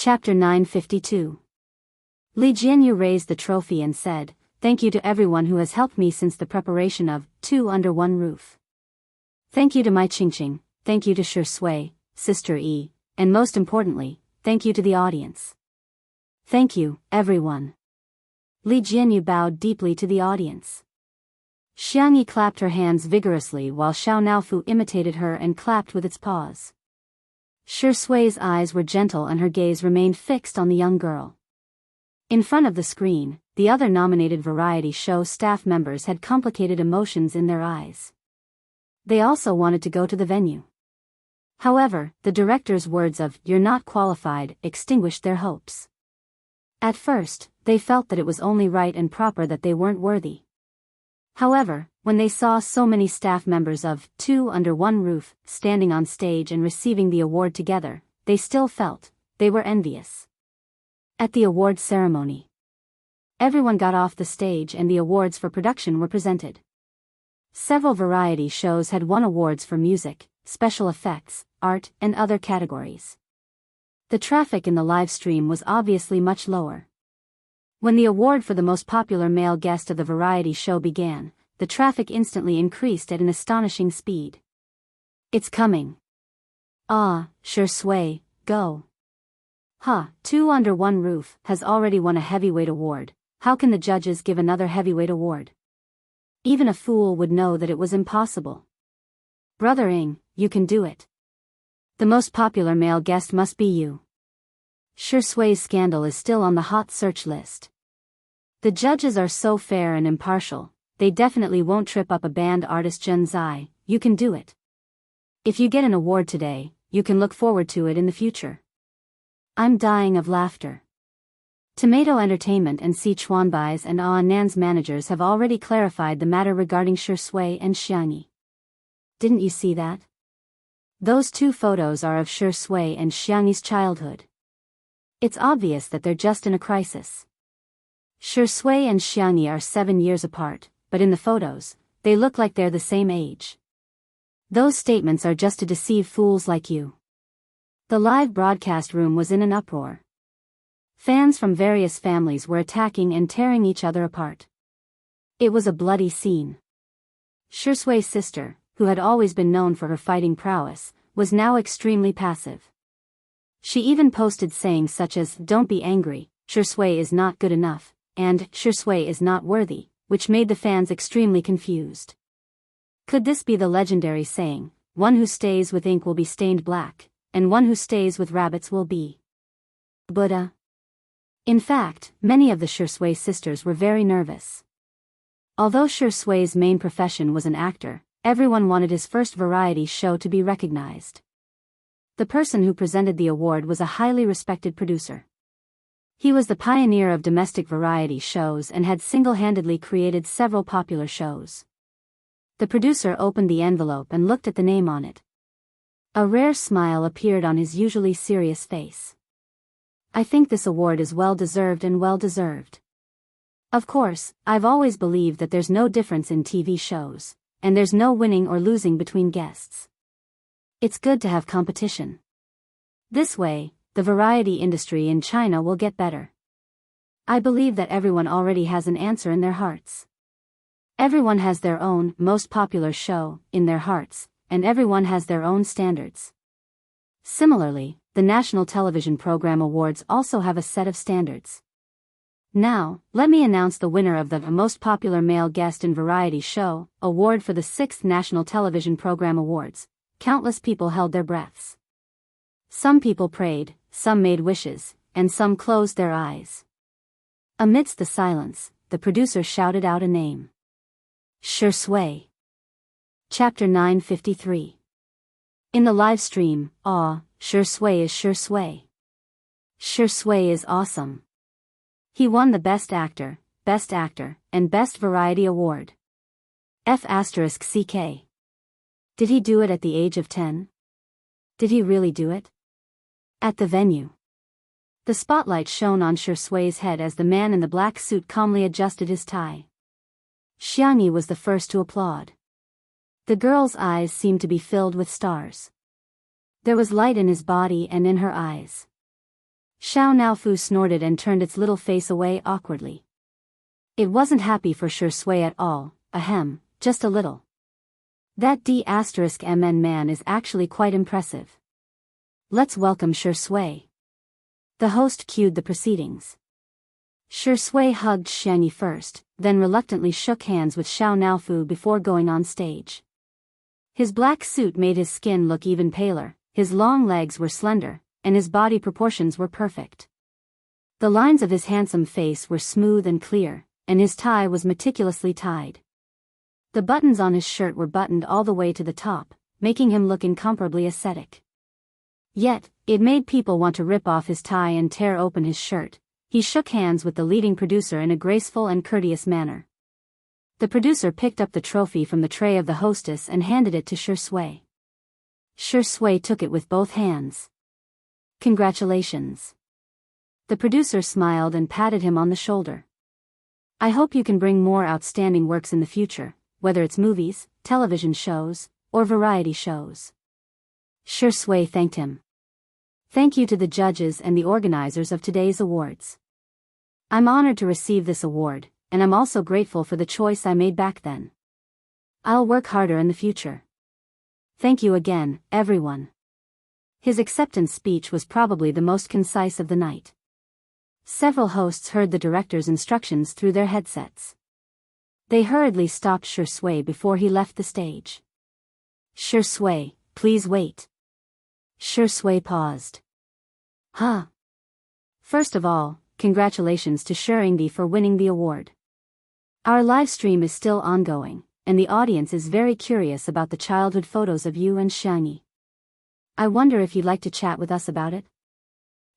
Chapter 952. Li Jianyu raised the trophy and said, "Thank you to everyone who has helped me since the preparation of Two Under One Roof. Thank you to my Qingqing, thank you to Shi Sui, Sister E, and most importantly, thank you to the audience. Thank you, everyone." Li Jianyu bowed deeply to the audience. Xiangyi clapped her hands vigorously while Xiao Naofu imitated her and clapped with its paws. Shi Sui's eyes were gentle and her gaze remained fixed on the young girl. In front of the screen, the other nominated variety show staff members had complicated emotions in their eyes. They also wanted to go to the venue. However, the director's words of "you're not qualified" extinguished their hopes. At first, they felt that it was only right and proper that they weren't worthy. However, when they saw so many staff members of Two Under One Roof standing on stage and receiving the award together, they still felt they were envious. At the award ceremony, everyone got off the stage and the awards for production were presented. Several variety shows had won awards for music, special effects, art, and other categories. The traffic in the live stream was obviously much lower. When the award for the most popular male guest of the variety show began, the traffic instantly increased at an astonishing speed. "It's coming. Ah, Shi Sui, go. Two Under One Roof has already won a heavyweight award, how can the judges give another heavyweight award? Even a fool would know that it was impossible. Brother Ing, you can do it. The most popular male guest must be you." Shi Sui's scandal is still on the hot search list. The judges are so fair and impartial, they definitely won't trip up a band artist. Zhen Zai, you can do it. If you get an award today, you can look forward to it in the future. I'm dying of laughter. Tomato Entertainment and Sichuanbai's and Nan's managers have already clarified the matter regarding Shi Sui and Xiangyi. Didn't you see that? Those two photos are of Shi Sui and Xiangyi's childhood. It's obvious that they're just in a crisis. Shi Sui and Xiangyi are 7 years apart, but in the photos, they look like they're the same age. Those statements are just to deceive fools like you. The live broadcast room was in an uproar. Fans from various families were attacking and tearing each other apart. It was a bloody scene. Shi Sui's sister, who had always been known for her fighting prowess, was now extremely passive. She even posted sayings such as, "Don't be angry, Shi Sui is not good enough," and "Shi Sui is not worthy," which made the fans extremely confused. Could this be the legendary saying, "One who stays with ink will be stained black, and one who stays with rabbits will be Buddha"? In fact, many of the Shi Sui sisters were very nervous. Although Shi Sui's main profession was an actor, everyone wanted his first variety show to be recognized. The person who presented the award was a highly respected producer. He was the pioneer of domestic variety shows and had single-handedly created several popular shows. The producer opened the envelope and looked at the name on it. A rare smile appeared on his usually serious face. "I think this award is well-deserved and well-deserved. Of course, I've always believed that there's no difference in TV shows, and there's no winning or losing between guests. It's good to have competition. This way, the variety industry in China will get better. I believe that everyone already has an answer in their hearts. Everyone has their own most popular show in their hearts, and everyone has their own standards. Similarly, the National Television Program Awards also have a set of standards. Now, let me announce the winner of the Most Popular Male Guest in Variety Show award for the 6th National Television Program Awards." Countless people held their breaths. Some people prayed, some made wishes, and some closed their eyes. Amidst the silence, the producer shouted out a name. Shi Sui. Chapter 953. In the live stream, Shi Sui is Shi Sui. Shi Sui is awesome. He won the Best Actor, and Best Variety Award. F***CK. Did he do it at the age of 10? Did he really do it? At the venue. The spotlight shone on Shi Sui's head as the man in the black suit calmly adjusted his tie. Xiangyi was the first to applaud. The girl's eyes seemed to be filled with stars. There was light in his body and in her eyes. Xiao Naofu snorted and turned its little face away awkwardly. It wasn't happy for Shi Sui at all, ahem, just a little. That D*MN man is actually quite impressive. Let's welcome Shi Sui. The host cued the proceedings. Shi Sui hugged Xiangyi first, then reluctantly shook hands with Xiao Naofu before going on stage. His black suit made his skin look even paler, his long legs were slender, and his body proportions were perfect. The lines of his handsome face were smooth and clear, and his tie was meticulously tied. The buttons on his shirt were buttoned all the way to the top, making him look incomparably ascetic. Yet, it made people want to rip off his tie and tear open his shirt. He shook hands with the leading producer in a graceful and courteous manner. The producer picked up the trophy from the tray of the hostess and handed it to Shi Sui. Shi Sui took it with both hands. Congratulations. The producer smiled and patted him on the shoulder. I hope you can bring more outstanding works in the future, whether it's movies, television shows, or variety shows. Shi Sui thanked him. Thank you to the judges and the organizers of today's awards. I'm honored to receive this award, and I'm also grateful for the choice I made back then. I'll work harder in the future. Thank you again, everyone. His acceptance speech was probably the most concise of the night. Several hosts heard the director's instructions through their headsets. They hurriedly stopped Shi Sui before he left the stage. Shi Sui, please wait. Shi Sui paused. Huh. First of all, congratulations to Shirindi for winning the award. Our live stream is still ongoing, and the audience is very curious about the childhood photos of you and Xiangyi. I wonder if you'd like to chat with us about it?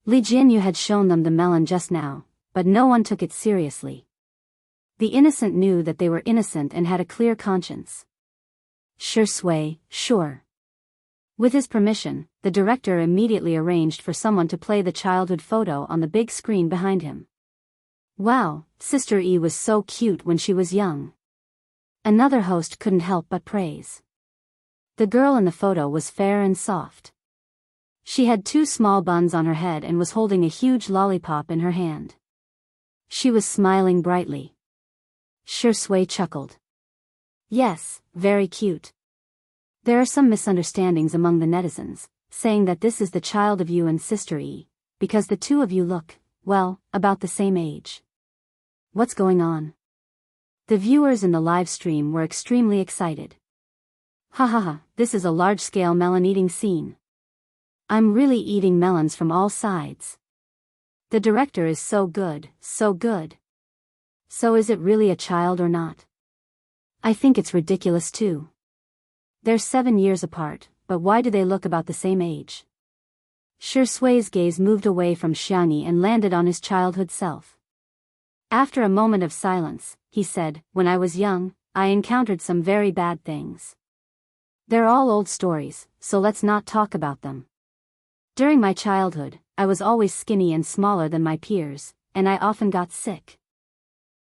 Li Jianyu had shown them the melon just now, but no one took it seriously. The innocent knew that they were innocent and had a clear conscience. Shi Sui, sure. With his permission, the director immediately arranged for someone to play the childhood photo on the big screen behind him. Wow, Sister E was so cute when she was young. Another host couldn't help but praise. The girl in the photo was fair and soft. She had 2 small buns on her head and was holding a huge lollipop in her hand. She was smiling brightly. Shi Sui chuckled. Yes, very cute. There are some misunderstandings among the netizens, saying that this is the child of you and Sister E, because the two of you look, well, about the same age. What's going on? The viewers in the live stream were extremely excited. Ha ha ha, this is a large-scale melon-eating scene. I'm really eating melons from all sides. The director is so good, so good. So is it really a child or not? I think it's ridiculous too. They're 7 years apart, but why do they look about the same age? Shi Sui's gaze moved away from Xiangyi and landed on his childhood self. After a moment of silence, he said, when I was young, I encountered some very bad things. They're all old stories, so let's not talk about them. During my childhood, I was always skinny and smaller than my peers, and I often got sick.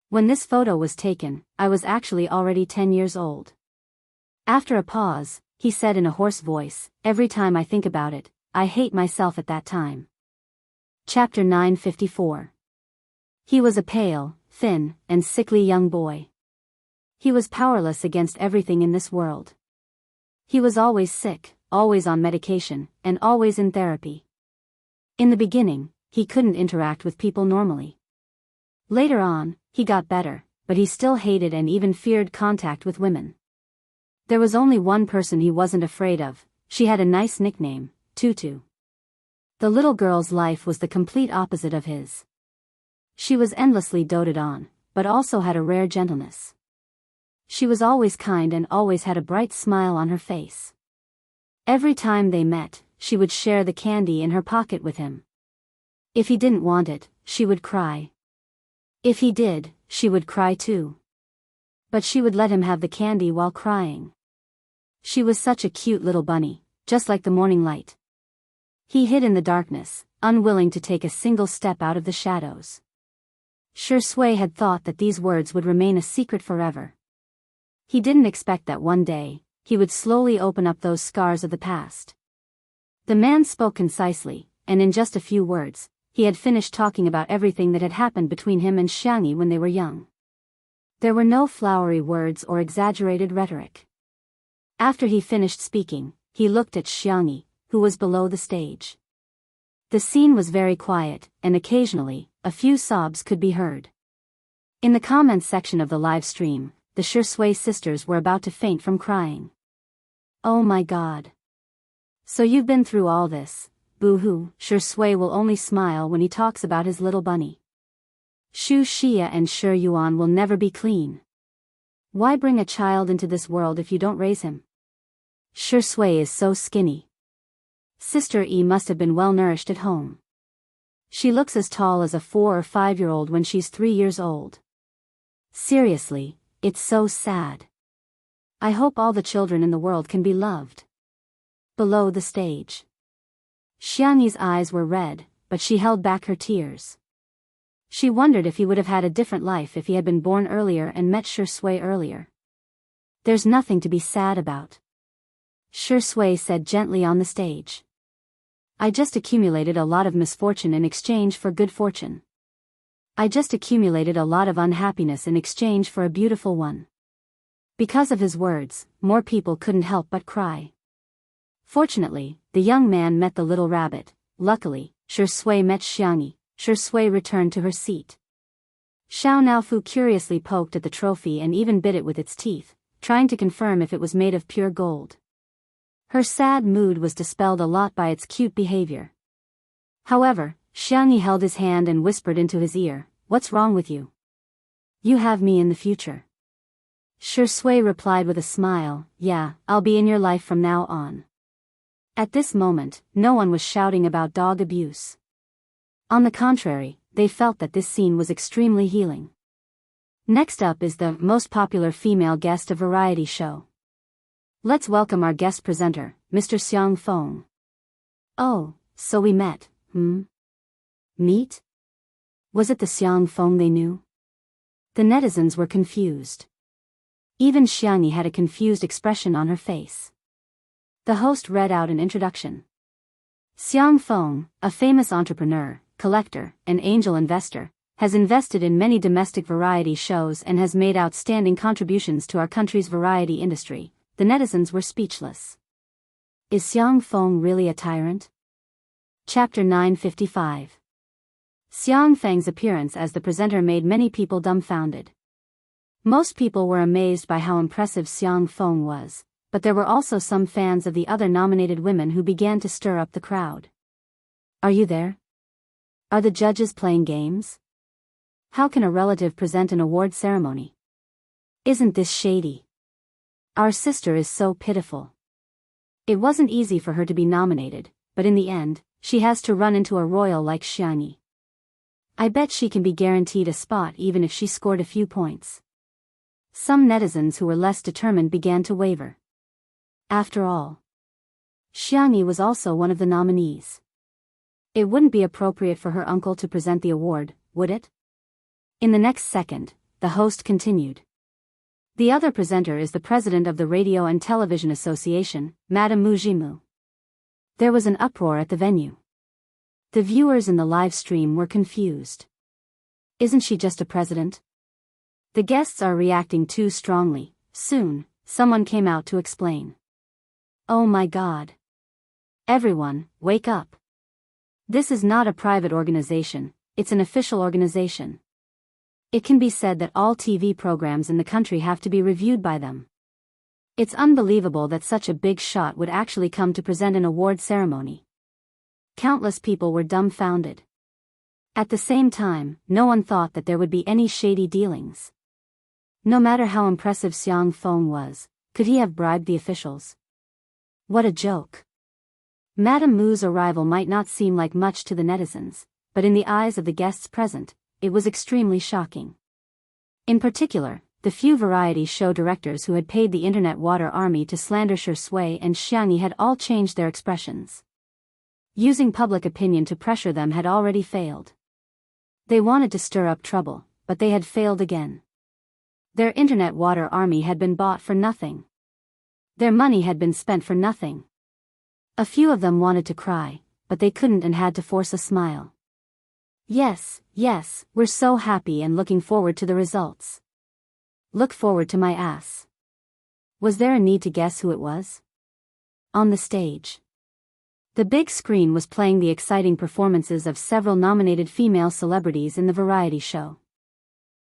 When this photo was taken, I was actually already 10 years old. After a pause, he said in a hoarse voice, every time I think about it, I hate myself at that time. Chapter 954. He was a pale, thin, and sickly young boy. He was powerless against everything in this world. He was always sick, always on medication, and always in therapy. In the beginning, he couldn't interact with people normally. Later on, he got better, but he still hated and even feared contact with women. There was only one person he wasn't afraid of. She had a nice nickname, Tutu. The little girl's life was the complete opposite of his. She was endlessly doted on, but also had a rare gentleness. She was always kind and always had a bright smile on her face. Every time they met, she would share the candy in her pocket with him. If he didn't want it, she would cry. If he did, she would cry too. But she would let him have the candy while crying. She was such a cute little bunny, just like the morning light. He hid in the darkness, unwilling to take a single step out of the shadows. Shi Sui had thought that these words would remain a secret forever. He didn't expect that one day, he would slowly open up those scars of the past. The man spoke concisely, and in just a few words, he had finished talking about everything that had happened between him and Xiangyi when they were young. There were no flowery words or exaggerated rhetoric. After he finished speaking, he looked at Xiangyi, who was below the stage. The scene was very quiet, and occasionally, a few sobs could be heard. In the comments section of the live stream, the Shui sisters were about to faint from crying. Oh my god. So you've been through all this. Boo-hoo. Shui will only smile when he talks about his little bunny. Shu Xia and Shi Yuan will never be clean. Why bring a child into this world if you don't raise him? Shui is so skinny. Sister E must have been well nourished at home. She looks as tall as a 4 or 5-year-old when she's 3 years old. Seriously, it's so sad. I hope all the children in the world can be loved. Below the stage. Xiangyi's eyes were red, but she held back her tears. She wondered if he would have had a different life if he had been born earlier and met Shui earlier. There's nothing to be sad about. Shui said gently on the stage. I just accumulated a lot of misfortune in exchange for good fortune. I just accumulated a lot of unhappiness in exchange for a beautiful one. Because of his words, more people couldn't help but cry. Fortunately, the young man met the little rabbit. Luckily, Shui met Xiangyi. Shui returned to her seat. Xiao Naofu curiously poked at the trophy and even bit it with its teeth, trying to confirm if it was made of pure gold. Her sad mood was dispelled a lot by its cute behavior. However, Xiangyi held his hand and whispered into his ear, "What's wrong with you? You have me in the future." Shui replied with a smile, "Yeah, I'll be in your life from now on." At this moment, no one was shouting about dog abuse. On the contrary, they felt that this scene was extremely healing. Next up is the most popular female guest of variety show. Let's welcome our guest presenter, Mr. Xiang Feng. Oh, so we met, Meet? Was it the Xiang Feng they knew? The netizens were confused. Even Xiangyi had a confused expression on her face. The host read out an introduction. Xiang Feng, a famous entrepreneur, collector, and angel investor, has invested in many domestic variety shows and has made outstanding contributions to our country's variety industry. The netizens were speechless. Is Xiang Feng really a tyrant? Chapter 955. Xiang Feng's appearance as the presenter made many people dumbfounded. Most people were amazed by how impressive Xiang Feng was, but there were also some fans of the other nominated women who began to stir up the crowd. Are you there? Are the judges playing games? How can a relative present an award ceremony? Isn't this shady? Our sister is so pitiful. It wasn't easy for her to be nominated, but in the end, she has to run into a royal like Xiangyi. I bet she can be guaranteed a spot even if she scored a few points. Some netizens who were less determined began to waver. After all, Xiangyi was also one of the nominees. It wouldn't be appropriate for her uncle to present the award, would it? In the next second, the host continued. The other presenter is the president of the Radio and Television Association, Madame Mujimu. There was an uproar at the venue. The viewers in the live stream were confused. Isn't she just a president? The guests are reacting too strongly. Soon, someone came out to explain. Oh my god. Everyone, wake up. This is not a private organization, it's an official organization. It can be said that all TV programs in the country have to be reviewed by them. It's unbelievable that such a big shot would actually come to present an award ceremony. Countless people were dumbfounded. At the same time, no one thought that there would be any shady dealings. No matter how impressive Xiang Feng was, could he have bribed the officials? What a joke. Madame Mu's arrival might not seem like much to the netizens, but in the eyes of the guests present, it was extremely shocking. In particular, the few variety show directors who had paid the internet water army to slander Shui and Xiangyi had all changed their expressions. Using public opinion to pressure them had already failed. They wanted to stir up trouble, but they had failed again. Their internet water army had been bought for nothing. Their money had been spent for nothing. A few of them wanted to cry, but they couldn't and had to force a smile. Yes, yes, we're so happy and looking forward to the results. Look forward to my ass. Was there a need to guess who it was? On the stage. The big screen was playing the exciting performances of several nominated female celebrities in the variety show.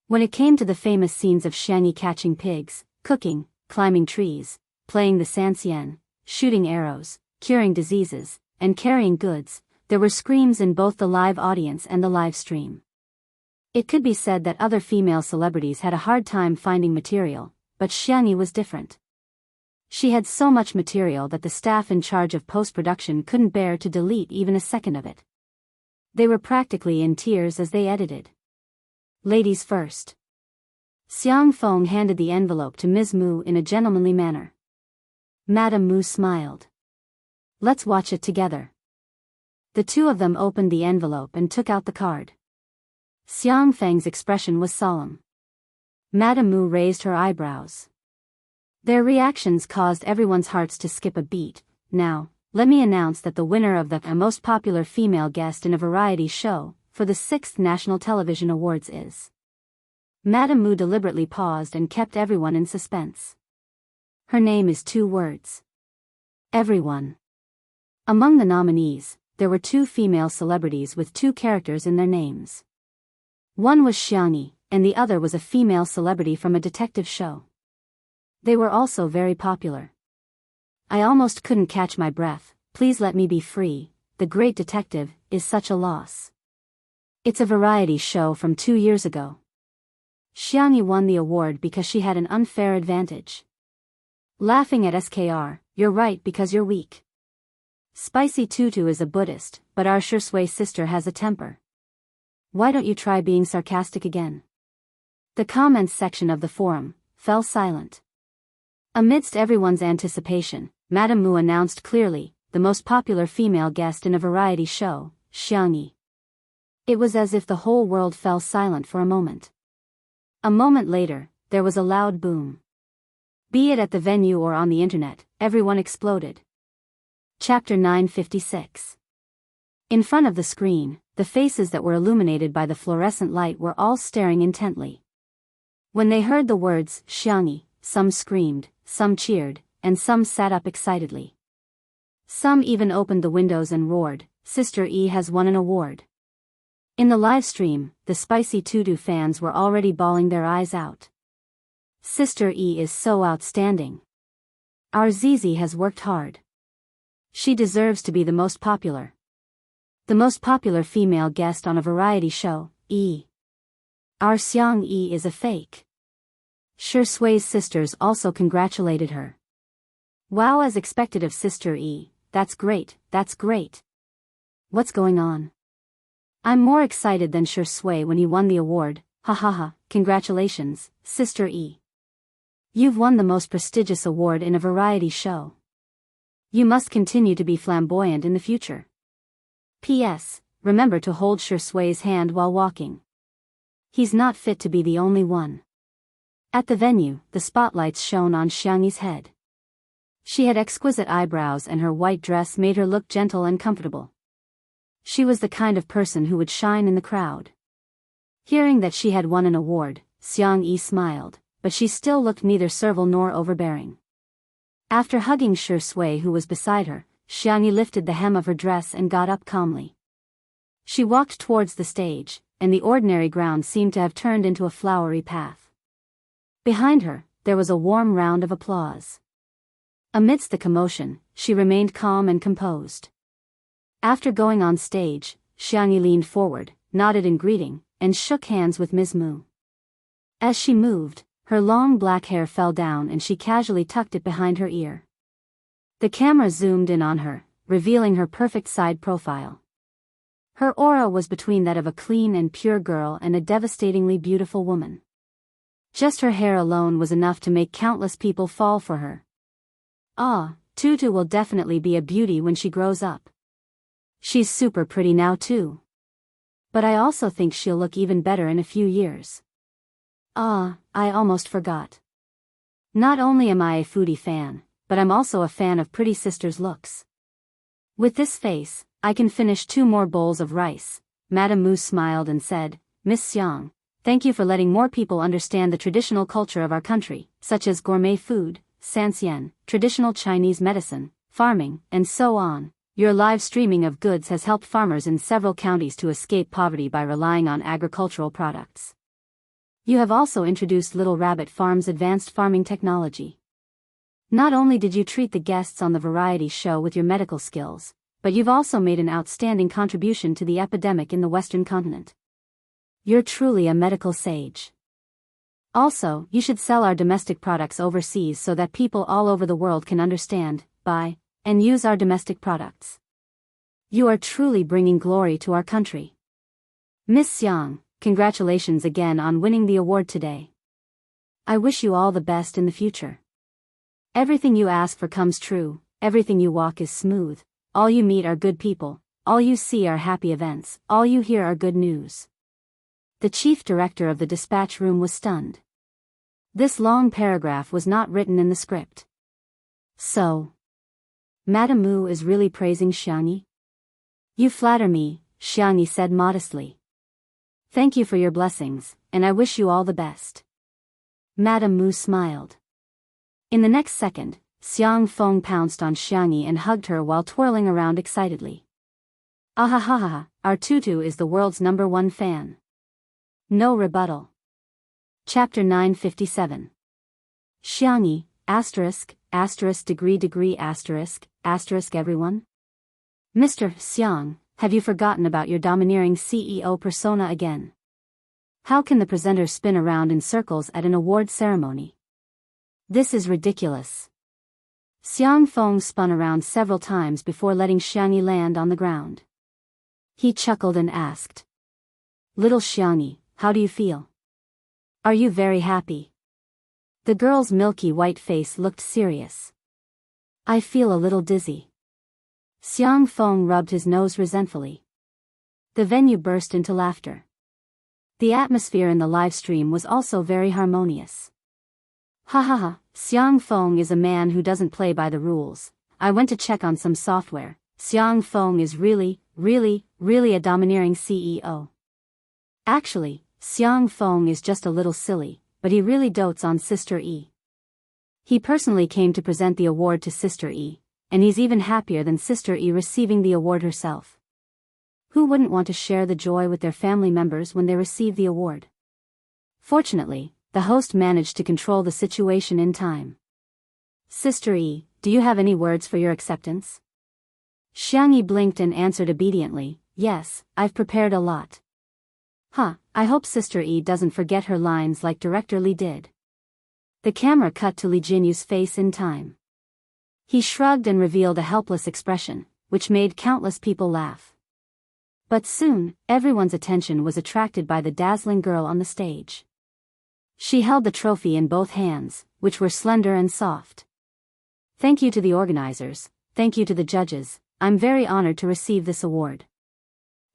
When it came to the famous scenes of Xiangyi catching pigs, cooking, climbing trees, playing the sanxian, shooting arrows, curing diseases, and carrying goods, there were screams in both the live audience and the live stream. It could be said that other female celebrities had a hard time finding material, but Xiangyi was different. She had so much material that the staff in charge of post-production couldn't bear to delete even a second of it. They were practically in tears as they edited. Ladies first. Xiang Feng handed the envelope to Ms. Mu in a gentlemanly manner. Madame Mu smiled. Let's watch it together. The two of them opened the envelope and took out the card. Xiang Feng's expression was solemn. Madame Mu raised her eyebrows. Their reactions caused everyone's hearts to skip a beat. Now, let me announce that the winner of the most popular female guest in a variety show for the 6th National Television Awards is. Madame Mu deliberately paused and kept everyone in suspense. Her name is 2 words. Everyone. Among the nominees, there were 2 female celebrities with 2 characters in their names. One was Xiangyi, and the other was a female celebrity from a detective show. They were also very popular. I almost couldn't catch my breath. Please let me be free. The Great Detective is such a loss. It's a variety show from 2 years ago. Xiangyi won the award because she had an unfair advantage. Laughing at SKR, you're right because you're weak. Spicy Tutu is a Buddhist, but our Shui sister has a temper. Why don't you try being sarcastic again? The comments section of the forum fell silent. Amidst everyone's anticipation, Madame Mu announced clearly, the most popular female guest in a variety show, Xiangyi. It was as if the whole world fell silent for a moment. A moment later, there was a loud boom. Be it at the venue or on the internet, everyone exploded. Chapter 956. In front of the screen, the faces that were illuminated by the fluorescent light were all staring intently. When they heard the words, Xiangyi, some screamed, some cheered, and some sat up excitedly. Some even opened the windows and roared, Sister E has won an award. In the live stream, the Spicy Tutu fans were already bawling their eyes out. Sister E is so outstanding. Our Zizi has worked hard. She deserves to be the most popular. The most popular female guest on a variety show, E. Our Xiang E is a fake. Shui's sisters also congratulated her. Wow, as expected of Sister E, that's great, that's great. What's going on? I'm more excited than Shui when he won the award, ha ha ha, congratulations, Sister E. You've won the most prestigious award in a variety show. You must continue to be flamboyant in the future. P.S. Remember to hold Shui's hand while walking. He's not fit to be the only one. At the venue, the spotlights shone on Xiangyi's head. She had exquisite eyebrows and her white dress made her look gentle and comfortable. She was the kind of person who would shine in the crowd. Hearing that she had won an award, Xiangyi smiled, but she still looked neither servile nor overbearing. After hugging Shui who was beside her, Xiangyi lifted the hem of her dress and got up calmly. She walked towards the stage, and the ordinary ground seemed to have turned into a flowery path. Behind her, there was a warm round of applause. Amidst the commotion, she remained calm and composed. After going on stage, Xiangyi leaned forward, nodded in greeting, and shook hands with Ms. Mu. As she moved, her long black hair fell down and she casually tucked it behind her ear. The camera zoomed in on her, revealing her perfect side profile. Her aura was between that of a clean and pure girl and a devastatingly beautiful woman. Just her hair alone was enough to make countless people fall for her. Ah, Tutu will definitely be a beauty when she grows up. She's super pretty now too. But I also think she'll look even better in a few years. Ah, I almost forgot. Not only am I a foodie fan, but I'm also a fan of pretty sister's looks. With this face, I can finish 2 more bowls of rice, Madame Mu smiled and said, Miss Xiang, thank you for letting more people understand the traditional culture of our country, such as gourmet food, sanxian, traditional Chinese medicine, farming, and so on. Your live streaming of goods has helped farmers in several counties to escape poverty by relying on agricultural products. You have also introduced Little Rabbit Farm's advanced farming technology. Not only did you treat the guests on the variety show with your medical skills, but you've also made an outstanding contribution to the epidemic in the Western continent. You're truly a medical sage. Also, you should sell our domestic products overseas so that people all over the world can understand, buy, and use our domestic products. You are truly bringing glory to our country. Miss Xiang, congratulations again on winning the award today. I wish you all the best in the future. Everything you ask for comes true, everything you walk is smooth, all you meet are good people, all you see are happy events, all you hear are good news. The chief director of the dispatch room was stunned. This long paragraph was not written in the script. So, Madame Mu is really praising Xiangyi? You flatter me, Xiangyi said modestly. Thank you for your blessings, and I wish you all the best. Madame Mu smiled. In the next second, Xiang Feng pounced on Xiangyi and hugged her while twirling around excitedly. Ahahaha, our tutu is the world's #1 fan. No rebuttal. Chapter 957. Xiangyi, **, everyone? Mr. Xiang, have you forgotten about your domineering CEO persona again? How can the presenter spin around in circles at an award ceremony? This is ridiculous. Xiang Feng spun around several times before letting Xiangyi land on the ground. He chuckled and asked, Little Xiangyi, how do you feel? Are you very happy? The girl's milky white face looked serious. I feel a little dizzy. Xiang Feng rubbed his nose resentfully. The venue burst into laughter. The atmosphere in the live stream was also very harmonious. Ha ha ha, Xiang Feng is a man who doesn't play by the rules. I went to check on some software. Xiang Feng is really a domineering CEO. Actually, Xiang Feng is just a little silly, but he really dotes on Sister E. He personally came to present the award to Sister E, and he's even happier than Sister E receiving the award herself. Who wouldn't want to share the joy with their family members when they receive the award? Fortunately, the host managed to control the situation in time. Sister E, do you have any words for your acceptance? Xiangyi blinked and answered obediently, yes, I've prepared a lot. I hope Sister E doesn't forget her lines like Director Li did. The camera cut to Li Jinyu's face in time. He shrugged and revealed a helpless expression, which made countless people laugh. But soon, everyone's attention was attracted by the dazzling girl on the stage. She held the trophy in both hands, which were slender and soft. Thank you to the organizers, thank you to the judges, I'm very honored to receive this award.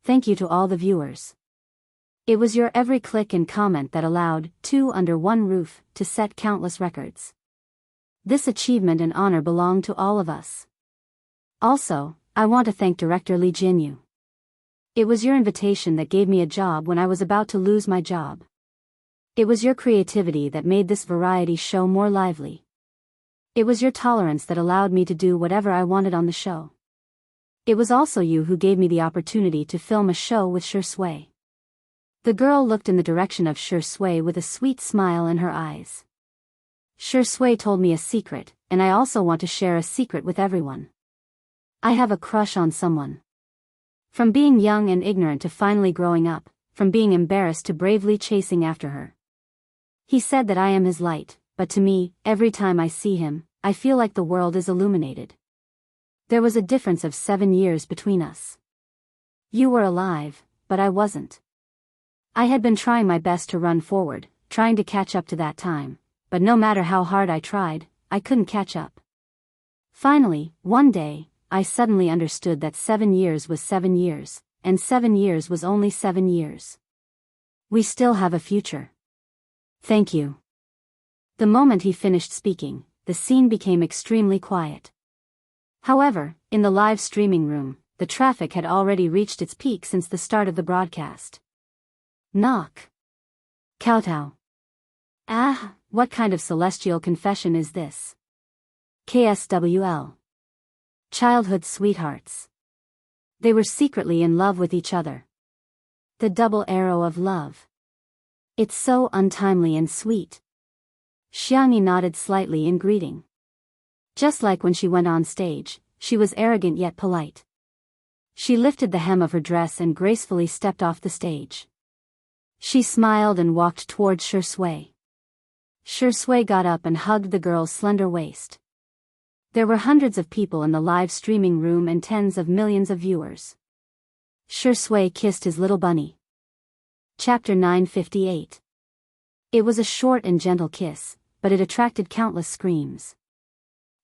Thank you to all the viewers. It was your every click and comment that allowed Two Under One Roof to set countless records. This achievement and honor belong to all of us. Also, I want to thank Director Li Jinyu. It was your invitation that gave me a job when I was about to lose my job. It was your creativity that made this variety show more lively. It was your tolerance that allowed me to do whatever I wanted on the show. It was also you who gave me the opportunity to film a show with Shi Sui. The girl looked in the direction of Shi Sui with a sweet smile in her eyes. Shi Sui told me a secret, and I also want to share a secret with everyone. I have a crush on someone. From being young and ignorant to finally growing up, from being embarrassed to bravely chasing after her. He said that I am his light, but to me, every time I see him, I feel like the world is illuminated. There was a difference of 7 years between us. You were alive, but I wasn't. I had been trying my best to run forward, trying to catch up to that time, but no matter how hard I tried, I couldn't catch up. Finally, one day, I suddenly understood that 7 years was 7 years, and 7 years was only 7 years. We still have a future. Thank you. The moment he finished speaking, the scene became extremely quiet. However, in the live streaming room, the traffic had already reached its peak since the start of the broadcast. Knock. Kowtow. Ah, what kind of celestial confession is this? KSWL. Childhood sweethearts. They were secretly in love with each other. The double arrow of love. It's so untimely and sweet. Xiangyi nodded slightly in greeting. Just like when she went on stage, she was arrogant yet polite. She lifted the hem of her dress and gracefully stepped off the stage. She smiled and walked towards Shui. Shui got up and hugged the girl's slender waist. There were hundreds of people in the live streaming room and tens of millions of viewers. Shui kissed his little bunny. Chapter 958. It was a short and gentle kiss, but it attracted countless screams.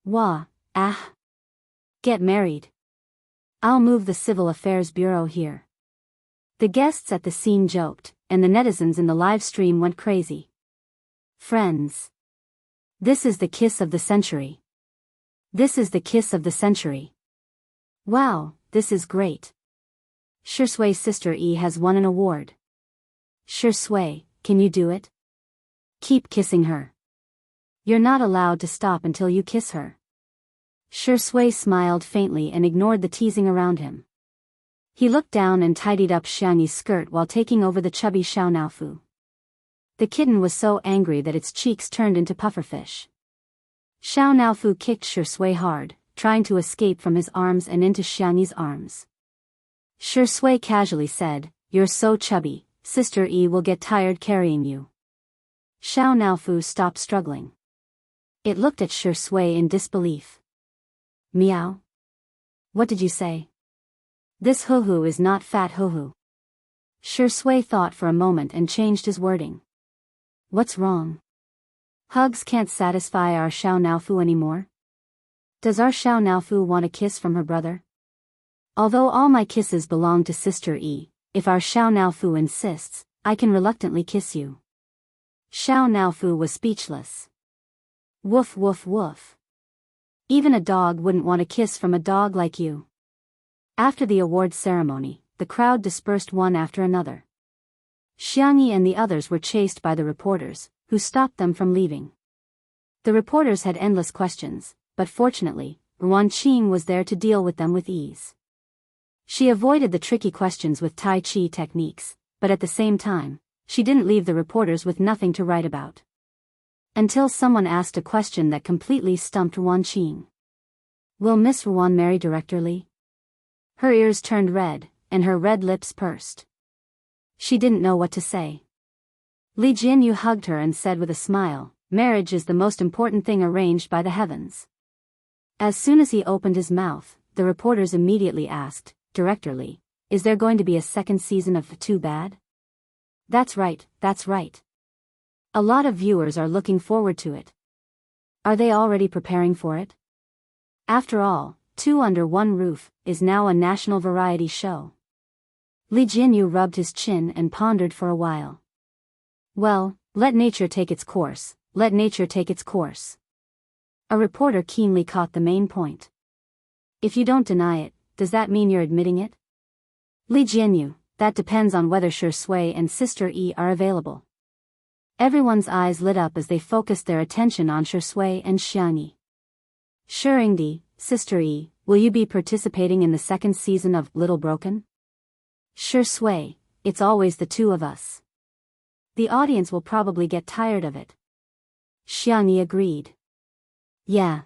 Wah, ah. Get married. I'll move the Civil Affairs Bureau here. The guests at the scene joked, and the netizens in the live stream went crazy. Friends. This is the kiss of the century. This is the kiss of the century. Wow, this is great. Shui's sister E has won an award. Shui, can you do it? Keep kissing her. You're not allowed to stop until you kiss her. Shui smiled faintly and ignored the teasing around him. He looked down and tidied up Xiangyi's skirt while taking over the chubby Xiao Naofu. The kitten was so angry that its cheeks turned into pufferfish. Xiao Naofu kicked Shui hard, trying to escape from his arms and into Xiangyi's arms. Shui casually said, "You're so chubby, Sister E will get tired carrying you." Xiao Naofu stopped struggling. It looked at Shui in disbelief. Meow? What did you say? This hoo-hoo is not fat hoo-hoo. Shui thought for a moment and changed his wording. What's wrong? Hugs can't satisfy our Xiao Naofu anymore? Does our Xiao Naofu want a kiss from her brother? Although all my kisses belong to Sister E, if our Xiao Naofu insists, I can reluctantly kiss you. Xiao Naofu was speechless. Woof woof woof. Even a dog wouldn't want a kiss from a dog like you. After the awards ceremony, the crowd dispersed one after another. Xiangyi and the others were chased by the reporters, who stopped them from leaving. The reporters had endless questions, but fortunately, Ruan Qing was there to deal with them with ease. She avoided the tricky questions with Tai Chi techniques, but at the same time, she didn't leave the reporters with nothing to write about. Until someone asked a question that completely stumped Ruan Qing. Will Miss Ruan marry Director Li? Her ears turned red, and her red lips pursed. She didn't know what to say. Li Jianyu hugged her and said with a smile, "Marriage is the most important thing arranged by the heavens." As soon as he opened his mouth, the reporters immediately asked, "Director Li, is there going to be a second season of Too Bad?" That's right, that's right. A lot of viewers are looking forward to it. Are they already preparing for it? After all, Two Under One Roof is now a national variety show. Li Jianyu rubbed his chin and pondered for a while. Well, let nature take its course, let nature take its course. A reporter keenly caught the main point. If you don't deny it, does that mean you're admitting it? Li Jianyu, that depends on whether Shui and Sister E are available. Everyone's eyes lit up as they focused their attention on Shui and Xiangyi. Shengdi, Sister E, will you be participating in the second season of Little Broken? Shui, it's always the two of us. The audience will probably get tired of it. Xiangyi agreed. Yeah.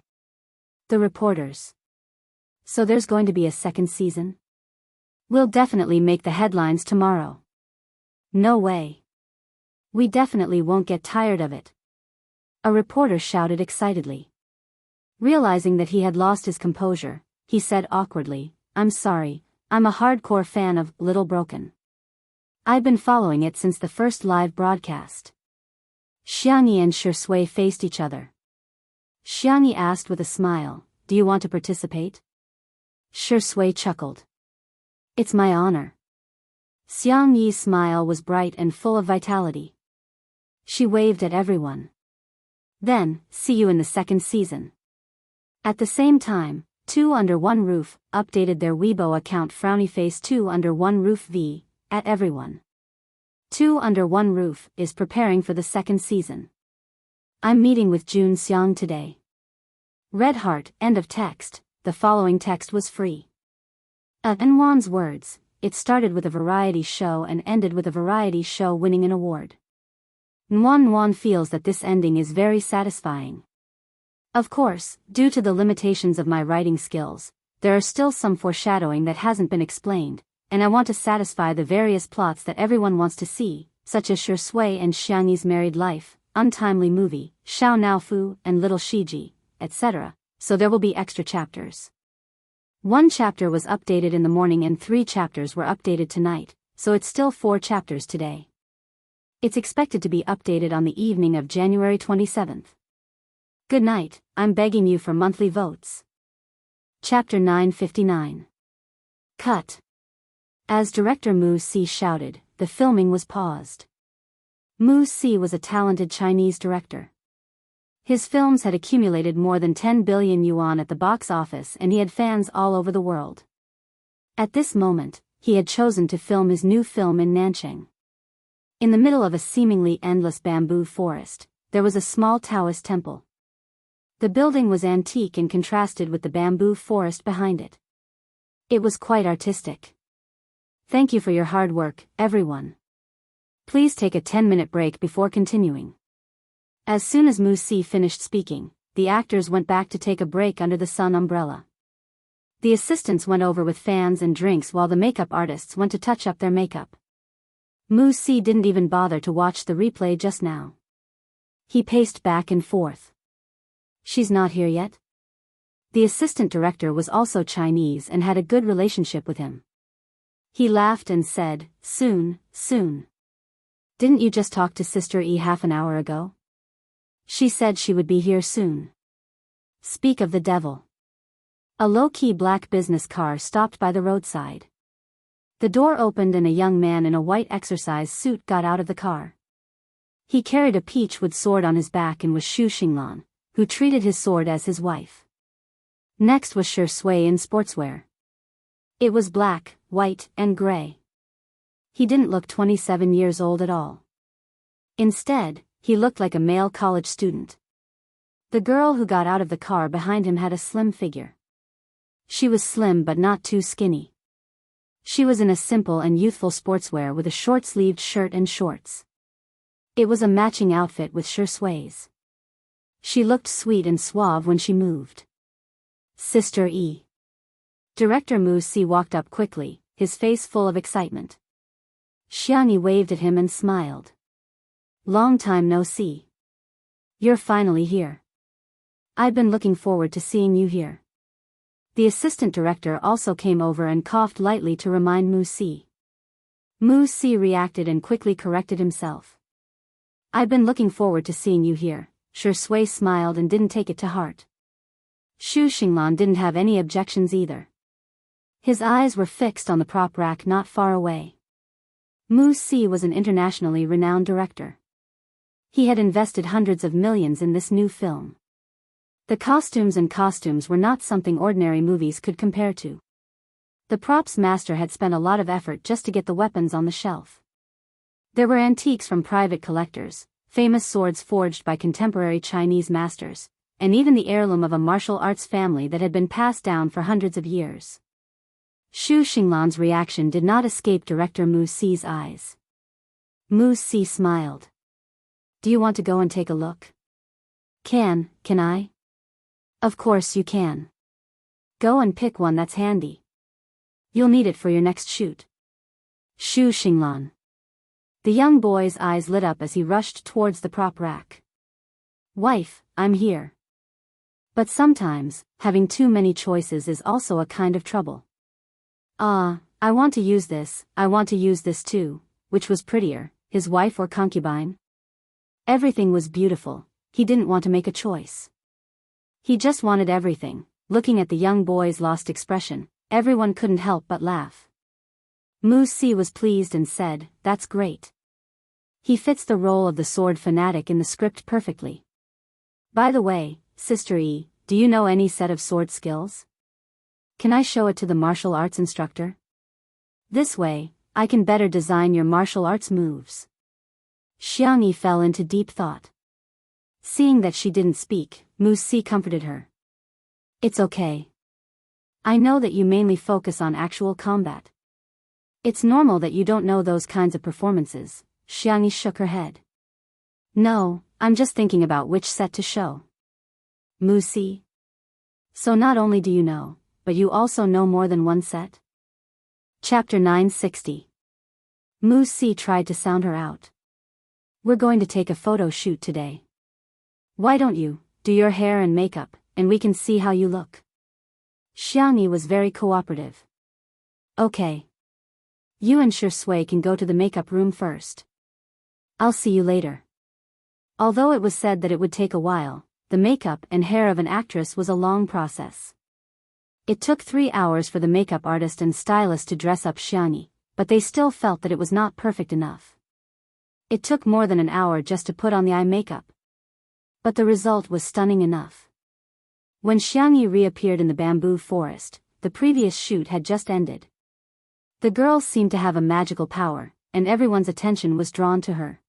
The reporters. So there's going to be a second season? We'll definitely make the headlines tomorrow. No way. We definitely won't get tired of it. A reporter shouted excitedly. Realizing that he had lost his composure, he said awkwardly, "I'm sorry, I'm a hardcore fan of Little Broken. I've been following it since the first live broadcast." Xiangyi and Shui faced each other. Xiangyi asked with a smile, "Do you want to participate?" Shui chuckled. "It's my honor." Xiangyi's smile was bright and full of vitality. She waved at everyone. "Then, see you in the second season." At the same time, Two Under One Roof updated their Weibo account frowny-face. Two Under One Roof v. at everyone. Two Under One Roof is preparing for the second season. I'm meeting with Jun Xiang today. Red heart. End of text. The following text was free. In Wan's words, it started with a variety show and ended with a variety show winning an award. Wan feels that this ending is very satisfying. Of course, due to the limitations of my writing skills, there are still some foreshadowing that hasn't been explained, and I want to satisfy the various plots that everyone wants to see, such as Shi Sui and Xiangyi's married life, untimely movie, Xiao Naofu and Little Shiji, etc., so there will be extra chapters. One chapter was updated in the morning and 3 chapters were updated tonight, so it's still 4 chapters today. It's expected to be updated on the evening of January 27th. Good night, I'm begging you for monthly votes. Chapter 959. Cut. As director Mu Si shouted, the filming was paused. Mu Si was a talented Chinese director. His films had accumulated more than 10 billion yuan at the box office and he had fans all over the world. At this moment, he had chosen to film his new film in Nanchang. In the middle of a seemingly endless bamboo forest, there was a small Taoist temple. The building was antique and contrasted with the bamboo forest behind it. It was quite artistic. Thank you for your hard work, everyone. Please take a 10-minute break before continuing. As soon as Mu Si finished speaking, the actors went back to take a break under the sun umbrella. The assistants went over with fans and drinks while the makeup artists went to touch up their makeup. Mu Si didn't even bother to watch the replay just now. He paced back and forth. She's not here yet? The assistant director was also Chinese and had a good relationship with him. He laughed and said, soon. Didn't you just talk to Sister E half an hour ago? She said she would be here soon. Speak of the devil. A low-key black business car stopped by the roadside. The door opened and a young man in a white exercise suit got out of the car. He carried a peachwood sword on his back and was Xu Xinglan, who treated his sword as his wife. Next was Shi Sui in sportswear. It was black, white, and gray. He didn't look 27 years old at all. Instead, he looked like a male college student. The girl who got out of the car behind him had a slim figure. She was slim but not too skinny. She was in a simple and youthful sportswear with a short-sleeved shirt and shorts. It was a matching outfit with Shi Sui's. She looked sweet and suave when she moved. Sister E. Director Mu Si walked up quickly, his face full of excitement. Xiangyi waved at him and smiled. Long time no see. You're finally here. I've been looking forward to seeing you here. The assistant director also came over and coughed lightly to remind Mu Si. Mu Si reacted and quickly corrected himself. I've been looking forward to seeing you here. Shi Sui smiled and didn't take it to heart. Xu Xinglan didn't have any objections either. His eyes were fixed on the prop rack not far away. Mu Si was an internationally renowned director. He had invested hundreds of millions in this new film. The costumes were not something ordinary movies could compare to. The props master had spent a lot of effort just to get the weapons on the shelf. There were antiques from private collectors, famous swords forged by contemporary Chinese masters, and even the heirloom of a martial arts family that had been passed down for hundreds of years. Xu Xinglan's reaction did not escape director Mu Si's eyes. Mu Si smiled. Do you want to go and take a look? Can I? Of course you can. Go and pick one that's handy. You'll need it for your next shoot. Xu Xinglan. The young boy's eyes lit up as he rushed towards the prop rack. Wife, I'm here. But sometimes, having too many choices is also a kind of trouble. I want to use this too. Which was prettier, his wife or concubine? Everything was beautiful, he didn't want to make a choice. He just wanted everything. Looking at the young boy's lost expression, everyone couldn't help but laugh. Mu Si was pleased and said, that's great. He fits the role of the sword fanatic in the script perfectly. By the way, Sister E, do you know any set of sword skills? Can I show it to the martial arts instructor? This way, I can better design your martial arts moves. Xiangyi fell into deep thought. Seeing that she didn't speak, Mu Si comforted her. It's okay. I know that you mainly focus on actual combat. It's normal that you don't know those kinds of performances. Xiangyi shook her head. No, I'm just thinking about which set to show. Mu Si. So not only do you know, but you also know more than one set? Chapter 960. Mu Si tried to sound her out. We're going to take a photo shoot today. Why don't you do your hair and makeup, and we can see how you look? Xiangyi was very cooperative. Okay. You and Shui can go to the makeup room first. I'll see you later. Although it was said that it would take a while, the makeup and hair of an actress was a long process. It took 3 hours for the makeup artist and stylist to dress up Xiangyi, but they still felt that it was not perfect enough. It took more than an hour just to put on the eye makeup. But the result was stunning enough. When Xiangyi reappeared in the bamboo forest, the previous shoot had just ended. The girl seemed to have a magical power, and everyone's attention was drawn to her.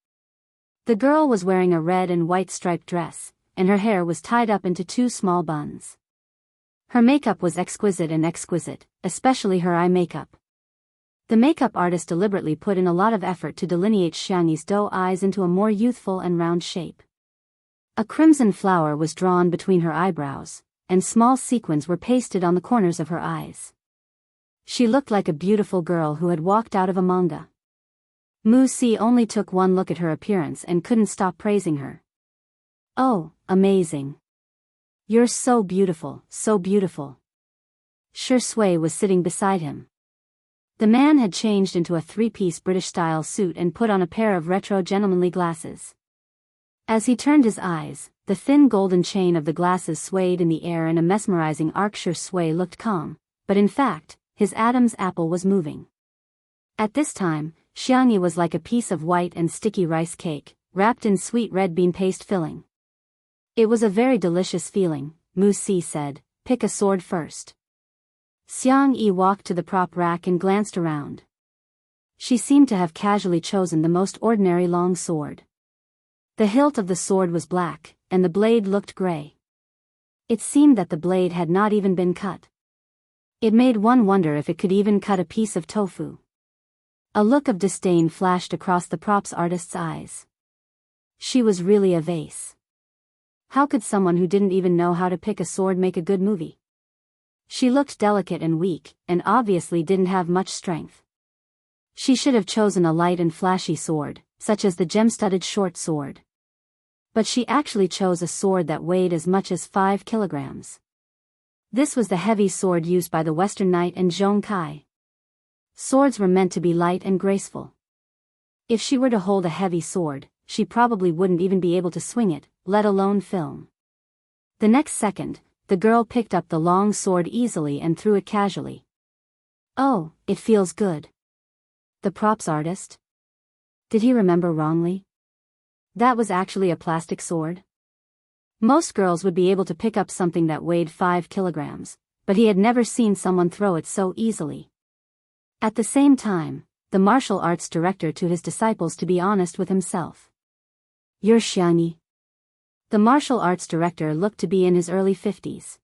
The girl was wearing a red and white striped dress, and her hair was tied up into 2 small buns. Her makeup was exquisite, especially her eye makeup. The makeup artist deliberately put in a lot of effort to delineate Xiangyi's doe eyes into a more youthful and round shape. A crimson flower was drawn between her eyebrows, and small sequins were pasted on the corners of her eyes. She looked like a beautiful girl who had walked out of a manga. Mu Si only took one look at her appearance and couldn't stop praising her. Oh, amazing. You're so beautiful, so beautiful. Shui was sitting beside him. The man had changed into a 3-piece British-style suit and put on a pair of retro gentlemanly glasses. As he turned his eyes, the thin golden chain of the glasses swayed in the air in a mesmerizing arc. Shui looked calm, but in fact, his Adam's apple was moving. At this time, Xiangyi was like a piece of white and sticky rice cake, wrapped in sweet red bean paste filling. It was a very delicious feeling, Mu Si said. Pick a sword first. Xiangyi walked to the prop rack and glanced around. She seemed to have casually chosen the most ordinary long sword. The hilt of the sword was black, and the blade looked gray. It seemed that the blade had not even been cut. It made one wonder if it could even cut a piece of tofu. A look of disdain flashed across the props artist's eyes. She was really a vase. How could someone who didn't even know how to pick a sword make a good movie? She looked delicate and weak, and obviously didn't have much strength. She should have chosen a light and flashy sword, such as the gem-studded short sword. But she actually chose a sword that weighed as much as 5 kilograms. This was the heavy sword used by the Western Knight and Zhong Kai. Swords were meant to be light and graceful. If she were to hold a heavy sword, she probably wouldn't even be able to swing it, let alone film. The next second, the girl picked up the long sword easily and threw it casually. Oh, it feels good. The props artist? Did he remember wrongly? That was actually a plastic sword? Most girls would be able to pick up something that weighed 5 kilograms, but he had never seen someone throw it so easily. At the same time, the martial arts director to his disciples to be honest with himself. You're Xiangyi. The martial arts director looked to be in his early 50s.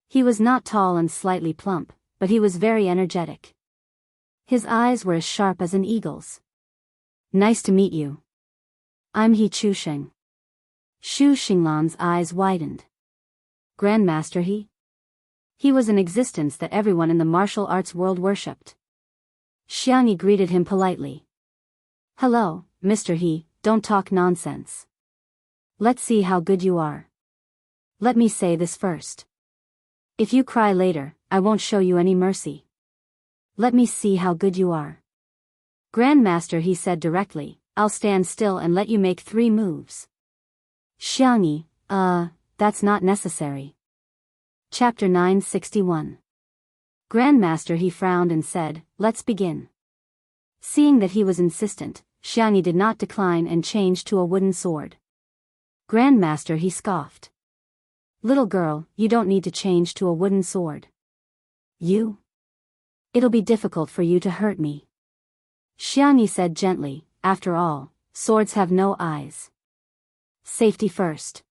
He was not tall and slightly plump, but he was very energetic. His eyes were as sharp as an eagle's. Nice to meet you. I'm He Chusheng. Xu Xinglan's eyes widened. Grandmaster He? He was an existence that everyone in the martial arts world worshipped. Xiangyi greeted him politely. Hello, Mr. He, don't talk nonsense. Let's see how good you are. Let me say this first. If you cry later, I won't show you any mercy. Let me see how good you are. Grandmaster He said directly, I'll stand still and let you make 3 moves. Xiangyi, that's not necessary. Chapter 961. Grandmaster He frowned and said, let's begin. Seeing that he was insistent, Xiangyi did not decline and changed to a wooden sword. Grandmaster He scoffed. Little girl, you don't need to change to a wooden sword. You? It'll be difficult for you to hurt me. Xiangyi said gently, after all, swords have no eyes. Safety first.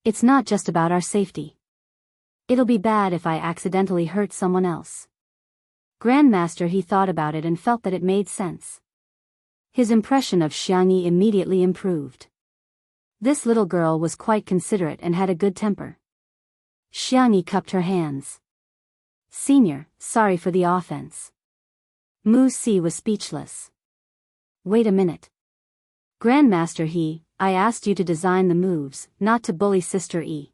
It's not just about our safety. It'll be bad if I accidentally hurt someone else. Grandmaster he thought about it and felt that it made sense. His impression of Xiangyi immediately improved. This little girl was quite considerate and had a good temper. Xiangyi cupped her hands. Senior, sorry for the offense. Mu Si was speechless. Wait a minute. Grandmaster I asked you to design the moves, not to bully Sister E.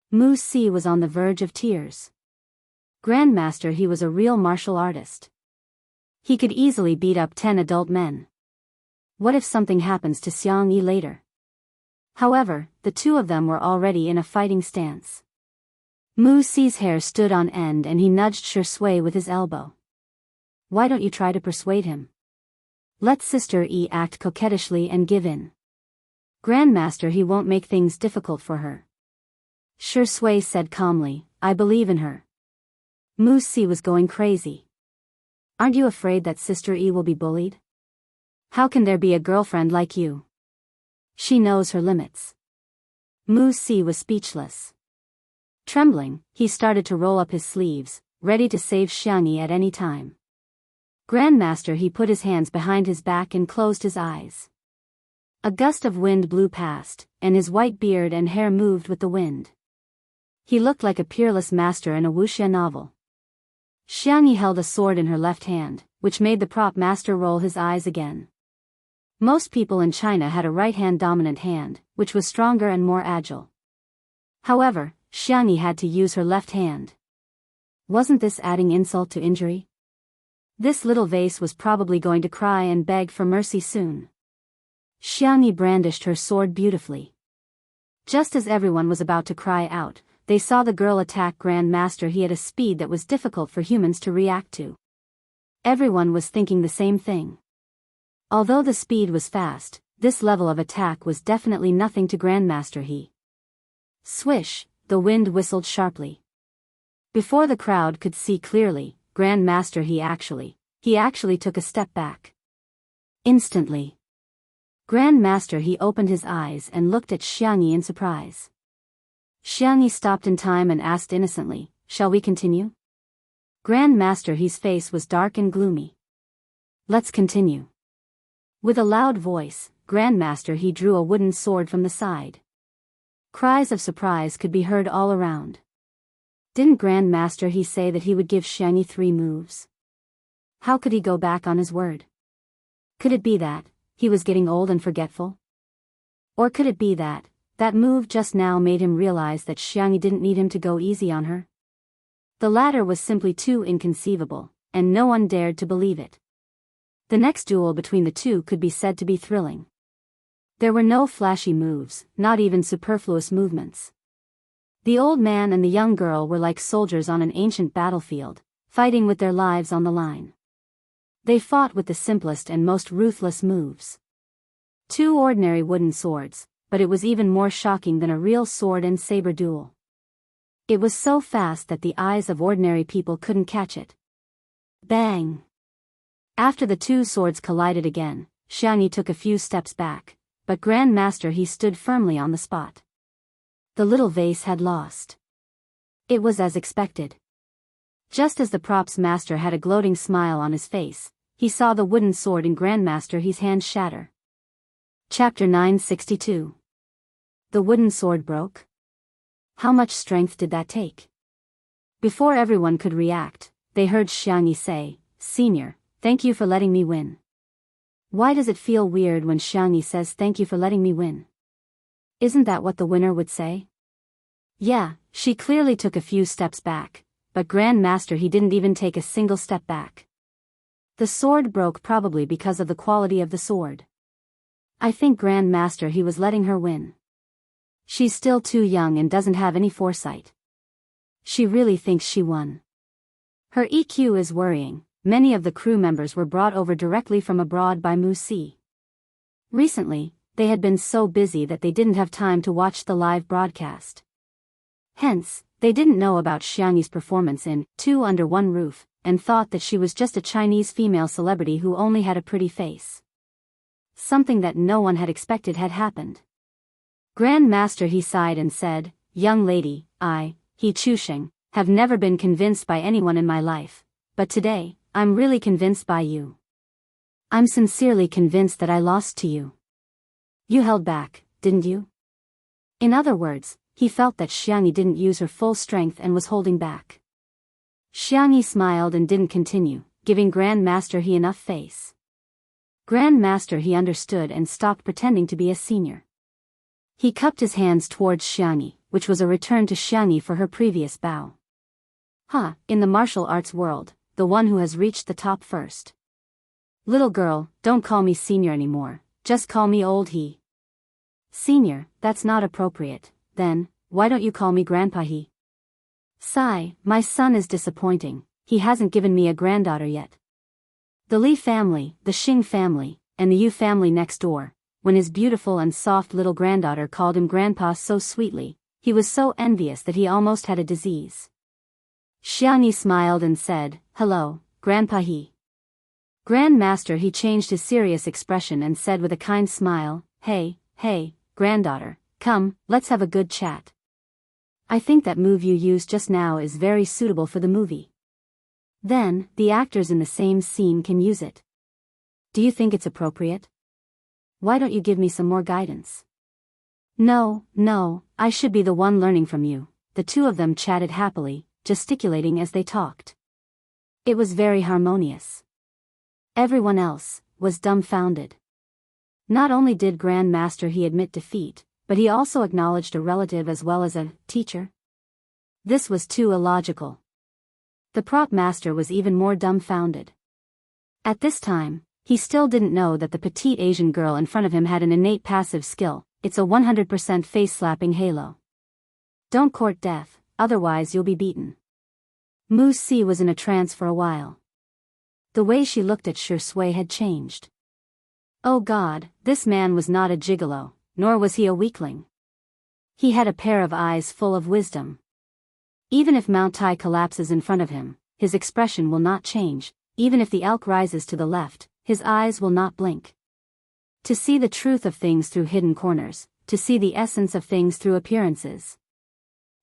Mu Si was on the verge of tears. Grandmaster he was a real martial artist. He could easily beat up 10 adult men. What if something happens to Xiangyi later? However, the two of them were already in a fighting stance. Mu Si's hair stood on end and he nudged Shui with his elbow. Why don't you try to persuade him? Let Sister E act coquettishly and give in. Grandmaster he won't make things difficult for her. Shui said calmly, I believe in her. Mu Si was going crazy. Aren't you afraid that Sister E will be bullied? How can there be a girlfriend like you? She knows her limits. Mu Si was speechless. Trembling, he started to roll up his sleeves, ready to save Xiangyi at any time. Grandmaster he put his hands behind his back and closed his eyes. A gust of wind blew past, and his white beard and hair moved with the wind. He looked like a peerless master in a wuxia novel. Xiangyi held a sword in her left hand, which made the prop master roll his eyes again. Most people in China had a right-hand dominant hand, which was stronger and more agile. However, Xiangyi had to use her left hand. Wasn't this adding insult to injury? This little vase was probably going to cry and beg for mercy soon. Xiangyi brandished her sword beautifully. Just as everyone was about to cry out, they saw the girl attack Grandmaster he at a speed that was difficult for humans to react to. Everyone was thinking the same thing. Although the speed was fast, this level of attack was definitely nothing to Grandmaster he. Swish, the wind whistled sharply. Before the crowd could see clearly, Grandmaster he actually took a step back. Instantly. Grandmaster he opened his eyes and looked at Xiangyi in surprise. Xiangyi stopped in time and asked innocently, shall we continue? Grandmaster he's face was dark and gloomy. Let's continue. With a loud voice, Grandmaster he drew a wooden sword from the side. Cries of surprise could be heard all around. Didn't Grandmaster he say that he would give Xiangyi 3 moves? How could he go back on his word? Could it be that he was getting old and forgetful? Or could it be that move just now made him realize that Xiangyi didn't need him to go easy on her? The latter was simply too inconceivable, and no one dared to believe it. The next duel between the two could be said to be thrilling. There were no flashy moves, not even superfluous movements. The old man and the young girl were like soldiers on an ancient battlefield, fighting with their lives on the line. They fought with the simplest and most ruthless moves. 2 ordinary wooden swords, but it was even more shocking than a real sword and saber duel. It was so fast that the eyes of ordinary people couldn't catch it. Bang! After the 2 swords collided again, Xiangyi took a few steps back, but Grandmaster he stood firmly on the spot. The little vase had lost. It was as expected. Just as the props master had a gloating smile on his face, he saw the wooden sword in Grandmaster he's hand shatter. Chapter 962. The wooden sword broke? How much strength did that take? Before everyone could react, they heard Xiangyi say, Senior, thank you for letting me win. Why does it feel weird when Xiangyi says thank you for letting me win? Isn't that what the winner would say? Yeah, she clearly took a few steps back, but Grandmaster he didn't even take a single step back. The sword broke probably because of the quality of the sword. I think Grandmaster he was letting her win. She's still too young and doesn't have any foresight. She really thinks she won. Her EQ is worrying. Many of the crew members were brought over directly from abroad by Mu Si. Recently, they had been so busy that they didn't have time to watch the live broadcast. Hence, They didn't know about Xiangyi's performance in Two Under One Roof, and thought that she was just a Chinese female celebrity who only had a pretty face. Something that no one had expected had happened. Grand Master, he sighed and said, "Young lady, he Chusheng, have never been convinced by anyone in my life, but today, I'm really convinced by you. I'm sincerely convinced that I lost to you. You held back, didn't you?" In other words, he felt that Xiangyi didn't use her full strength and was holding back. Xiangyi smiled and didn't continue, giving Grand Master He enough face. Grand Master He understood and stopped pretending to be a senior. He cupped his hands towards Xiangyi, which was a return to Xiangyi for her previous bow. In the martial arts world, the one who has reached the top first. Little girl, don't call me senior anymore, just call me old he. Senior, that's not appropriate, then, why don't you call me grandpa he? Sigh, my son is disappointing, he hasn't given me a granddaughter yet. The Li family, the Xing family, and the Yu family next door, when his beautiful and soft little granddaughter called him grandpa so sweetly, he was so envious that he almost had a disease. Xiangyi smiled and said, "Hello, grandpa he." Grand Master He changed his serious expression and said with a kind smile, Hey, granddaughter, come, let's have a good chat. I think that move you used just now is very suitable for the movie. Then, the actors in the same scene can use it. Do you think it's appropriate? Why don't you give me some more guidance?" No, I should be the one learning from you." The two of them chatted happily, gesticulating as they talked. It was very harmonious. Everyone else was dumbfounded. Not only did Grand Master He admit defeat, but he also acknowledged a relative as well as a teacher. This was too illogical. The prop master was even more dumbfounded. At this time, he still didn't know that the petite Asian girl in front of him had an innate passive skill. It's a 100% face-slapping halo. Don't court death, otherwise you'll be beaten. Mu Si was in a trance for a while. The way she looked at Shi Sui had changed. Oh God, this man was not a gigolo, nor was he a weakling. He had a pair of eyes full of wisdom. Even if Mount Tai collapses in front of him, his expression will not change. Even if the elk rises to the left, his eyes will not blink. To see the truth of things through hidden corners, to see the essence of things through appearances.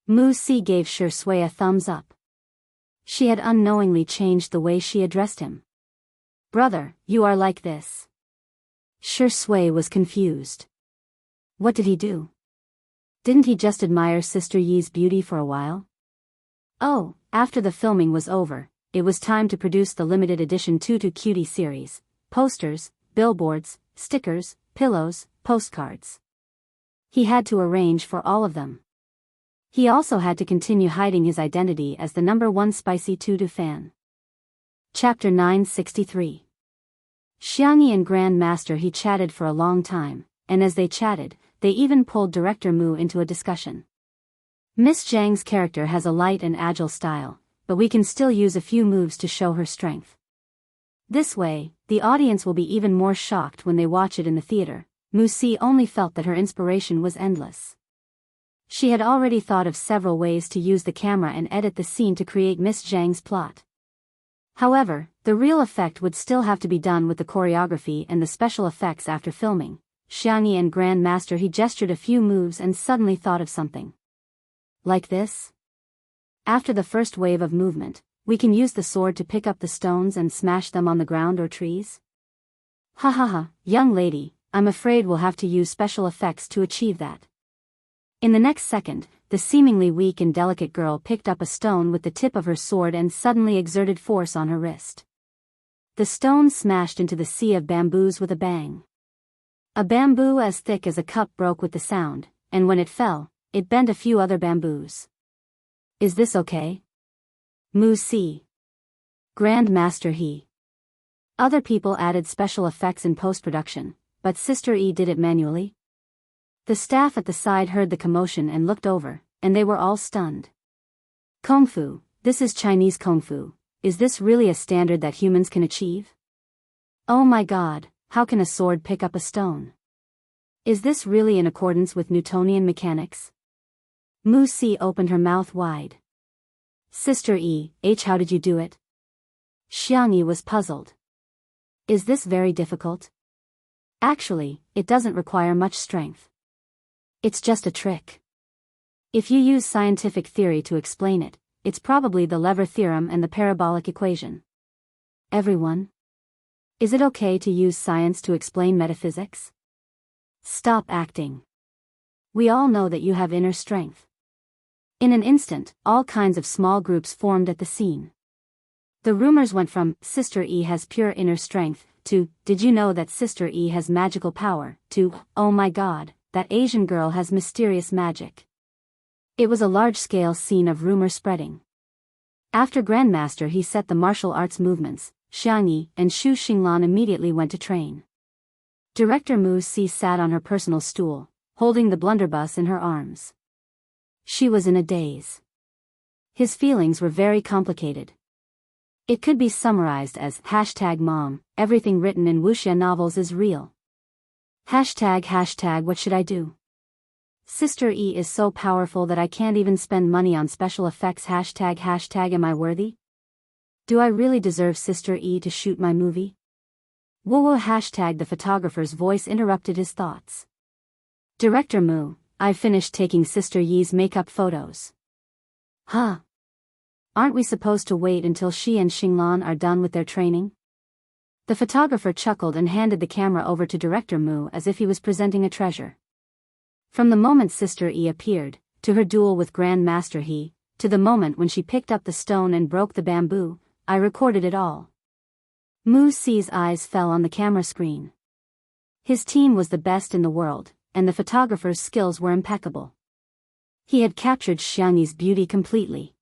Mu Si gave Shi Sui a thumbs up. She had unknowingly changed the way she addressed him. Brother, you are like this. Shi Sui was confused. What did he do? Didn't he just admire Sister Yi's beauty for a while? Oh, after the filming was over, it was time to produce the limited edition Tutu Cutie series. Posters, billboards, stickers, pillows, postcards. He had to arrange for all of them. He also had to continue hiding his identity as the #1 spicy Tutu fan. Chapter 963. Xiangyi and Grand Master He chatted for a long time, and as they chatted, they even pulled director Mu into a discussion. Miss Zhang's character has a light and agile style, but we can still use a few moves to show her strength. This way, the audience will be even more shocked when they watch it in the theater. Mu Si only felt that her inspiration was endless. She had already thought of several ways to use the camera and edit the scene to create Miss Zhang's plot. However, the real effect would still have to be done with the choreography and the special effects after filming. Xiangyi and Grand Master He gestured a few moves and suddenly thought of something. Like this? After the first wave of movement, we can use the sword to pick up the stones and smash them on the ground or trees? Young lady, I'm afraid we'll have to use special effects to achieve that. In the next second, the seemingly weak and delicate girl picked up a stone with the tip of her sword and suddenly exerted force on her wrist. The stone smashed into the sea of bamboos with a bang. A bamboo as thick as a cup broke with the sound, and when it fell, it bent a few other bamboos. Is this okay? Mu Si. Grand Master He. Other people added special effects in post-production, but Sister Yi did it manually. The staff at the side heard the commotion and looked over, and they were all stunned. Kung Fu, this is Chinese Kung Fu. Is this really a standard that humans can achieve? Oh my God, how can a sword pick up a stone? Is this really in accordance with Newtonian mechanics? Mu Si opened her mouth wide. Sister how did you do it? Xiangyi was puzzled. Is this very difficult? Actually, it doesn't require much strength. It's just a trick. If you use scientific theory to explain it, it's probably the lever theorem and the parabolic equation. Everyone? Is it okay to use science to explain metaphysics? Stop acting. We all know that you have inner strength. In an instant, all kinds of small groups formed at the scene. The rumors went from, Sister has pure inner strength, to, did you know that Sister has magical power, to, oh my god, that Asian girl has mysterious magic. It was a large-scale scene of rumor spreading. After Grandmaster he set the martial arts movements, Xiangyi and Xu Xinglan immediately went to train. Director Mu Si sat on her personal stool, holding the blunderbuss in her arms. She was in a daze. His feelings were very complicated. It could be summarized as #mom, everything written in Wuxia novels is real. #what should I do? Sister is so powerful that I can't even spend money on special effects #am I worthy? Do I really deserve Sister to shoot my movie? Whoa the photographer's voice interrupted his thoughts. Director Mu, I've finished taking Sister Yi's makeup photos. Huh? Aren't we supposed to wait until she and Xinglan are done with their training? The photographer chuckled and handed the camera over to Director Mu as if he was presenting a treasure. From the moment Sister appeared, to her duel with Grand Master He, to the moment when she picked up the stone and broke the bamboo, I recorded it all. Mu Si's eyes fell on the camera screen. His team was the best in the world, and the photographer's skills were impeccable. He had captured Xiangyi's beauty completely.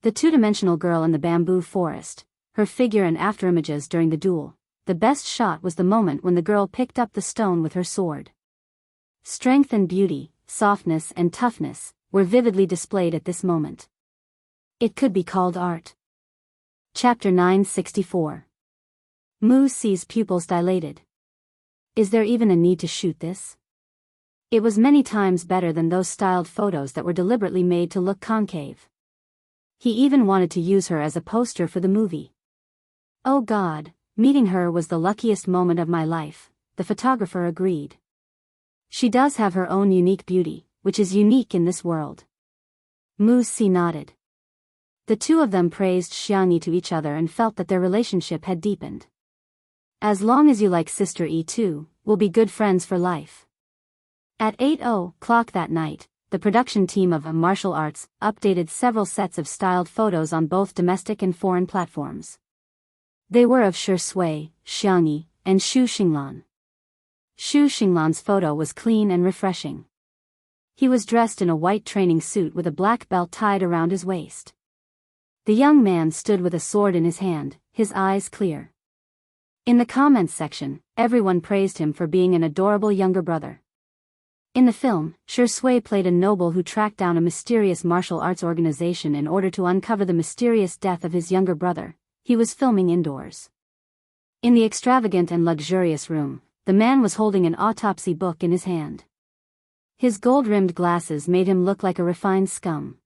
The two-dimensional girl in the bamboo forest, her figure and afterimages during the duel. The best shot was the moment when the girl picked up the stone with her sword. Strength and beauty, softness and toughness, were vividly displayed at this moment. It could be called art. Chapter 964. Mu Si's pupils dilated. Is there even a need to shoot this? It was many times better than those styled photos that were deliberately made to look concave. He even wanted to use her as a poster for the movie. Oh God, meeting her was the luckiest moment of my life, the photographer agreed. She does have her own unique beauty, which is unique in this world. Mu Si nodded. The two of them praised Xiangyi to each other and felt that their relationship had deepened. As long as you like Sister too, we'll be good friends for life. At 8:00 that night, the production team of Martial Arts updated several sets of styled photos on both domestic and foreign platforms. They were of Shi Sui, Xiangyi, and Xu Xinglan. Xu Xinglan's photo was clean and refreshing. He was dressed in a white training suit with a black belt tied around his waist. The young man stood with a sword in his hand, his eyes clear. In the comments section, everyone praised him for being an adorable younger brother. In the film, Shi Sui played a noble who tracked down a mysterious martial arts organization in order to uncover the mysterious death of his younger brother. He was filming indoors. In the extravagant and luxurious room, the man was holding an autopsy book in his hand. His gold-rimmed glasses made him look like a refined scum.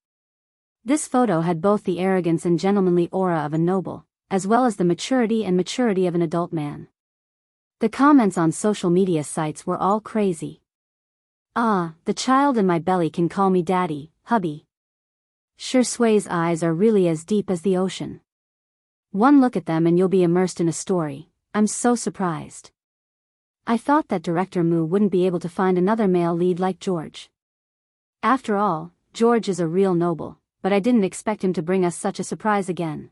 This photo had both the arrogance and gentlemanly aura of a noble, as well as the maturity of an adult man. The comments on social media sites were all crazy. Ah, the child in my belly can call me daddy, hubby. Shi Sui's eyes are really as deep as the ocean. One look at them and you'll be immersed in a story. I'm so surprised. I thought that Director Mu wouldn't be able to find another male lead like George. After all, George is a real noble, but I didn't expect him to bring us such a surprise again.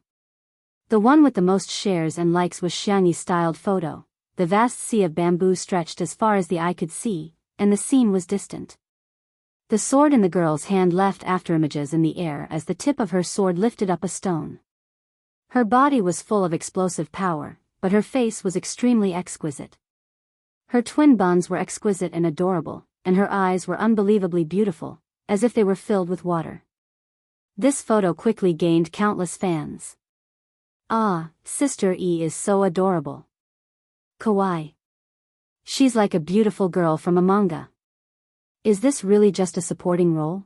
The one with the most shares and likes was Xiangyi's styled photo. The vast sea of bamboo stretched as far as the eye could see, and the scene was distant. The sword in the girl's hand left afterimages in the air as the tip of her sword lifted up a stone. Her body was full of explosive power, but her face was extremely exquisite. Her twin buns were exquisite and adorable, and her eyes were unbelievably beautiful, as if they were filled with water. This photo quickly gained countless fans. Ah, Sister is so adorable. Kawaii. She's like a beautiful girl from a manga. Is this really just a supporting role?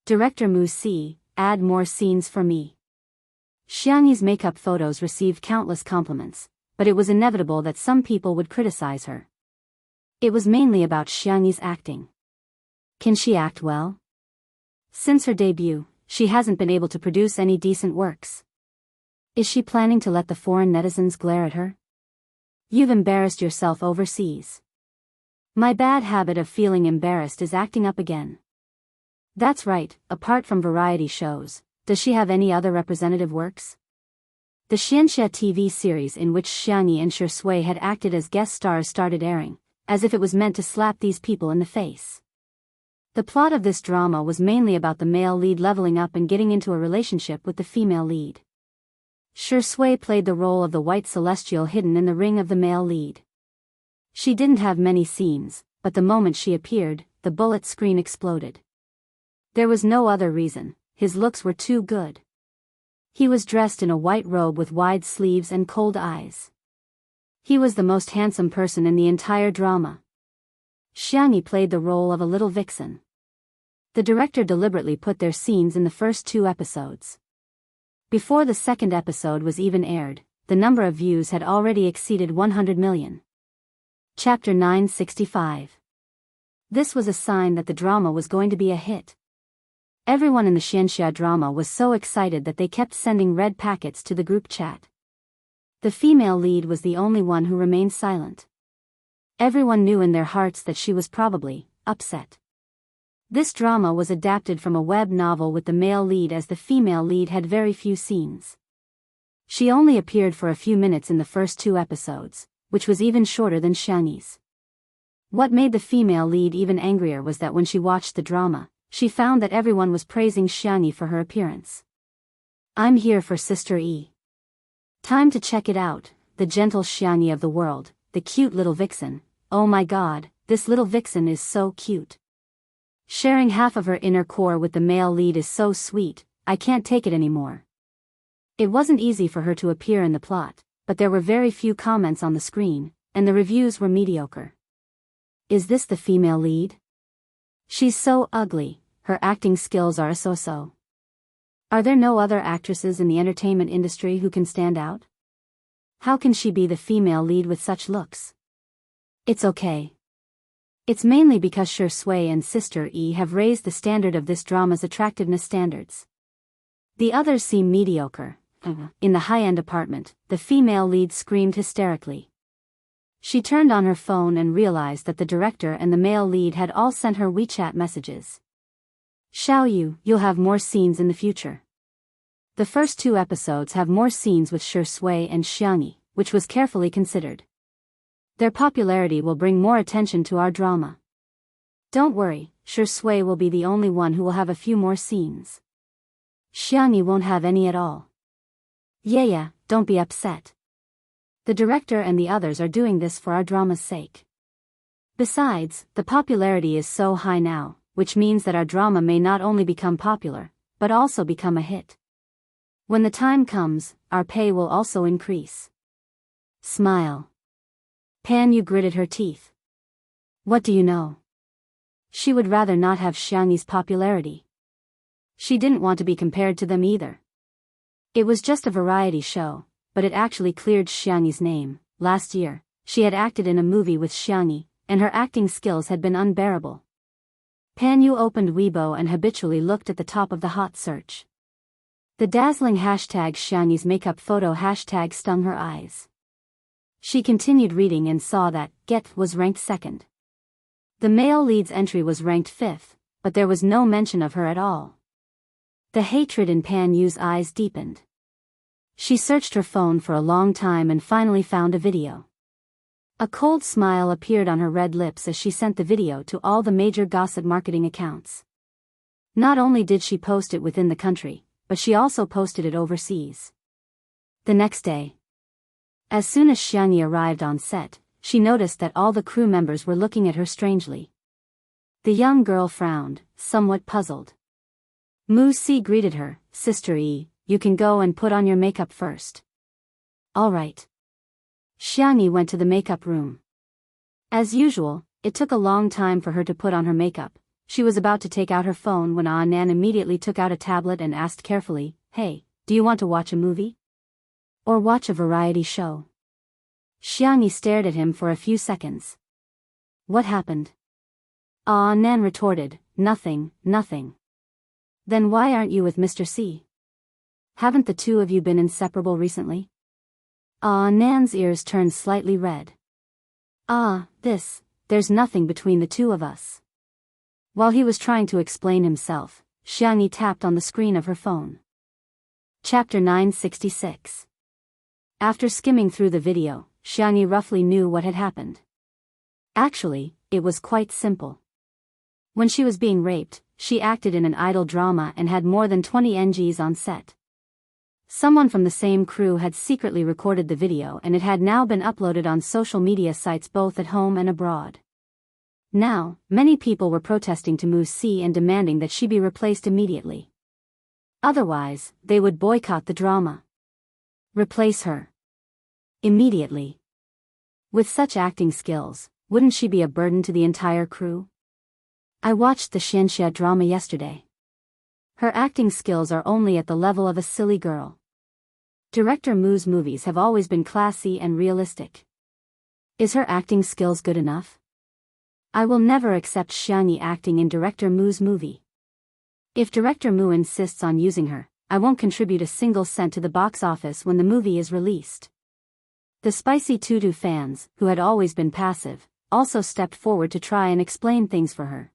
Director Mu Si, add more scenes for me. Xiangyi's makeup photos received countless compliments, but it was inevitable that some people would criticize her. It was mainly about Xiangyi's acting. Can she act well? Since her debut, she hasn't been able to produce any decent works. Is she planning to let the foreign netizens glare at her? You've embarrassed yourself overseas. My bad habit of feeling embarrassed is acting up again. That's right, apart from variety shows, does she have any other representative works? The Xianxia TV series in which Xiangyi and Shi Sui had acted as guest stars started airing, as if it was meant to slap these people in the face. The plot of this drama was mainly about the male lead leveling up and getting into a relationship with the female lead. Shi Sui played the role of the white celestial hidden in the ring of the male lead. She didn't have many scenes, but the moment she appeared, the bullet screen exploded. There was no other reason, his looks were too good. He was dressed in a white robe with wide sleeves and cold eyes. He was the most handsome person in the entire drama. Xiangyi played the role of a little vixen. The director deliberately put their scenes in the first 2 episodes. Before the second episode was even aired, the number of views had already exceeded 100 million. Chapter 965. This was a sign that the drama was going to be a hit. Everyone in the Xianxia drama was so excited that they kept sending red packets to the group chat. The female lead was the only one who remained silent. Everyone knew in their hearts that she was probably upset. This drama was adapted from a web novel with the male lead, as the female lead had very few scenes. She only appeared for a few minutes in the first 2 episodes, which was even shorter than Xiangyi's. What made the female lead even angrier was that when she watched the drama, she found that everyone was praising Xiangyi for her appearance. I'm here for Sister E. Time to check it out, the gentle Xiangyi of the world, the cute little vixen. Oh my god, this little vixen is so cute. Sharing half of her inner core with the male lead is so sweet, I can't take it anymore. It wasn't easy for her to appear in the plot, but there were very few comments on the screen, and the reviews were mediocre. Is this the female lead? She's so ugly, her acting skills are so-so. Are there no other actresses in the entertainment industry who can stand out? How can she be the female lead with such looks? It's okay. It's mainly because Shi Sui and Sister E have raised the standard of this drama's attractiveness standards. The others seem mediocre. In the high-end apartment, the female lead screamed hysterically. She turned on her phone and realized that the director and the male lead had all sent her WeChat messages. Xiao, you'll have more scenes in the future. The first 2 episodes have more scenes with Shi Sui and Xiangyi, which was carefully considered. Their popularity will bring more attention to our drama. Don't worry, Shi Sui will be the only one who will have a few more scenes. Xiangyi won't have any at all. Yeah, don't be upset. The director and the others are doing this for our drama's sake. Besides, the popularity is so high now, which means that our drama may not only become popular, but also become a hit. When the time comes, our pay will also increase. Smile. Pan Yu gritted her teeth. What do you know? She would rather not have Xiangyi's popularity. She didn't want to be compared to them either. It was just a variety show, but it actually cleared Xiangyi's name. Last year, she had acted in a movie with Xiangyi, and her acting skills had been unbearable. Pan Yu opened Weibo and habitually looked at the top of the hot search. The dazzling hashtag Xiangyi's makeup photo hashtag stung her eyes. She continued reading and saw that Get was ranked 2nd. The male lead's entry was ranked 5th, but there was no mention of her at all. The hatred in Pan Yu's eyes deepened. She searched her phone for a long time and finally found a video. A cold smile appeared on her red lips as she sent the video to all the major gossip marketing accounts. Not only did she post it within the country, but she also posted it overseas. The next day, as soon as Xiangyi arrived on set, she noticed that all the crew members were looking at her strangely. The young girl frowned, somewhat puzzled. Mu Si greeted her. Sister E, you can go and put on your makeup first. All right. Xiangyi went to the makeup room. As usual, it took a long time for her to put on her makeup, She was about to take out her phone when Nan immediately took out a tablet and asked carefully, "Hey, do you want to watch a movie? Or watch a variety show?" Xiangyi stared at him for a few seconds. "What happened?" Nan retorted, "Nothing, nothing." "Then why aren't you with Mr. C? Haven't the two of you been inseparable recently?" Nan's ears turned slightly red. There's nothing between the two of us." While he was trying to explain himself, Xiangyi tapped on the screen of her phone. Chapter 966. After skimming through the video, Xiangyi roughly knew what had happened. Actually, it was quite simple. When she was being raped, she acted in an idol drama and had more than 20 NGs on set. Someone from the same crew had secretly recorded the video and it had now been uploaded on social media sites both at home and abroad. Now, many people were protesting to Mu Si and demanding that she be replaced immediately. Otherwise, they would boycott the drama. Replace her immediately. With such acting skills, wouldn't she be a burden to the entire crew? I watched the Xianxia drama yesterday. Her acting skills are only at the level of a silly girl. Director Mu's movies have always been classy and realistic. Is her acting skills good enough? I will never accept Xiangyi acting in Director Mu's movie. If Director Mu insists on using her, I won't contribute a single cent to the box office when the movie is released. The Spicy Tutu fans, who had always been passive, also stepped forward to try and explain things for her.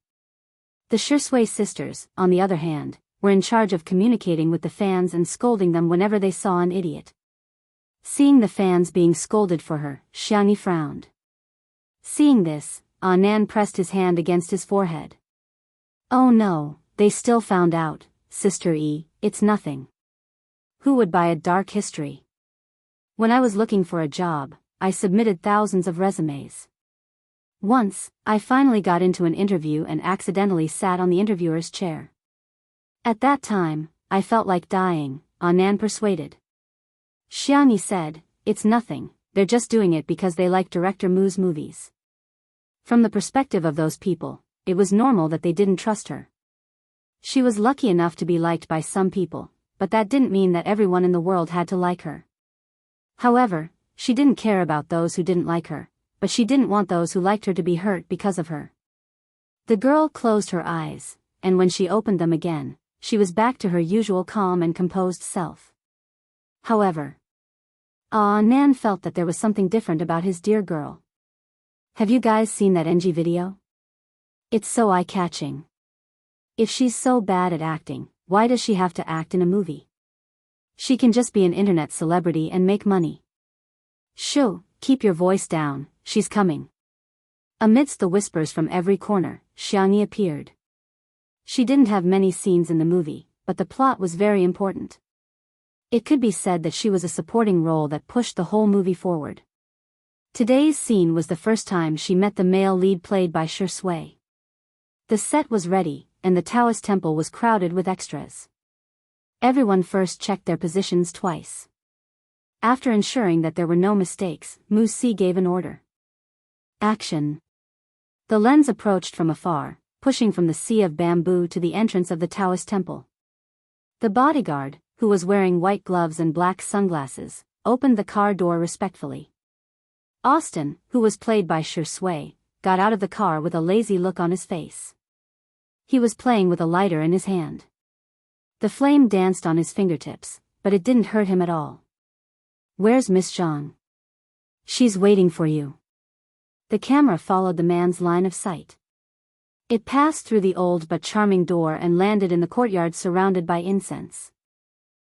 The Shisui sisters, on the other hand, were in charge of communicating with the fans and scolding them whenever they saw an idiot. Seeing the fans being scolded for her, Xiangyi frowned. Seeing this, Nan pressed his hand against his forehead. "Oh no, they still found out, Sister E, it's nothing. Who would buy a dark history? When I was looking for a job, I submitted thousands of resumes. Once, I finally got into an interview and accidentally sat on the interviewer's chair. At that time, I felt like dying," Nan persuaded. Xiangyi said, "It's nothing, they're just doing it because they like Director Mu's movies." From the perspective of those people, it was normal that they didn't trust her. She was lucky enough to be liked by some people, but that didn't mean that everyone in the world had to like her. However, she didn't care about those who didn't like her, but she didn't want those who liked her to be hurt because of her. The girl closed her eyes, and when she opened them again, she was back to her usual calm and composed self. However, Nan felt that there was something different about his dear girl. Have you guys seen that NG video? It's so eye-catching. If she's so bad at acting, why does she have to act in a movie? She can just be an internet celebrity and make money. Shoo, keep your voice down, she's coming. Amidst the whispers from every corner, Xiangyi appeared. She didn't have many scenes in the movie, but the plot was very important. It could be said that she was a supporting role that pushed the whole movie forward. Today's scene was the first time she met the male lead played by Shisui. The set was ready, and the Taoist temple was crowded with extras. Everyone first checked their positions twice. After ensuring that there were no mistakes, Mu Si gave an order. Action. The lens approached from afar, pushing from the sea of bamboo to the entrance of the Taoist temple. The bodyguard, who was wearing white gloves and black sunglasses, opened the car door respectfully. Austin, who was played by Shisui, got out of the car with a lazy look on his face. He was playing with a lighter in his hand. The flame danced on his fingertips, but it didn't hurt him at all. "Where's Miss Zhang?" "She's waiting for you." The camera followed the man's line of sight. It passed through the old but charming door and landed in the courtyard surrounded by incense.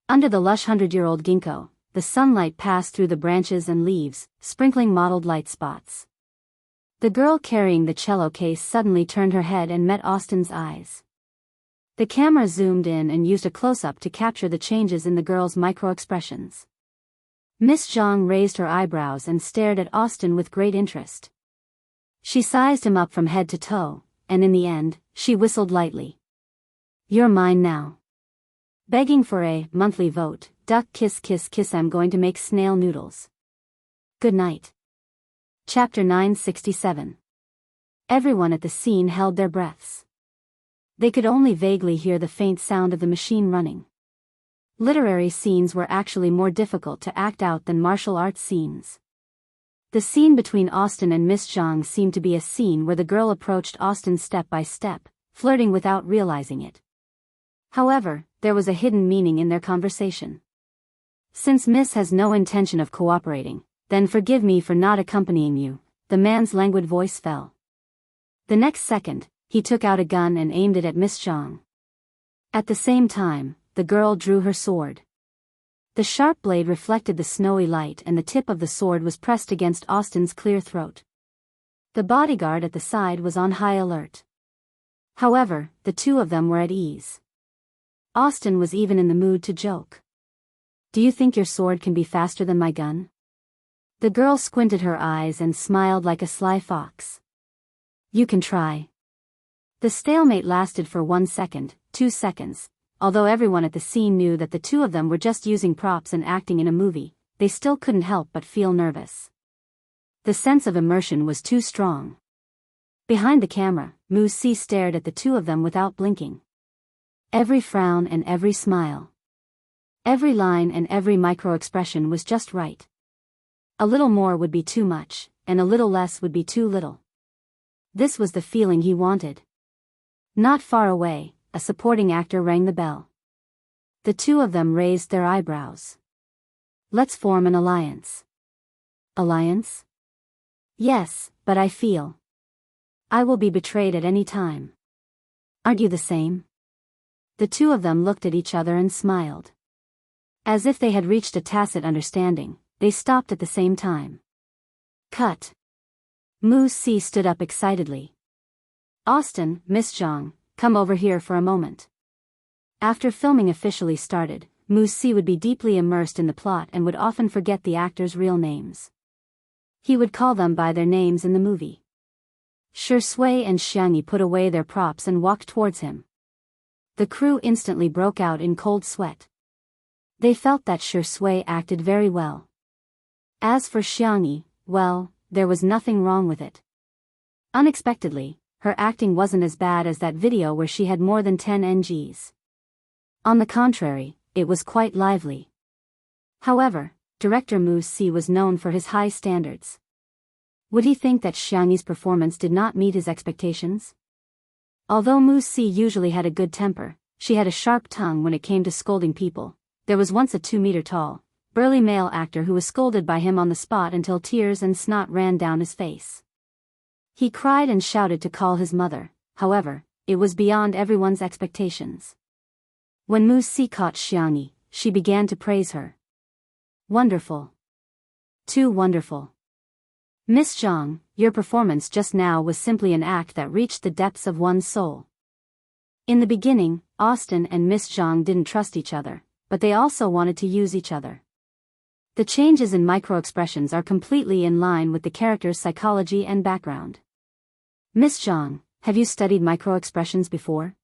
Under the lush 100-year-old ginkgo, the sunlight passed through the branches and leaves, sprinkling mottled light spots. The girl carrying the cello case suddenly turned her head and met Austin's eyes. The camera zoomed in and used a close-up to capture the changes in the girl's micro-expressions. Miss Zhang raised her eyebrows and stared at Austin with great interest. She sized him up from head to toe, and in the end, she whistled lightly. "You're mine now." Begging for a monthly vote, duck kiss kiss kiss, I'm going to make snail noodles. Good night. Chapter 967. Everyone at the scene held their breaths. They could only vaguely hear the faint sound of the machine running. Literary scenes were actually more difficult to act out than martial arts scenes. The scene between Austin and Miss Jiang seemed to be a scene where the girl approached Austin step by step, flirting without realizing it. However, there was a hidden meaning in their conversation. Since Miss has no intention of cooperating, then forgive me for not accompanying you, the man's languid voice fell. The next second, he took out a gun and aimed it at Miss Jiang. At the same time, the girl drew her sword. The sharp blade reflected the snowy light and the tip of the sword was pressed against Austin's clear throat. The bodyguard at the side was on high alert. However, the two of them were at ease. Austin was even in the mood to joke. Do you think your sword can be faster than my gun? The girl squinted her eyes and smiled like a sly fox. You can try. The stalemate lasted for 1 second, 2 seconds. Although everyone at the scene knew that the two of them were just using props and acting in a movie, they still couldn't help but feel nervous. The sense of immersion was too strong. Behind the camera, Wuxia stared at the two of them without blinking. Every frown and every smile. Every line and every micro-expression was just right. A little more would be too much, and a little less would be too little. This was the feeling he wanted. Not far away, a supporting actor rang the bell. The two of them raised their eyebrows. Let's form an alliance. Alliance? Yes, but I feel I will be betrayed at any time. Aren't you the same? The two of them looked at each other and smiled. As if they had reached a tacit understanding, they stopped at the same time. Cut. Wuxia stood up excitedly. Austin, Miss Jiang, come over here for a moment. After filming officially started, Wuxia would be deeply immersed in the plot and would often forget the actors' real names. He would call them by their names in the movie. Shui and Xiangyi put away their props and walked towards him. The crew instantly broke out in cold sweat. They felt that Shui acted very well. As for Xiangyi, well, there was nothing wrong with it. Unexpectedly, her acting wasn't as bad as that video where she had more than 10 NGs. On the contrary, it was quite lively. However, director Wuxia was known for his high standards. Would he think that Xiangyi's performance did not meet his expectations? Although Wuxia usually had a good temper, she had a sharp tongue when it came to scolding people. There was once a 2-meter-tall, burly male actor who was scolded by him on the spot until tears and snot ran down his face. He cried and shouted to call his mother. However, it was beyond everyone's expectations. When Wuxia caught Xiangyi, she began to praise her. Wonderful. Too wonderful. Miss Jiang, your performance just now was simply an act that reached the depths of one's soul. In the beginning, Austin and Miss Jiang didn't trust each other, but they also wanted to use each other. The changes in micro-expressions are completely in line with the character's psychology and background. Miss Jiang, have you studied micro-expressions before?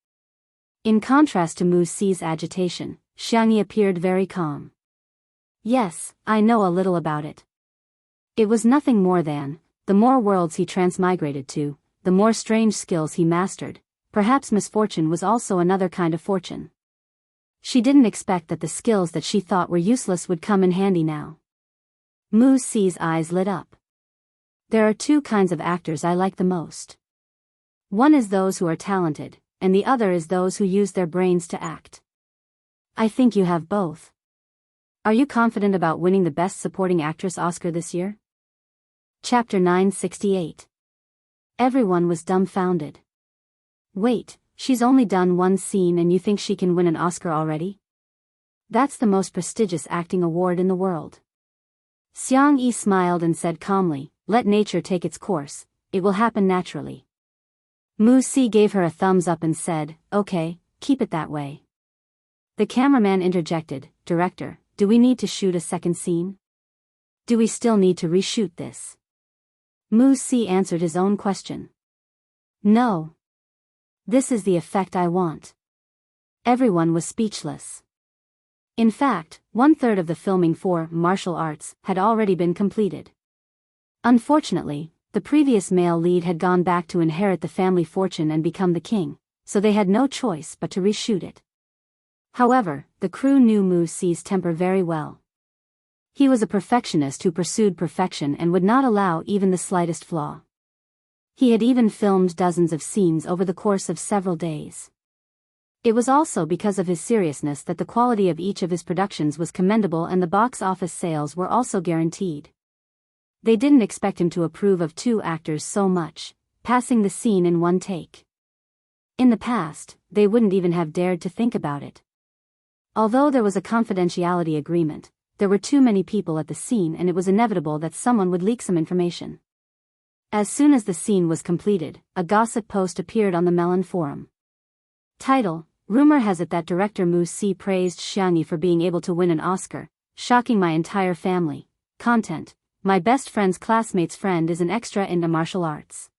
In contrast to Wuxia's agitation, Xiangyi appeared very calm. Yes, I know a little about it. It was nothing more than, the more worlds he transmigrated to, the more strange skills he mastered. Perhaps misfortune was also another kind of fortune. She didn't expect that the skills that she thought were useless would come in handy now. Wuxia's eyes lit up. There are two kinds of actors I like the most. One is those who are talented, and the other is those who use their brains to act. I think you have both. Are you confident about winning the Best Supporting Actress Oscar this year? Chapter 968. Everyone was dumbfounded. Wait, she's only done one scene and you think she can win an Oscar already? That's the most prestigious acting award in the world. Xiangyi smiled and said calmly, let nature take its course, it will happen naturally. Wuxia gave her a thumbs up and said, okay, keep it that way. The cameraman interjected, Director, do we need to shoot a second scene? Do we still need to reshoot this? Wuxia answered his own question. No. This is the effect I want. Everyone was speechless. In fact, 1/3 of the filming for martial arts had already been completed. Unfortunately, the previous male lead had gone back to inherit the family fortune and become the king, so they had no choice but to reshoot it. However, the crew knew Wuxia's temper very well. He was a perfectionist who pursued perfection and would not allow even the slightest flaw. He had even filmed dozens of scenes over the course of several days. It was also because of his seriousness that the quality of each of his productions was commendable and the box office sales were also guaranteed. They didn't expect him to approve of two actors so much, passing the scene in one take. In the past, they wouldn't even have dared to think about it. Although there was a confidentiality agreement, there were too many people at the scene and it was inevitable that someone would leak some information. As soon as the scene was completed, a gossip post appeared on the Melon forum. Title: Rumor has it that director Wuxia praised Xiangyi for being able to win an Oscar, shocking my entire family. Content: my best friend's classmate's friend is an extra in the martial arts.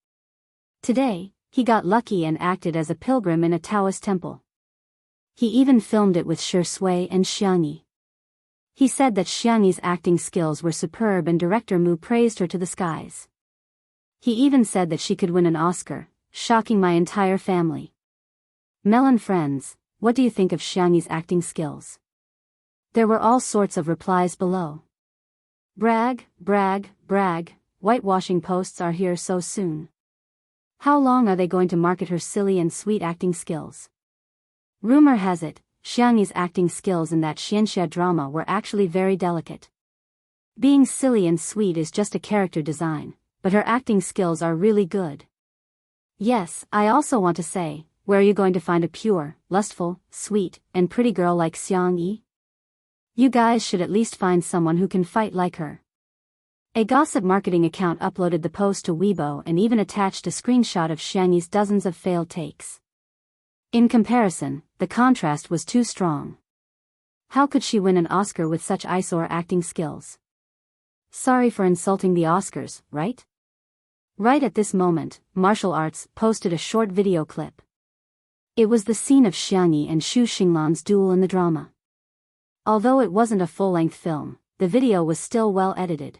Today, he got lucky and acted as a pilgrim in a Taoist temple. He even filmed it with Shi Sui and Xiangyi. He said that Xiangyi's acting skills were superb and director Mu praised her to the skies. He even said that she could win an Oscar, shocking my entire family. Melon friends, what do you think of Xiangyi's acting skills? There were all sorts of replies below. Brag, brag, brag, whitewashing posts are here so soon. How long are they going to market her silly and sweet acting skills? Rumor has it, Xiangyi's acting skills in that Sinister drama were actually very delicate. Being silly and sweet is just a character design, but her acting skills are really good. Yes, I also want to say, where are you going to find a pure, lustful, sweet, and pretty girl like Xiangyi? You guys should at least find someone who can fight like her. A gossip marketing account uploaded the post to Weibo and even attached a screenshot of Xiangyi's dozens of failed takes. In comparison, the contrast was too strong. How could she win an Oscar with such eyesore acting skills? Sorry for insulting the Oscars, right? Right at this moment, Martial Arts posted a short video clip. It was the scene of Xiangyi and Xu Xinglan's duel in the drama. Although it wasn't a full-length film, the video was still well edited.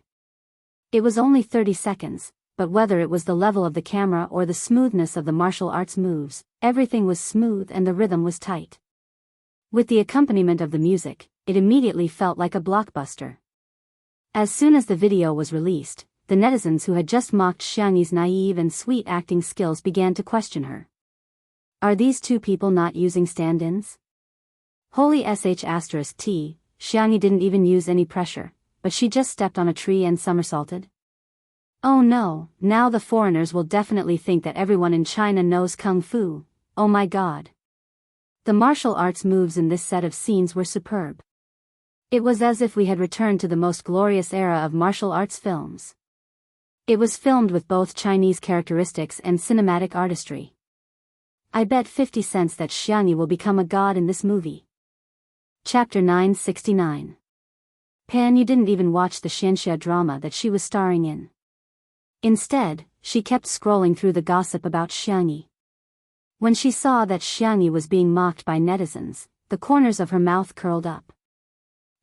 It was only 30 seconds, but whether it was the level of the camera or the smoothness of the martial arts moves, everything was smooth and the rhythm was tight. With the accompaniment of the music, it immediately felt like a blockbuster. As soon as the video was released, the netizens who had just mocked Xiangyi's naive and sweet acting skills began to question her. Are these two people not using stand-ins? Holy sh*t, Xiangyi didn't even use any pressure, but she just stepped on a tree and somersaulted? Oh no, now the foreigners will definitely think that everyone in China knows Kung Fu, oh my god. The martial arts moves in this set of scenes were superb. It was as if we had returned to the most glorious era of martial arts films. It was filmed with both Chinese characteristics and cinematic artistry. I bet 50 cents that Xiangyi will become a god in this movie. Chapter 969. Pan, you didn't even watch the Sinister drama that she was starring in. Instead, she kept scrolling through the gossip about Xiangyi. When she saw that Xiangyi was being mocked by netizens, the corners of her mouth curled up.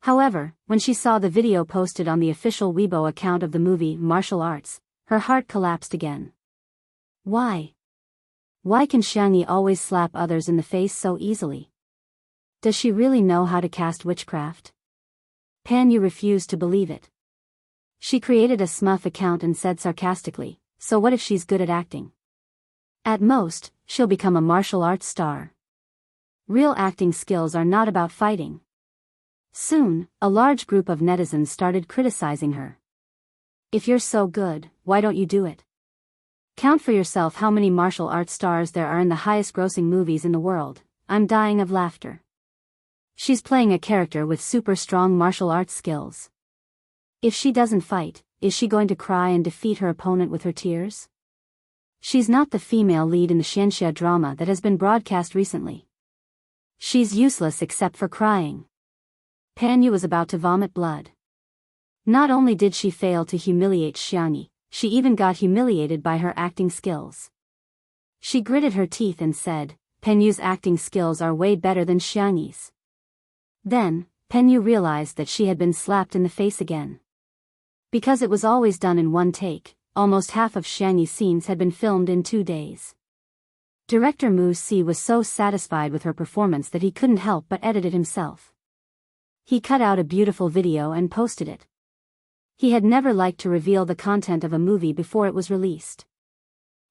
However, when she saw the video posted on the official Weibo account of the movie Martial Arts, her heart collapsed again. Why? Why can Xiangyi always slap others in the face so easily? Does she really know how to cast witchcraft? Pan Yu refused to believe it. She created a smurf account and said sarcastically, so what if she's good at acting? At most, she'll become a martial arts star. Real acting skills are not about fighting. Soon, a large group of netizens started criticizing her. If you're so good, why don't you do it? Count for yourself how many martial arts stars there are in the highest grossing movies in the world. I'm dying of laughter. She's playing a character with super strong martial arts skills. If she doesn't fight, is she going to cry and defeat her opponent with her tears? She's not the female lead in the Sinister drama that has been broadcast recently. She's useless except for crying. Pan Yu was about to vomit blood. Not only did she fail to humiliate Xiangyi, she even got humiliated by her acting skills. She gritted her teeth and said, Pan Yu's acting skills are way better than Xiangyi's. Then, Pan Yu realized that she had been slapped in the face again. Because it was always done in one take, almost half of Xiangyi's scenes had been filmed in 2 days. Director Mu Si was so satisfied with her performance that he couldn't help but edit it himself. He cut out a beautiful video and posted it. He had never liked to reveal the content of a movie before it was released.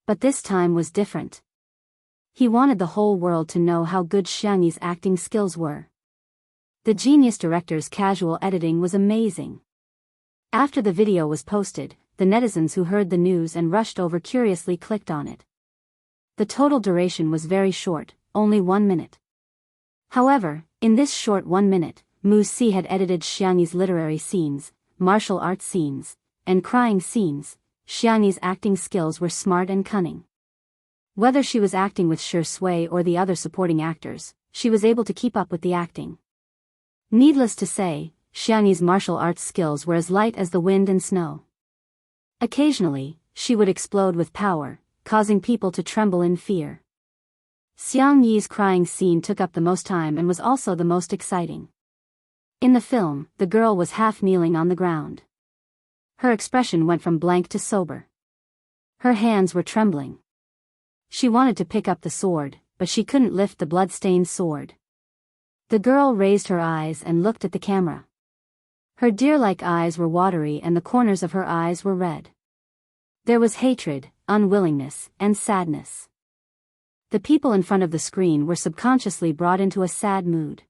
But this time was different. He wanted the whole world to know how good Xiangyi's acting skills were. The genius director's casual editing was amazing. After the video was posted, the netizens who heard the news and rushed over curiously clicked on it. The total duration was very short, only 1 minute. However, in this short 1 minute, Mu Si had edited Xiangyi's literary scenes, martial arts scenes, and crying scenes. Xiangyi's acting skills were smart and cunning. Whether she was acting with Shi Sui or the other supporting actors, she was able to keep up with the acting. Needless to say, Xiangyi's martial arts skills were as light as the wind and snow. Occasionally, she would explode with power, causing people to tremble in fear. Xiang Yi's crying scene took up the most time and was also the most exciting. In the film, the girl was half kneeling on the ground. Her expression went from blank to sober. Her hands were trembling. She wanted to pick up the sword, but she couldn't lift the blood-stained sword. The girl raised her eyes and looked at the camera. Her deer-like eyes were watery and the corners of her eyes were red. There was hatred, unwillingness, and sadness. The people in front of the screen were subconsciously brought into a sad mood.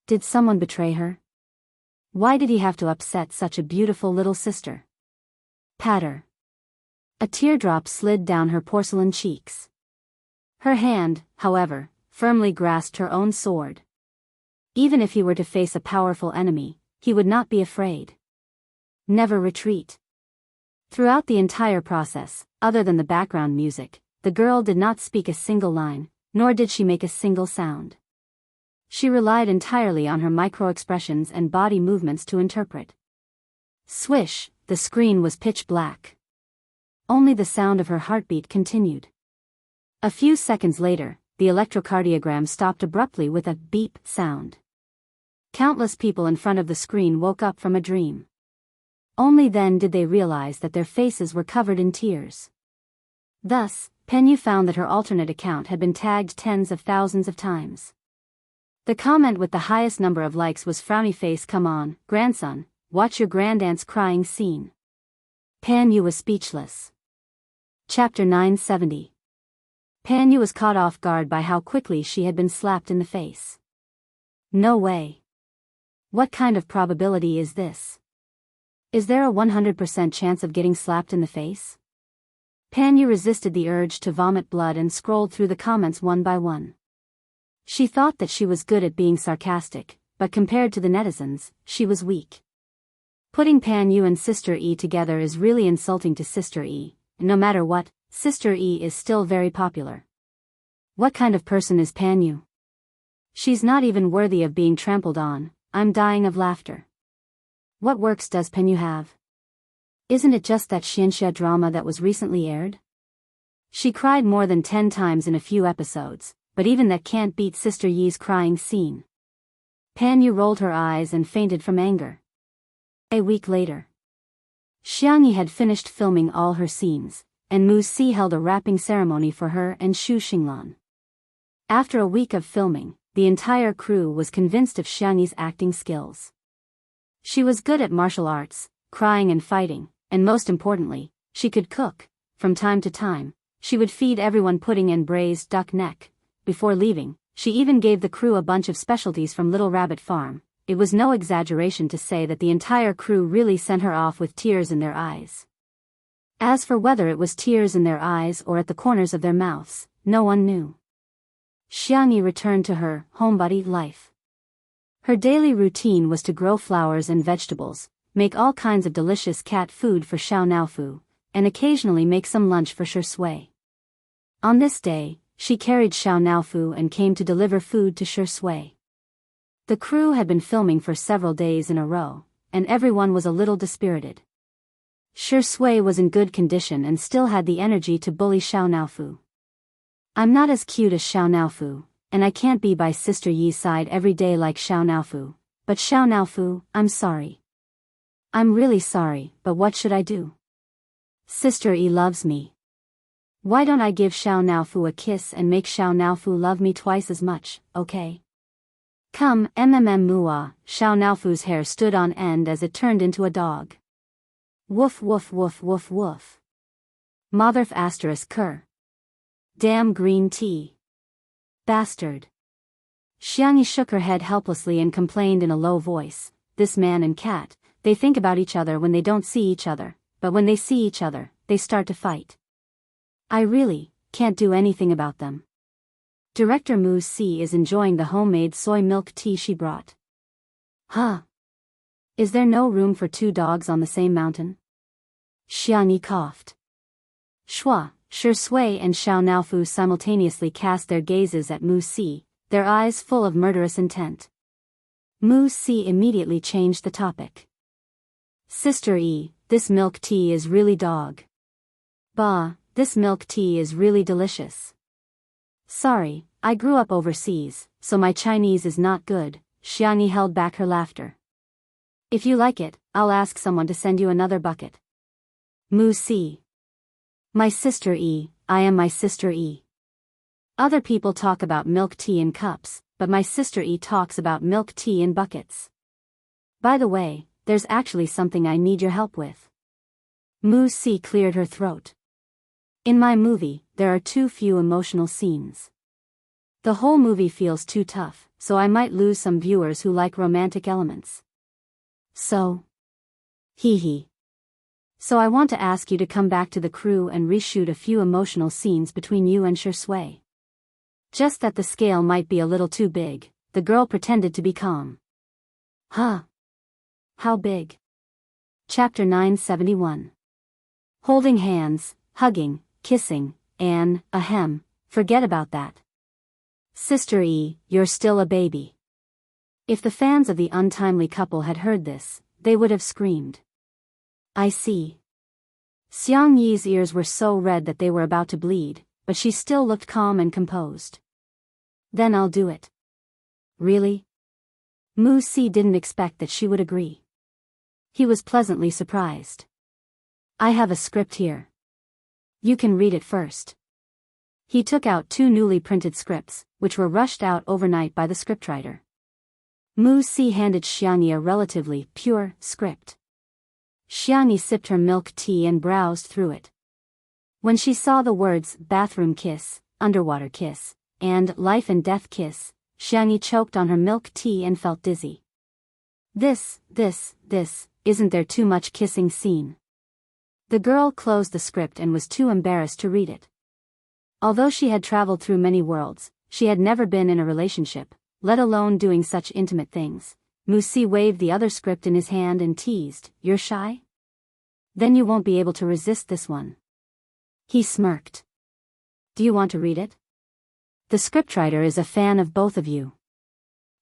Did someone betray her? Why did he have to upset such a beautiful little sister? Patter. A teardrop slid down her porcelain cheeks. Her hand, however, firmly grasped her own sword. Even if he were to face a powerful enemy, he would not be afraid. Never retreat. Throughout the entire process, other than the background music, the girl did not speak a single line, nor did she make a single sound. She relied entirely on her micro-expressions and body movements to interpret. Swish, the screen was pitch black. Only the sound of her heartbeat continued. A few seconds later, the electrocardiogram stopped abruptly with a beep sound. Countless people in front of the screen woke up from a dream. Only then did they realize that their faces were covered in tears. Thus, Penyu found that her alternate account had been tagged tens of thousands of times. The comment with the highest number of likes was "Frowny face, come on, grandson, watch your grandaunt's crying scene." Penyu was speechless. Chapter 970. Penyu was caught off guard by how quickly she had been slapped in the face. No way. What kind of probability is this? Is there a 100% chance of getting slapped in the face? Penyu resisted the urge to vomit blood and scrolled through the comments one by one. She thought that she was good at being sarcastic, but compared to the netizens, she was weak. Putting Penyu and Sister E together is really insulting to Sister E. No matter what, Sister E is still very popular. What kind of person is Penyu? She's not even worthy of being trampled on. I'm dying of laughter. What works does Penyu have? Isn't it just that Xianxia drama that was recently aired? She cried more than 10 times in a few episodes, but even that can't beat Sister Yi's crying scene. Penyu rolled her eyes and fainted from anger. A week later, Xiangyi had finished filming all her scenes, and Mu Si held a wrapping ceremony for her and Xu Xinglan. After a week of filming, the entire crew was convinced of Xiangyi's acting skills. She was good at martial arts, crying and fighting, and most importantly, she could cook. From time to time, she would feed everyone pudding and braised duck neck. Before leaving, she even gave the crew a bunch of specialties from Little Rabbit Farm. It was no exaggeration to say that the entire crew really sent her off with tears in their eyes. As for whether it was tears in their eyes or at the corners of their mouths, no one knew. Xiangyi returned to her homebody life. Her daily routine was to grow flowers and vegetables, make all kinds of delicious cat food for Xiao Naofu, and occasionally make some lunch for Shi Sui. On this day, she carried Xiao Naofu and came to deliver food to Shi Sui. The crew had been filming for several days in a row, and everyone was a little dispirited. Shi Sui was in good condition and still had the energy to bully Xiao Naofu. I'm not as cute as Xiao Naofu, and I can't be by Sister Yi's side every day like Xiao Naofu, but Xiao Naofu, I'm sorry. I'm really sorry, but what should I do? Sister Yi loves me. Why don't I give Xiao Naofu a kiss and make Xiao Naofu love me twice as much, okay? Come, mua, Xiao Naofu's hair stood on end as it turned into a dog. Woof woof woof woof woof. Motherf asterisk cur. Damn green tea. Bastard. Xiangyi shook her head helplessly and complained in a low voice, this man and cat, they think about each other when they don't see each other, but when they see each other, they start to fight. I really can't do anything about them. Director Mu Si is enjoying the homemade soy milk tea she brought. Huh? Is there no room for two dogs on the same mountain? Xiangyi coughed. Shua, Shi Sui and Xiao Naofu simultaneously cast their gazes at Mu Si, their eyes full of murderous intent. Mu Si immediately changed the topic. Sister E, this milk tea is really dog. Bah, this milk tea is really delicious. Sorry, I grew up overseas, so my Chinese is not good. Xiangyi held back her laughter. If you like it, I'll ask someone to send you another bucket. Mu Si. My sister E, I am my sister E. Other people talk about milk tea in cups, but my sister E talks about milk tea in buckets. By the way, there's actually something I need your help with. Mu Si cleared her throat. In my movie, there are too few emotional scenes. The whole movie feels too tough, so I might lose some viewers who like romantic elements. So? Hee. So I want to ask you to come back to the crew and reshoot a few emotional scenes between you and Shi Sui. Just that the scale might be a little too big, the girl pretended to be calm. Huh? How big? Chapter 971. Holding hands, hugging, kissing, ahem, forget about that. Sister E, you're still a baby. If the fans of the untimely couple had heard this, they would have screamed. I see. Xiang Yi's ears were so red that they were about to bleed, but she still looked calm and composed. Then I'll do it. Really? Mu Si didn't expect that she would agree. He was pleasantly surprised. I have a script here. You can read it first. He took out 2 newly printed scripts, which were rushed out overnight by the scriptwriter. Mu Si handed Xiangyi a relatively pure script. Xiangyi sipped her milk tea and browsed through it. When she saw the words bathroom kiss, underwater kiss, and life and death kiss, Xiangyi choked on her milk tea and felt dizzy. This, isn't there too much kissing scene? The girl closed the script and was too embarrassed to read it. Although she had traveled through many worlds, she had never been in a relationship, let alone doing such intimate things. Mu Si waved the other script in his hand and teased, "You're shy? Then you won't be able to resist this one." He smirked. Do you want to read it? The scriptwriter is a fan of both of you.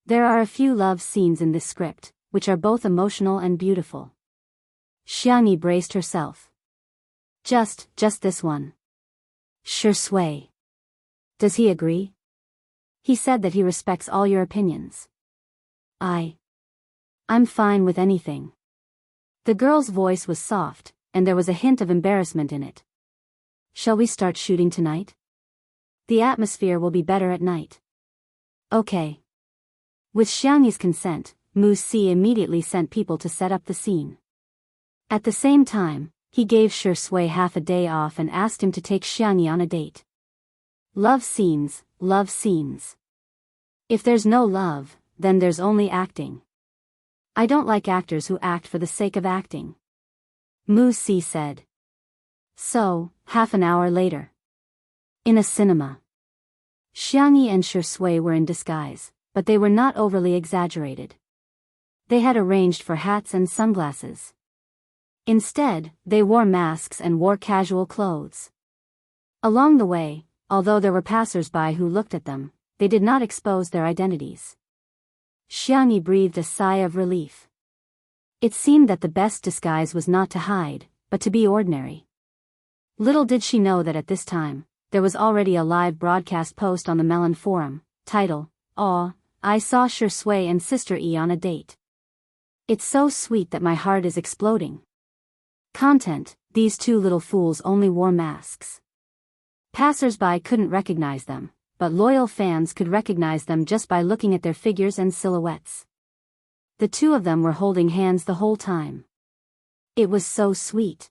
There are a few love scenes in this script, which are both emotional and beautiful. Xiangyi braced herself. Just this one. Shi Sui. Does he agree? He said that he respects all your opinions. I'm fine with anything. The girl's voice was soft, and there was a hint of embarrassment in it. Shall we start shooting tonight? The atmosphere will be better at night. Okay. With Xiangyi's consent, Mu Si immediately sent people to set up the scene. At the same time, he gave Shi Sui half a day off and asked him to take Xiangyi on a date. Love scenes. If there's no love, then there's only acting. I don't like actors who act for the sake of acting. Mu Si said. So, half an hour later. In a cinema. Xiangyi and Shi Sui were in disguise, but they were not overly exaggerated. They had arranged for hats and sunglasses. Instead, they wore masks and wore casual clothes. Along the way, although there were passers-by who looked at them, they did not expose their identities. Xiangyi breathed a sigh of relief. It seemed that the best disguise was not to hide, but to be ordinary. Little did she know that at this time, there was already a live broadcast post on the Melon forum, title, "Aw, I saw Shi Sui and Sister E on a date. It's so sweet that my heart is exploding." Content, these two little fools only wore masks. Passers-by couldn't recognize them, but loyal fans could recognize them just by looking at their figures and silhouettes. The two of them were holding hands the whole time. It was so sweet.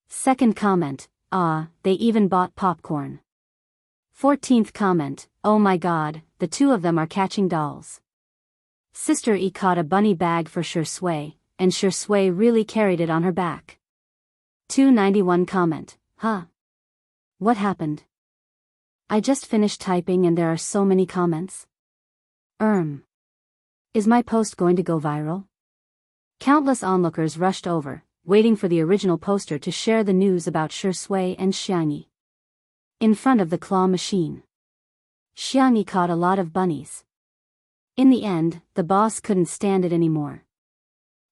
Second comment, ah, they even bought popcorn. 14th comment, oh my god, the two of them are catching dolls. Sister E caught a bunny bag for Shui, and Shui really carried it on her back. 291 comment, huh? What happened? I just finished typing and there are so many comments. Is my post going to go viral? Countless onlookers rushed over, waiting for the original poster to share the news about Shui and Xiangyi. In front of the claw machine, Xiangyi caught a lot of bunnies. In the end, the boss couldn't stand it anymore.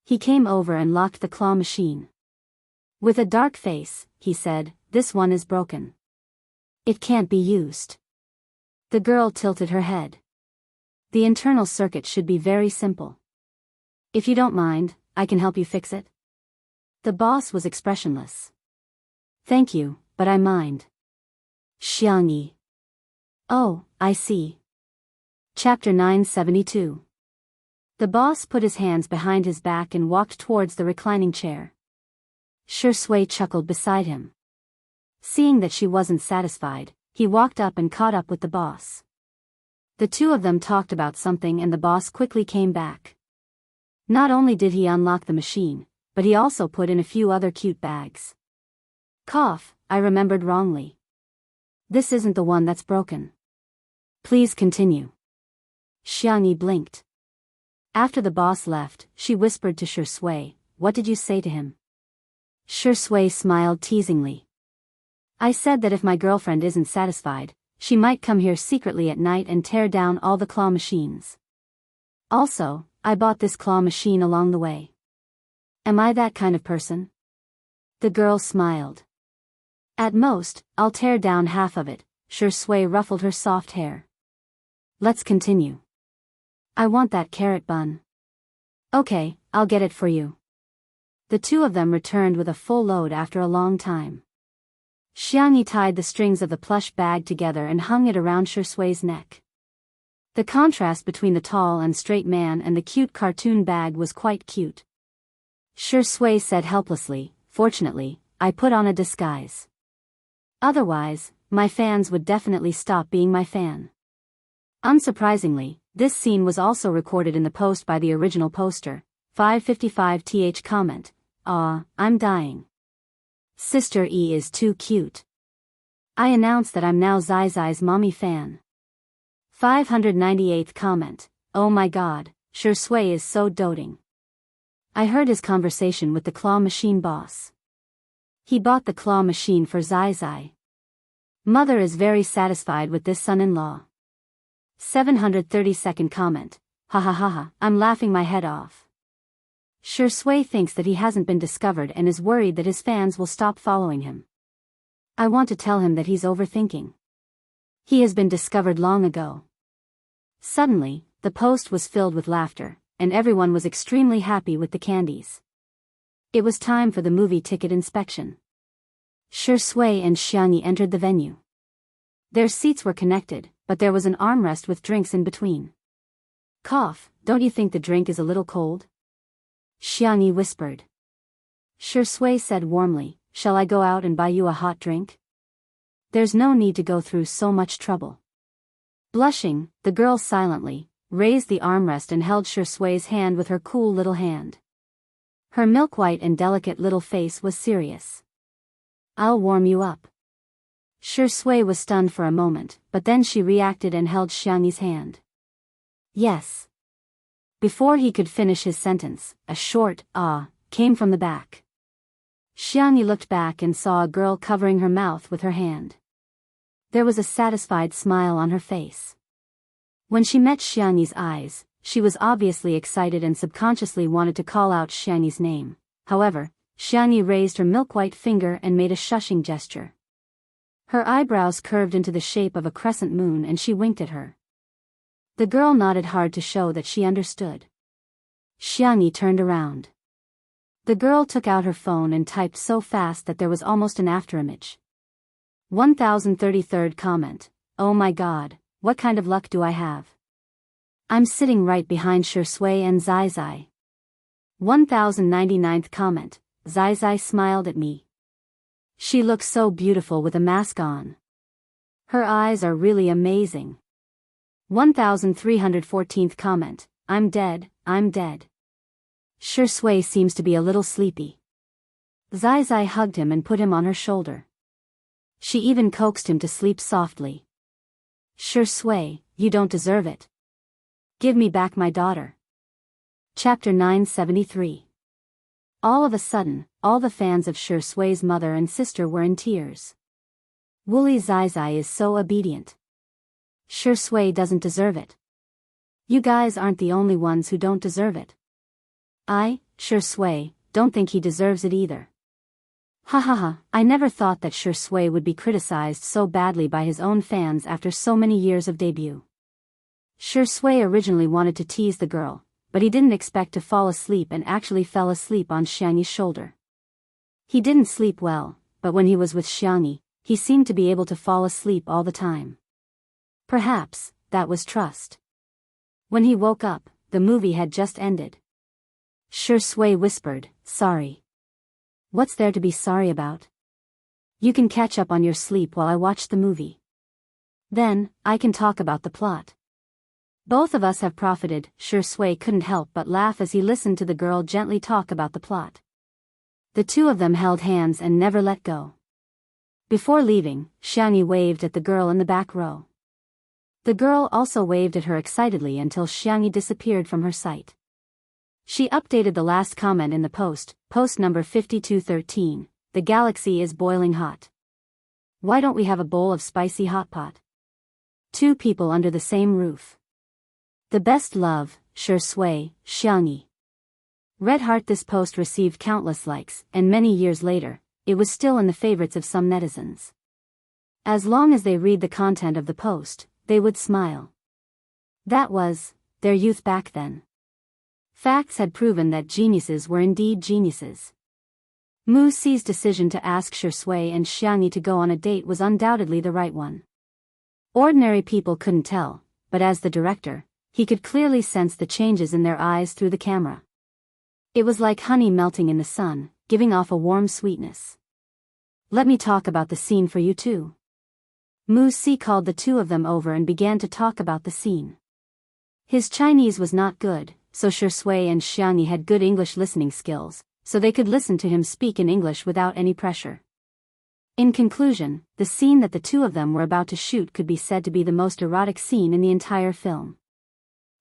He came over and locked the claw machine. With a dark face, he said, "This one is broken. It can't be used." The girl tilted her head. The internal circuit should be very simple. If you don't mind, I can help you fix it. The boss was expressionless. Thank you, but I mind. Xiangyi. Oh, I see. Chapter 972. The boss put his hands behind his back and walked towards the reclining chair. Shui chuckled beside him. Seeing that she wasn't satisfied, he walked up and caught up with the boss. The two of them talked about something and the boss quickly came back. Not only did he unlock the machine, but he also put in a few other cute bags. Cough, I remembered wrongly. This isn't the one that's broken. Please continue. Xiangyi blinked. After the boss left, she whispered to Shui, "What did you say to him?" Shui smiled teasingly. "I said that if my girlfriend isn't satisfied, she might come here secretly at night and tear down all the claw machines. Also, I bought this claw machine along the way. Am I that kind of person?" The girl smiled. "At most, I'll tear down half of it." Shui ruffled her soft hair. "Let's continue. I want that carrot bun." "Okay, I'll get it for you." The two of them returned with a full load after a long time. Xiangyi tied the strings of the plush bag together and hung it around Shui's neck. The contrast between the tall and straight man and the cute cartoon bag was quite cute. Shui said helplessly, "Fortunately, I put on a disguise. Otherwise, my fans would definitely stop being my fan." Unsurprisingly, this scene was also recorded in the post by the original poster. 555th comment, "Aw, I'm dying. Sister E is too cute. I announce that I'm now Zai's mommy fan." 598th comment, "Oh my god, Shui is so doting. I heard his conversation with the claw machine boss. He bought the claw machine for Zai. Mother is very satisfied with this son-in-law." 732nd comment, "Ha ha ha ha, I'm laughing my head off. Shui thinks that he hasn't been discovered and is worried that his fans will stop following him. I want to tell him that he's overthinking. He has been discovered long ago." Suddenly, the post was filled with laughter, and everyone was extremely happy with the candies. It was time for the movie ticket inspection. Shui and Xiangyi entered the venue. Their seats were connected, but there was an armrest with drinks in between. "Cough, don't you think the drink is a little cold?" Xiangyi whispered. Shui said warmly, "Shall I go out and buy you a hot drink? There's no need to go through so much trouble." Blushing, the girl silently raised the armrest and held Shui's hand with her cool little hand. Her milk-white and delicate little face was serious. "I'll warm you up." Shui was stunned for a moment, but then she reacted and held Xiangyi's hand. "Yes." Before he could finish his sentence, a short "ah" came from the back. Xiangyi looked back and saw a girl covering her mouth with her hand. There was a satisfied smile on her face. When she met Xiangyi's eyes, she was obviously excited and subconsciously wanted to call out Xiangyi's name. However, Xiangyi raised her milk-white finger and made a shushing gesture. Her eyebrows curved into the shape of a crescent moon and she winked at her. The girl nodded hard to show that she understood. Xiangyi turned around. The girl took out her phone and typed so fast that there was almost an afterimage. 1033rd comment. Oh my god, what kind of luck do I have? I'm sitting right behind Shui and Zai Zai. 1099th comment. Zai Zai smiled at me. She looks so beautiful with a mask on. Her eyes are really amazing. 1314th comment. I'm dead, I'm dead. Shui seems to be a little sleepy. Zai Zai hugged him and put him on her shoulder. She even coaxed him to sleep softly. Shui, you don't deserve it. Give me back my daughter. Chapter 973. All of a sudden, all the fans of Shui's mother and sister were in tears. Woolly Zai Zai is so obedient. Shui doesn't deserve it. You guys aren't the only ones who don't deserve it. Shui, don't think he deserves it either. Ha ha ha, I never thought that Shui would be criticized so badly by his own fans after so many years of debut. Shui originally wanted to tease the girl, but he didn't expect to fall asleep and actually fell asleep on Xiangyi's shoulder. He didn't sleep well, but when he was with Xiangyi, he seemed to be able to fall asleep all the time. Perhaps, that was trust. When he woke up, the movie had just ended. Shui whispered, sorry. What's there to be sorry about? You can catch up on your sleep while I watch the movie. Then, I can talk about the plot. Both of us have profited. Shui couldn't help but laugh as he listened to the girl gently talk about the plot. The two of them held hands and never let go. Before leaving, Xiangyi waved at the girl in the back row. The girl also waved at her excitedly until Xiangyi disappeared from her sight. She updated the last comment in the post number 5213, the galaxy is boiling hot. Why don't we have a bowl of spicy hot pot? Two people under the same roof. The best love, Shui, Xiangyi. Red heart. This post received countless likes, and many years later, it was still in the favorites of some netizens. As long as they read the content of the post, they would smile. That was their youth back then. Facts had proven that geniuses were indeed geniuses. Mu Si's decision to ask Shui and Xiangyi to go on a date was undoubtedly the right one. Ordinary people couldn't tell, but as the director, he could clearly sense the changes in their eyes through the camera. It was like honey melting in the sun, giving off a warm sweetness. Let me talk about the scene for you too. Mu Si called the two of them over and began to talk about the scene. His Chinese was not good, so Shui and Xiangyi had good English listening skills, so they could listen to him speak in English without any pressure. In conclusion, the scene that the two of them were about to shoot could be said to be the most erotic scene in the entire film.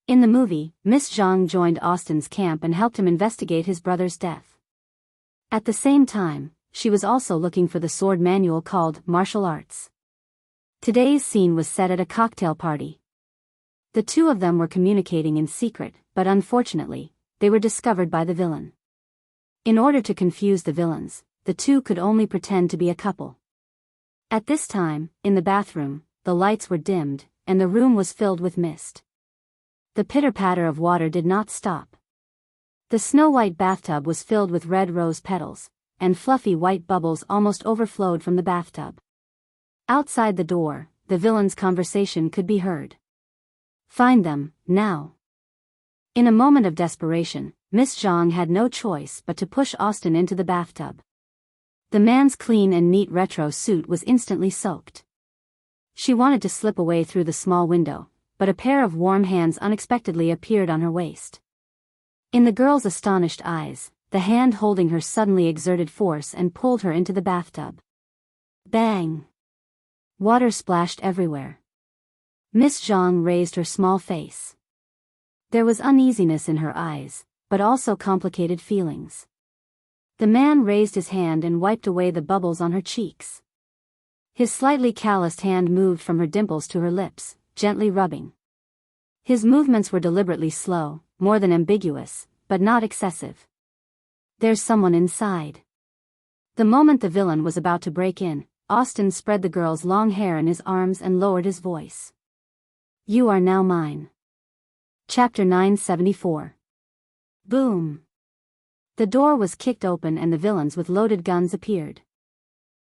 In the movie, Miss Zhang joined Austin's camp and helped him investigate his brother's death. At the same time, she was also looking for the sword manual called Martial Arts. Today's scene was set at a cocktail party. The two of them were communicating in secret, but unfortunately, they were discovered by the villain. In order to confuse the villains, the two could only pretend to be a couple. At this time, in the bathroom, the lights were dimmed, and the room was filled with mist. The pitter-patter of water did not stop. The snow-white bathtub was filled with red rose petals, and fluffy white bubbles almost overflowed from the bathtub. Outside the door, the villains' conversation could be heard. Find them, now. In a moment of desperation, Miss Zhang had no choice but to push Austin into the bathtub. The man's clean and neat retro suit was instantly soaked. She wanted to slip away through the small window, but a pair of warm hands unexpectedly appeared on her waist. In the girl's astonished eyes, the hand holding her suddenly exerted force and pulled her into the bathtub. Bang! Water splashed everywhere. Miss Zhang raised her small face. There was uneasiness in her eyes, but also complicated feelings. The man raised his hand and wiped away the bubbles on her cheeks. His slightly calloused hand moved from her dimples to her lips, gently rubbing. His movements were deliberately slow, more than ambiguous, but not excessive. There's someone inside. The moment the villain was about to break in, Austin spread the girl's long hair in his arms and lowered his voice. You are now mine. Chapter 974. Boom. The door was kicked open and the villains with loaded guns appeared.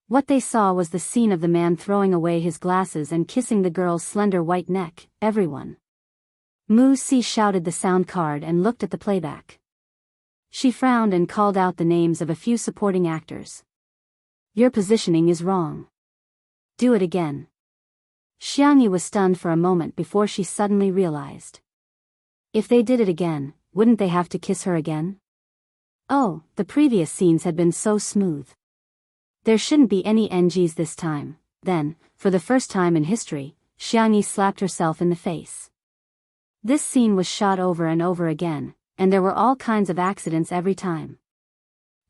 What they saw was the scene of the man throwing away his glasses and kissing the girl's slender white neck. Everyone. Wuxia shouted the sound card and looked at the playback. She frowned and called out the names of a few supporting actors. Your positioning is wrong. Do it again. Jianghu was stunned for a moment before she suddenly realized. If they did it again, wouldn't they have to kiss her again? Oh, the previous scenes had been so smooth. There shouldn't be any NGs this time. Then, for the first time in history, Jianghu slapped herself in the face. This scene was shot over and over again, and there were all kinds of accidents every time.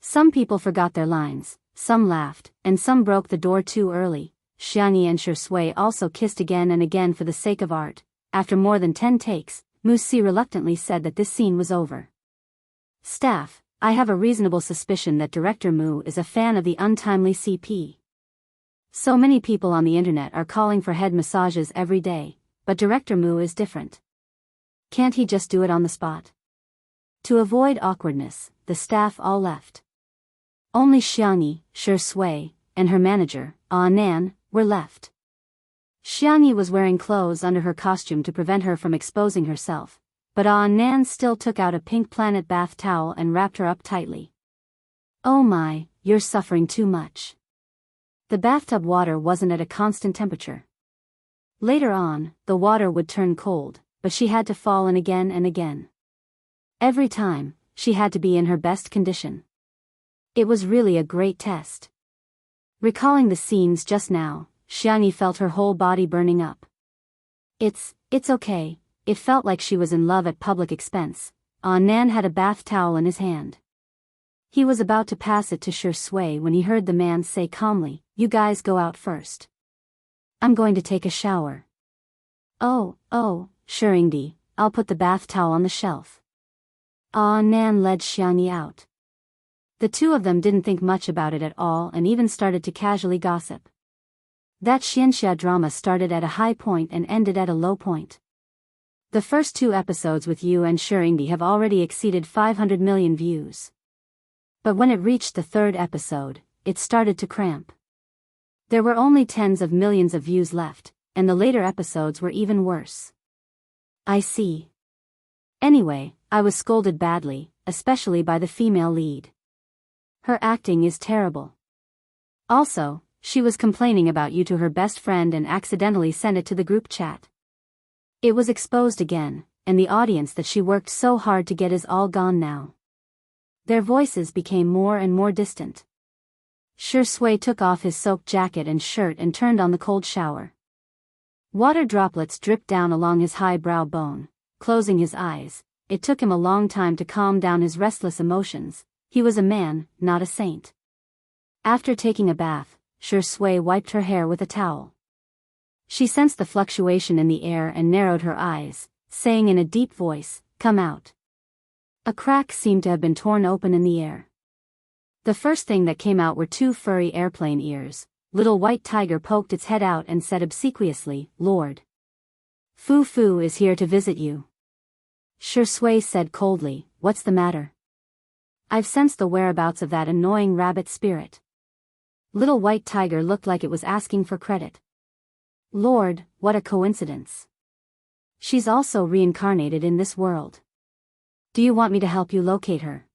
Some people forgot their lines, some laughed, and some broke the door too early. Jianghu and Shui also kissed again and again for the sake of art. After more than 10 takes, Wuxia reluctantly said that this scene was over. Staff, I have a reasonable suspicion that Director Mu is a fan of the untimely CP. So many people on the internet are calling for head massages every day, but Director Mu is different. Can't he just do it on the spot? To avoid awkwardness, the staff all left. Only Jianghu, Shui, and her manager, Nan, were left. Jianghu was wearing clothes under her costume to prevent her from exposing herself, but Nan still took out a pink planet bath towel and wrapped her up tightly. Oh my, you're suffering too much. The bathtub water wasn't at a constant temperature. Later on, the water would turn cold, but she had to fall in again and again. Every time, she had to be in her best condition. It was really a great test. Recalling the scenes just now, Jianghu felt her whole body burning up. It's okay. It felt like she was in love at public expense. Nan had a bath towel in his hand. He was about to pass it to Shui when he heard the man say calmly, "You guys go out first. I'm going to take a shower." Oh, Shuri, I'll put the bath towel on the shelf. Nan led Jianghu out. The two of them didn't think much about it at all and even started to casually gossip. That Xianxia drama started at a high point and ended at a low point. The first 2 episodes with Yu and Shuri have already exceeded 500 million views. But when it reached the 3rd episode, it started to cramp. There were only tens of millions of views left, and the later episodes were even worse. I see. Anyway, I was scolded badly, especially by the female lead. Her acting is terrible. Also, she was complaining about you to her best friend and accidentally sent it to the group chat. It was exposed again, and the audience that she worked so hard to get is all gone now. Their voices became more and more distant. Shui took off his soaked jacket and shirt and turned on the cold shower. Water droplets dripped down along his high brow bone. Closing his eyes, it took him a long time to calm down his restless emotions. He was a man, not a saint. After taking a bath, Shui wiped her hair with a towel. She sensed the fluctuation in the air and narrowed her eyes, saying in a deep voice, "Come out." A crack seemed to have been torn open in the air. The first thing that came out were 2 furry airplane ears. Little White Tiger poked its head out and said obsequiously, "Lord Fu is here to visit you." Shui said coldly, "What's the matter?" "I've sensed the whereabouts of that annoying rabbit spirit." Little White Tiger looked like it was asking for credit. "Lord, what a coincidence. She's also reincarnated in this world. Do you want me to help you locate her?"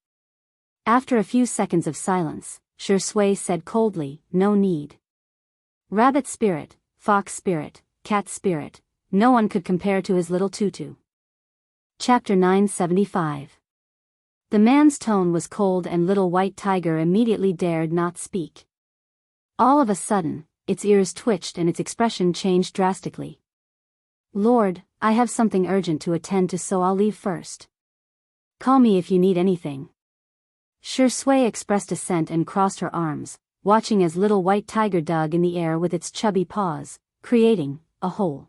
After a few seconds of silence, Shui said coldly, "No need. Rabbit spirit, fox spirit, cat spirit, no one could compare to his little tutu." Chapter 975. The man's tone was cold and Little White Tiger immediately dared not speak. All of a sudden, its ears twitched and its expression changed drastically. "Lord, I have something urgent to attend to, so I'll leave first. Call me if you need anything." Shui expressed assent and crossed her arms, watching as Little White Tiger dug in the air with its chubby paws, creating a hole.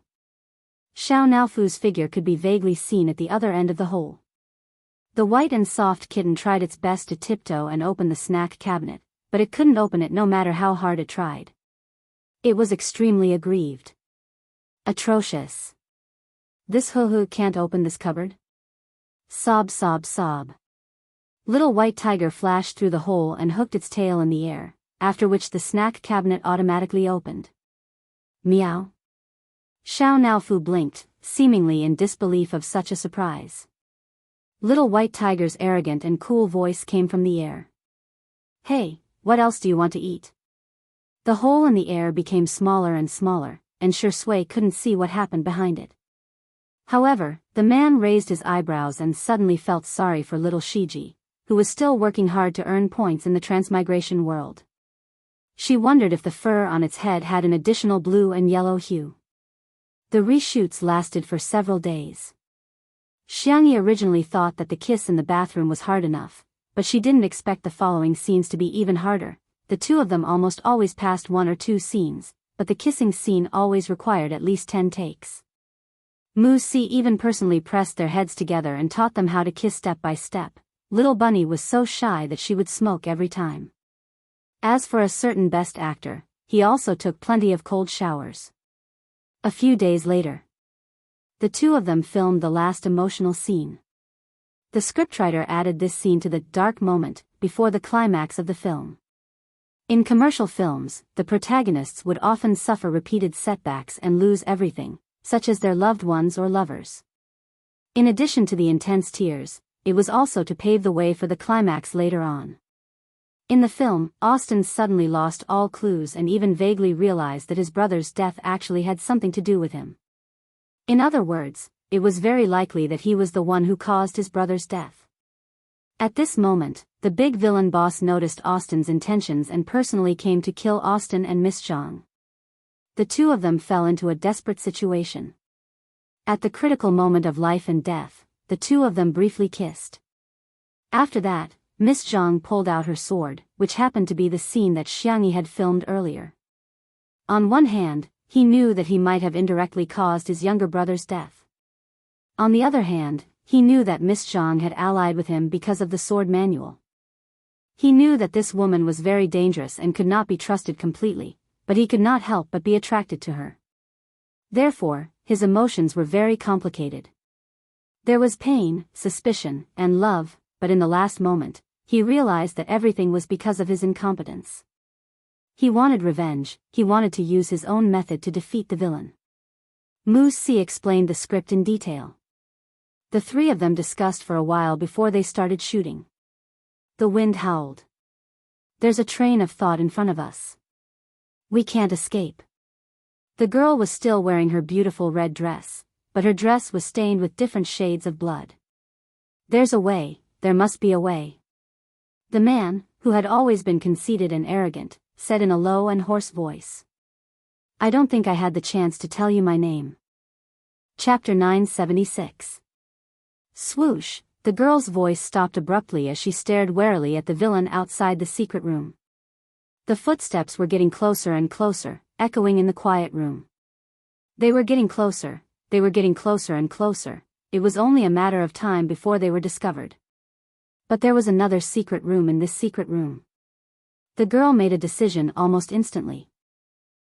Xiao Naofu's figure could be vaguely seen at the other end of the hole. The white and soft kitten tried its best to tiptoe and open the snack cabinet, but it couldn't open it no matter how hard it tried. It was extremely aggrieved. Atrocious. "This hoo can't open this cupboard?" Sob, sob, sob. Little White Tiger flashed through the hole and hooked its tail in the air, after which the snack cabinet automatically opened. Meow. Xiao Naofu blinked, seemingly in disbelief of such a surprise. Little White Tiger's arrogant and cool voice came from the air. Hey, what else do you want to eat? The hole in the air became smaller and smaller, and Sure Sui couldn't see what happened behind it. However, the man raised his eyebrows and suddenly felt sorry for little Shiji, who was still working hard to earn points in the transmigration world. She wondered if the fur on its head had an additional blue and yellow hue. The reshoots lasted for several days. Xiangyi originally thought that the kiss in the bathroom was hard enough, but she didn't expect the following scenes to be even harder. The two of them almost always passed 1 or 2 scenes, but the kissing scene always required at least 10 takes. Mu Si even personally pressed their heads together and taught them how to kiss step by step. Little Bunny was so shy that she would smoke every time. As for a certain best actor, he also took plenty of cold showers. A few days later, the two of them filmed the last emotional scene. The scriptwriter added this scene to the dark moment before the climax of the film. In commercial films, the protagonists would often suffer repeated setbacks and lose everything, such as their loved ones or lovers. In addition to the intense tears, it was also to pave the way for the climax later on. In the film, Austin suddenly lost all clues and even vaguely realized that his brother's death actually had something to do with him. In other words, it was very likely that he was the one who caused his brother's death. At this moment, the big villain boss noticed Austin's intentions and personally came to kill Austin and Miss Zhang. The two of them fell into a desperate situation. At the critical moment of life and death, the two of them briefly kissed. After that, Miss Zhang pulled out her sword, which happened to be the scene that Xiangyi had filmed earlier. On one hand, he knew that he might have indirectly caused his younger brother's death. On the other hand, he knew that Miss Zhang had allied with him because of the sword manual. He knew that this woman was very dangerous and could not be trusted completely, but he could not help but be attracted to her. Therefore, his emotions were very complicated. There was pain, suspicion, and love, but in the last moment, he realized that everything was because of his incompetence. He wanted revenge, he wanted to use his own method to defeat the villain. Mu Si explained the script in detail. The three of them discussed for a while before they started shooting. The wind howled. There's a train of thought in front of us. We can't escape. The girl was still wearing her beautiful red dress, but her dress was stained with different shades of blood. There's a way, there must be a way. The man, who had always been conceited and arrogant, said in a low and hoarse voice. I don't think I had the chance to tell you my name. Chapter 976. Swoosh, the girl's voice stopped abruptly as she stared warily at the villain outside the secret room. The footsteps were getting closer and closer, echoing in the quiet room. They were getting closer, they were getting closer and closer. It was only a matter of time before they were discovered. But there was another secret room in this secret room. The girl made a decision almost instantly.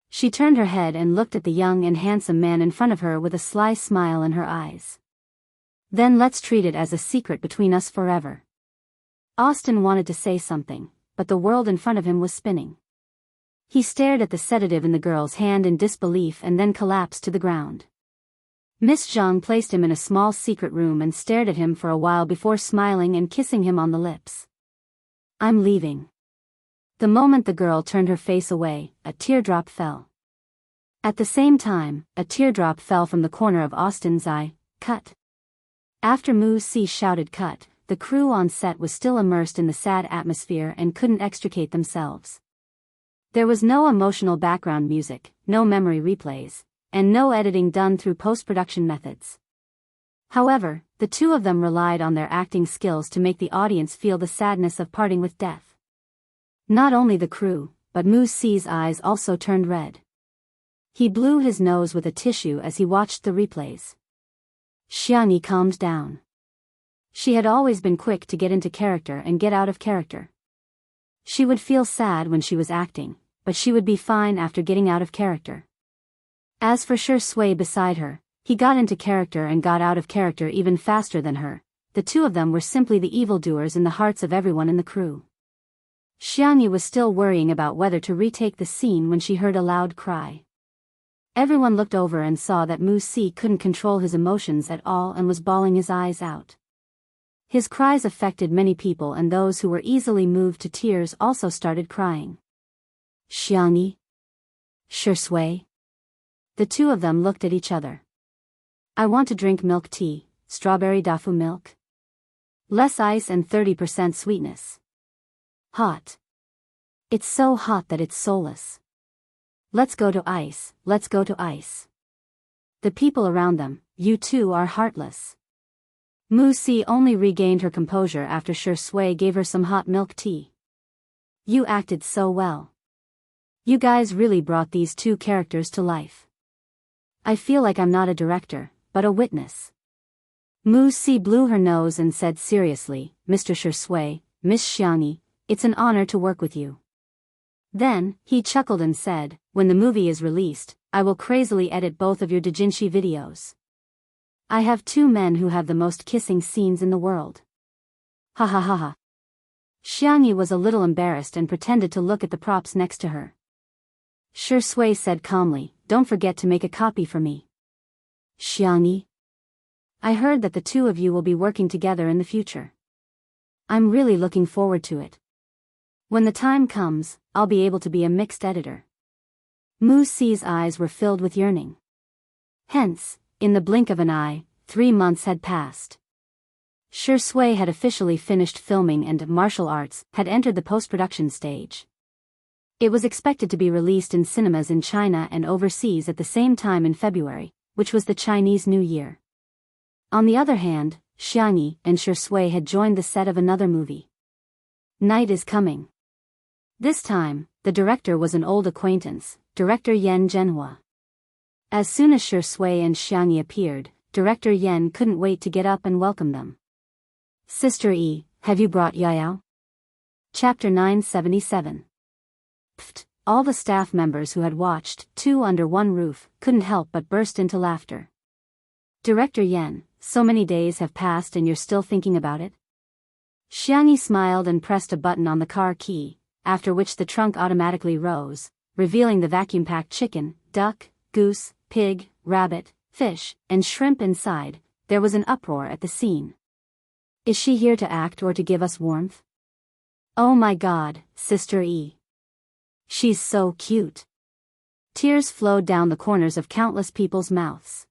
She turned her head and looked at the young and handsome man in front of her with a sly smile in her eyes. Then let's treat it as a secret between us forever. Austin wanted to say something, but the world in front of him was spinning. He stared at the sedative in the girl's hand in disbelief and then collapsed to the ground. Miss Zhang placed him in a small secret room and stared at him for a while before smiling and kissing him on the lips. I'm leaving. The moment the girl turned her face away, a teardrop fell. At the same time, a teardrop fell from the corner of Austin's eye. Cut. After Mu Si shouted cut, the crew on set was still immersed in the sad atmosphere and couldn't extricate themselves. There was no emotional background music, no memory replays, and no editing done through post-production methods. However, the two of them relied on their acting skills to make the audience feel the sadness of parting with death. Not only the crew, but Mu Si's eyes also turned red. He blew his nose with a tissue as he watched the replays. Xiangyi calmed down. She had always been quick to get into character and get out of character. She would feel sad when she was acting, but she would be fine after getting out of character. As for Sure Sui beside her, he got into character and got out of character even faster than her. The two of them were simply the evildoers in the hearts of everyone in the crew. Xiangyi was still worrying about whether to retake the scene when she heard a loud cry. Everyone looked over and saw that Mu Si couldn't control his emotions at all and was bawling his eyes out. His cries affected many people, and those who were easily moved to tears also started crying. Xiangyi? Shui? The two of them looked at each other. I want to drink milk tea, strawberry dafu milk. Less ice and 30% sweetness. Hot. It's so hot that it's soulless. Let's go to ice, let's go to ice. The people around them, you two are heartless. Mu Si only regained her composure after Shui gave her some hot milk tea. You acted so well. You guys really brought these two characters to life. I feel like I'm not a director, but a witness. Mu Si blew her nose and said seriously, Mr. Shui, Miss Xiangyi, it's an honor to work with you. Then, he chuckled and said, when the movie is released, I will crazily edit both of your doujinshi videos. I have two men who have the most kissing scenes in the world. Ha ha ha ha. Xiangyi was a little embarrassed and pretended to look at the props next to her. Shui said calmly, don't forget to make a copy for me. Xiangyi? I heard that the two of you will be working together in the future. I'm really looking forward to it. When the time comes, I'll be able to be a mixed editor. Mu Si's eyes were filled with yearning. Hence, in the blink of an eye, 3 months had passed. Shui had officially finished filming and martial arts had entered the post-production stage. It was expected to be released in cinemas in China and overseas at the same time in February, which was the Chinese New Year. On the other hand, Xiangyi and Shui had joined the set of another movie. Night is Coming. This time, the director was an old acquaintance, director Yan Zhenhua. As soon as Shui and Xiangyi appeared, director Yan couldn't wait to get up and welcome them. Sister E, have you brought Yayao? Chapter 977. Pfft, all the staff members who had watched Two Under One Roof couldn't help but burst into laughter. Director Yan, so many days have passed and you're still thinking about it? Xiangyi smiled and pressed a button on the car key, after which the trunk automatically rose, revealing the vacuum-packed chicken, duck, goose, pig, rabbit, fish, and shrimp inside. There was an uproar at the scene. Is she here to act or to give us warmth? Oh my God, Sister E. She's so cute. Tears flowed down the corners of countless people's mouths.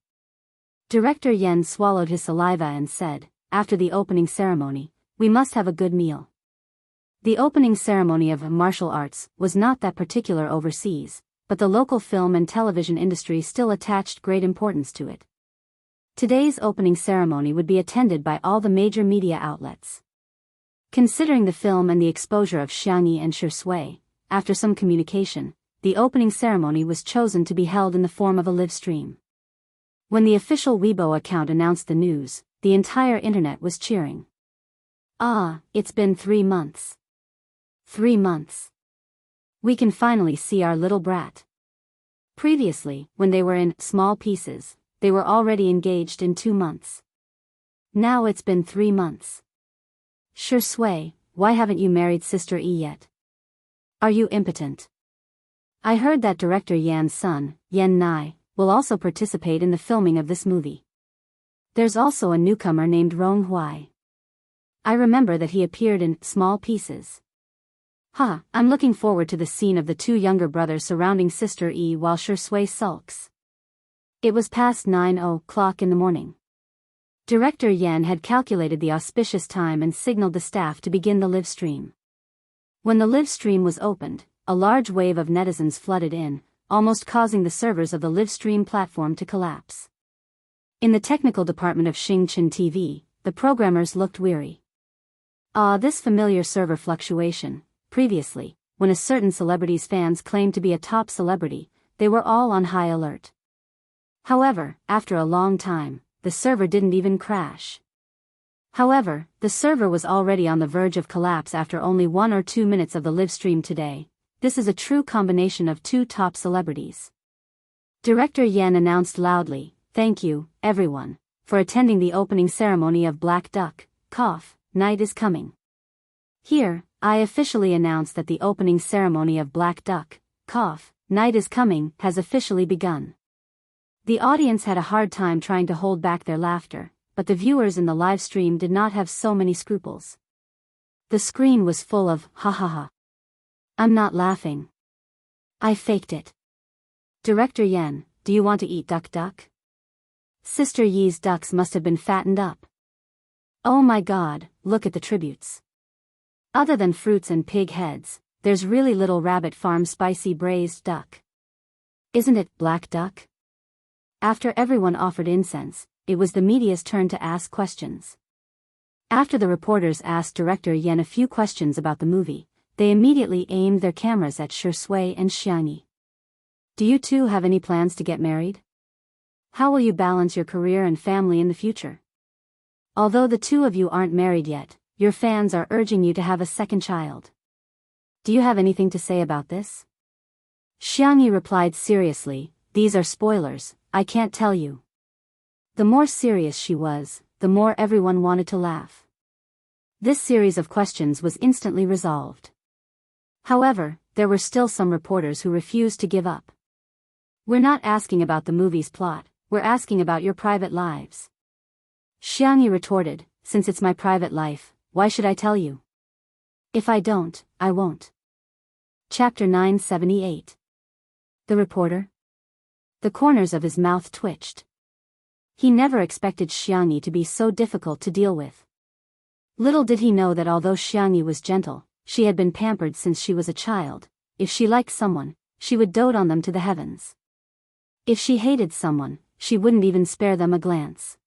Director Yan swallowed his saliva and said, after the opening ceremony, we must have a good meal. The opening ceremony of martial arts was not that particular overseas, but the local film and television industry still attached great importance to it. Today's opening ceremony would be attended by all the major media outlets. Considering the film and the exposure of Xiangyi and Shui, after some communication, the opening ceremony was chosen to be held in the form of a live stream. When the official Weibo account announced the news, the entire internet was cheering. Ah, it's been 3 months. 3 months. We can finally see our little brat. Previously, when they were in small pieces, they were already engaged in 2 months. Now it's been 3 months. Shui, why haven't you married Sister E yet? Are you impotent? I heard that director Yan's son, Yan Nai, will also participate in the filming of this movie. There's also a newcomer named Rong Huai. I remember that he appeared in small pieces. I'm looking forward to the scene of the two younger brothers surrounding Sister E while Shui sulks. It was past 9:00 in the morning. Director Yan had calculated the auspicious time and signaled the staff to begin the live stream. When the live stream was opened, a large wave of netizens flooded in, almost causing the servers of the live stream platform to collapse. In the technical department of Xingchen TV, the programmers looked weary. This familiar server fluctuation. Previously, when a certain celebrity's fans claimed to be a top celebrity, they were all on high alert. However, after a long time, the server didn't even crash. However, the server was already on the verge of collapse after only 1 or 2 minutes of the live stream today. This is a true combination of two top celebrities. Director Yan announced loudly, "Thank you, everyone, for attending the opening ceremony of Black Duck, Night is Coming. Here, I officially announce that the opening ceremony of Black Duck, Night is Coming has officially begun. The audience had a hard time trying to hold back their laughter, but the viewers in the live stream did not have so many scruples. The screen was full of ha ha ha. I'm not laughing. I faked it. Director Yen, do you want to eat duck? Sister Yi's ducks must have been fattened up. Oh my god, look at the tributes. Other than fruits and pig heads, there's really little Rabbit Farm spicy braised duck. Isn't it, Black Duck? After everyone offered incense, it was the media's turn to ask questions. After the reporters asked Director Yen a few questions about the movie, they immediately aimed their cameras at Shui and Xiangyi. Do you two have any plans to get married? How will you balance your career and family in the future? Although the two of you aren't married yet, your fans are urging you to have a second child. Do you have anything to say about this? Xiangyi replied seriously, these are spoilers, I can't tell you. The more serious she was, the more everyone wanted to laugh. This series of questions was instantly resolved. However, there were still some reporters who refused to give up. We're not asking about the movie's plot, we're asking about your private lives. Xiangyi retorted, since it's my private life, why should I tell you? If I don't, I won't. Chapter 978. The reporter? The corners of his mouth twitched. He never expected Xiangyi to be so difficult to deal with. Little did he know that although Xiangyi was gentle, she had been pampered since she was a child. If she liked someone, she would dote on them to the heavens. If she hated someone, she wouldn't even spare them a glance.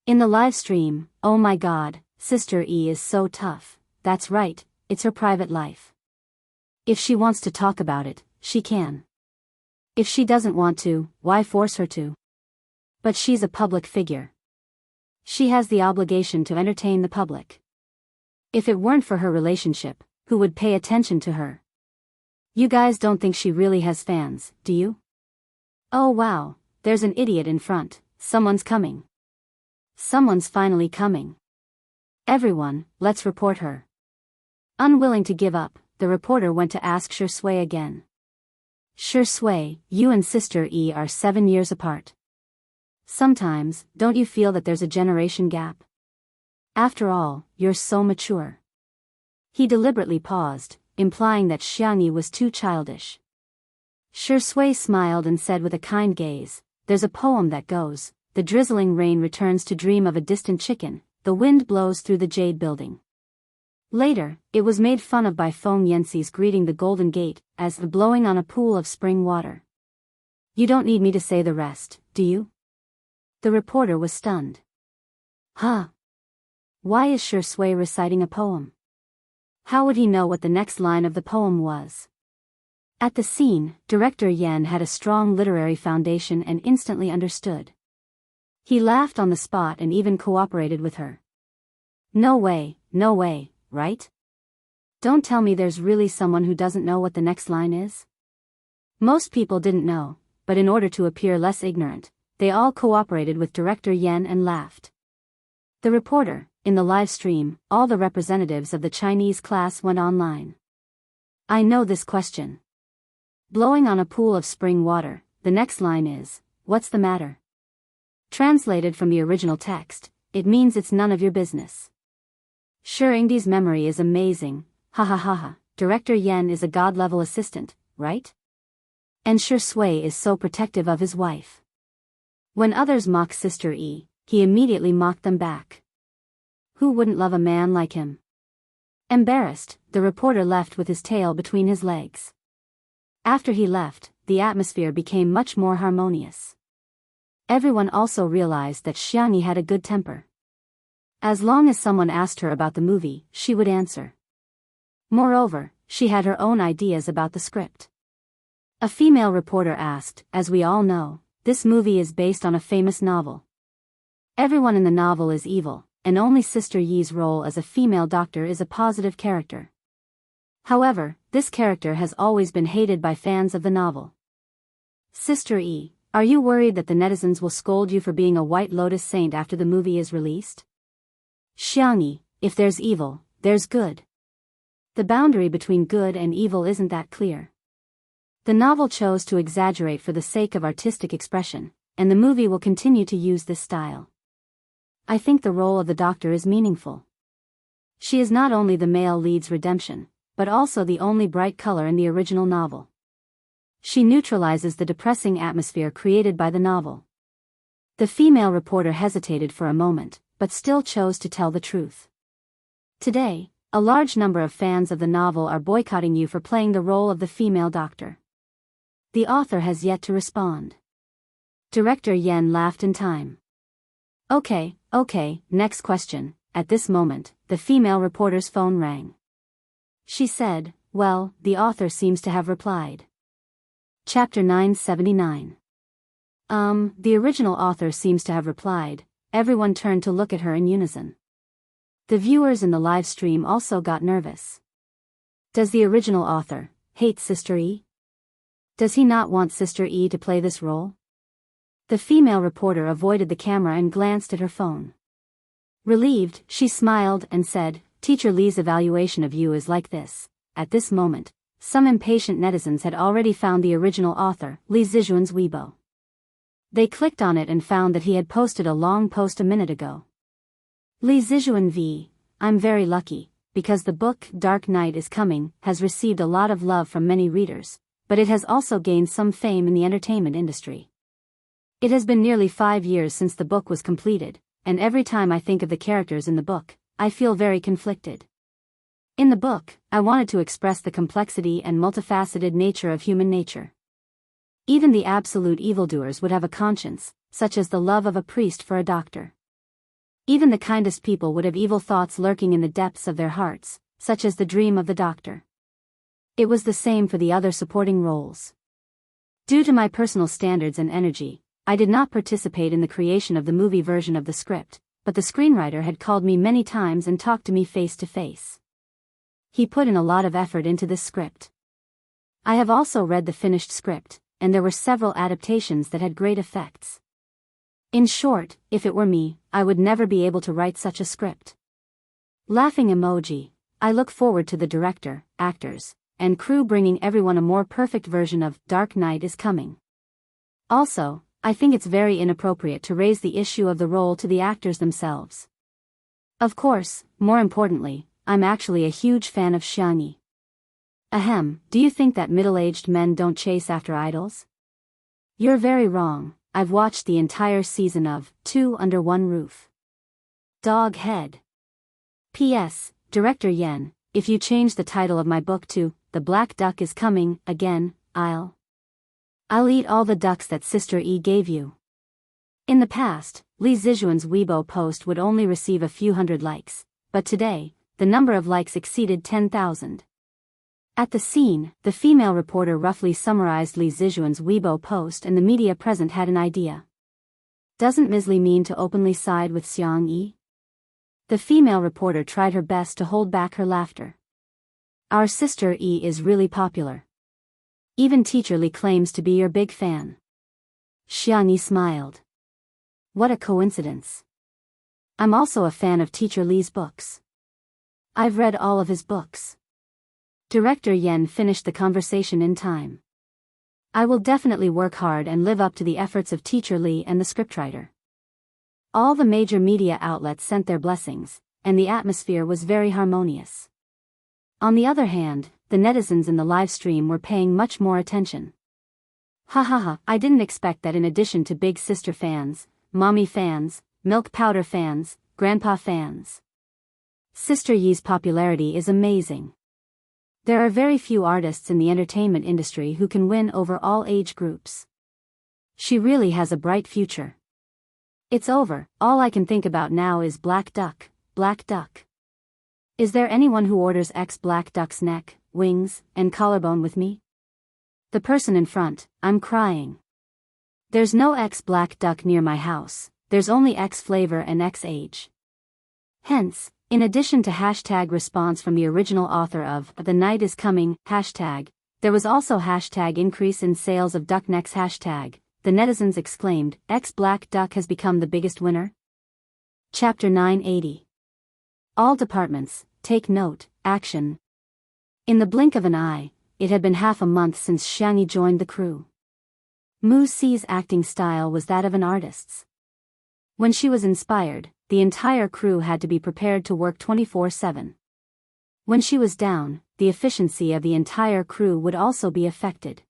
In the live stream, oh my god, Sister E is so tough, that's right, it's her private life. If she wants to talk about it, she can. If she doesn't want to, why force her to? But she's a public figure. She has the obligation to entertain the public. If it weren't for her relationship, who would pay attention to her? You guys don't think she really has fans, do you? Oh wow, there's an idiot in front, someone's coming. Someone's finally coming. Everyone, let's report her. Unwilling to give up, the reporter went to ask Shui again. Shui, you and Sister E are 7 years apart. Sometimes, don't you feel that there's a generation gap? After all, you're so mature. He deliberately paused, implying that Xiangyi was too childish. Shui smiled and said with a kind gaze, there's a poem that goes, the drizzling rain returns to dream of a distant chicken, the wind blows through the jade building. Later, it was made fun of by Feng Yanxi's greeting the Golden Gate as the blowing on a pool of spring water. You don't need me to say the rest, do you? The reporter was stunned. Huh? Why is Shui reciting a poem? How would he know what the next line of the poem was? At the scene, Director Yen had a strong literary foundation and instantly understood. He laughed on the spot and even cooperated with her. No way, right? Don't tell me there's really someone who doesn't know what the next line is? Most people didn't know, but in order to appear less ignorant, they all cooperated with Director Yen and laughed. The reporter, in the live stream, all the representatives of the Chinese class went online. I know this question. Blowing on a pool of spring water, the next line is, what's the matter? Translated from the original text, it means it's none of your business. Sure, Ingdi's memory is amazing, ha ha ha ha, Director Yen is a god-level assistant, right? And Shui is so protective of his wife. When others mock Sister E, he immediately mocked them back. Who wouldn't love a man like him? Embarrassed, the reporter left with his tail between his legs. After he left, the atmosphere became much more harmonious. Everyone also realized that Xiangyi had a good temper. As long as someone asked her about the movie, she would answer. Moreover, she had her own ideas about the script. A female reporter asked, as we all know, this movie is based on a famous novel. Everyone in the novel is evil, and only Sister Yi's role as a female doctor is a positive character. However, this character has always been hated by fans of the novel. Sister E, are you worried that the netizens will scold you for being a White Lotus saint after the movie is released? Xiangyi, if there's evil, there's good. The boundary between good and evil isn't that clear. The novel chose to exaggerate for the sake of artistic expression, and the movie will continue to use this style. I think the role of the Doctor is meaningful. She is not only the male lead's redemption, but also the only bright color in the original novel. She neutralizes the depressing atmosphere created by the novel. The female reporter hesitated for a moment, but still chose to tell the truth. Today, a large number of fans of the novel are boycotting you for playing the role of the female Doctor. The author has yet to respond. Director Yen laughed in time. Okay, next question. At this moment, the female reporter's phone rang. She said, well, the author seems to have replied. Chapter 979. The original author seems to have replied. Everyone turned to look at her in unison. The viewers in the live stream also got nervous. Does the original author hate Sister E? Does he not want Sister E to play this role? The female reporter avoided the camera and glanced at her phone. Relieved, she smiled and said, Teacher Lee's evaluation of you is like this. At this moment, some impatient netizens had already found the original author, Li Zijuan's Weibo. They clicked on it and found that he had posted a long post a minute ago. Li Zijuan v. I'm very lucky, because the book Dark Knight is Coming has received a lot of love from many readers, but it has also gained some fame in the entertainment industry. It has been nearly 5 years since the book was completed, and every time I think of the characters in the book, I feel very conflicted. In the book, I wanted to express the complexity and multifaceted nature of human nature. Even the absolute evildoers would have a conscience, such as the love of a priest for a doctor. Even the kindest people would have evil thoughts lurking in the depths of their hearts, such as the dream of the doctor. It was the same for the other supporting roles. Due to my personal standards and energy, I did not participate in the creation of the movie version of the script, but the screenwriter had called me many times and talked to me face to face. He put in a lot of effort into this script. I have also read the finished script, and there were several adaptations that had great effects. In short, if it were me, I would never be able to write such a script. Laughing emoji. I look forward to the director, actors, and crew bringing everyone a more perfect version of Dark Knight is Coming. Also, I think it's very inappropriate to raise the issue of the role to the actors themselves. Of course, more importantly, I'm actually a huge fan of Xiangyi. Ahem, do you think that middle-aged men don't chase after idols? You're very wrong. I've watched the entire season of Two Under One Roof. Dog head. P.S. Director Yen, if you change the title of my book to The Black Duck is Coming Again, I'll eat all the ducks that Sister E gave you. In the past, Li Zijuan's Weibo post would only receive a few hundred likes, but today, the number of likes exceeded 10,000. At the scene, the female reporter roughly summarized Li Zijuan's Weibo post and the media present had an idea. Doesn't Ms. Li mean to openly side with Xiang Yi? The female reporter tried her best to hold back her laughter. Our Sister E is really popular. Even Teacher Li claims to be your big fan. Xiang Yi smiled. What a coincidence. I'm also a fan of Teacher Li's books. I've read all of his books. Director Yen finished the conversation in time. I will definitely work hard and live up to the efforts of Teacher Li and the scriptwriter. All the major media outlets sent their blessings, and the atmosphere was very harmonious. On the other hand, the netizens in the live stream were paying much more attention. I didn't expect that in addition to Big Sister fans, Mommy fans, Milk Powder fans, Grandpa fans. Sister Yi's popularity is amazing. There are very few artists in the entertainment industry who can win over all age groups. She really has a bright future. It's over, all I can think about now is Black Duck, Black Duck. Is there anyone who orders X Black Duck's neck, wings, and collarbone with me? The person in front, I'm crying. There's no X Black Duck near my house, there's only X flavor and X age. Hence, in addition to hashtag response from the original author of The Night is Coming, hashtag, there was also hashtag increase in sales of duck necks hashtag, the netizens exclaimed, X Black Duck has become the biggest winner? Chapter 980. All departments, take note, action. In the blink of an eye, it had been half a month since Xiangyi joined the crew. Mu Si's acting style was that of an artist's. When she was inspired, the entire crew had to be prepared to work 24/7. When she was down, the efficiency of the entire crew would also be affected.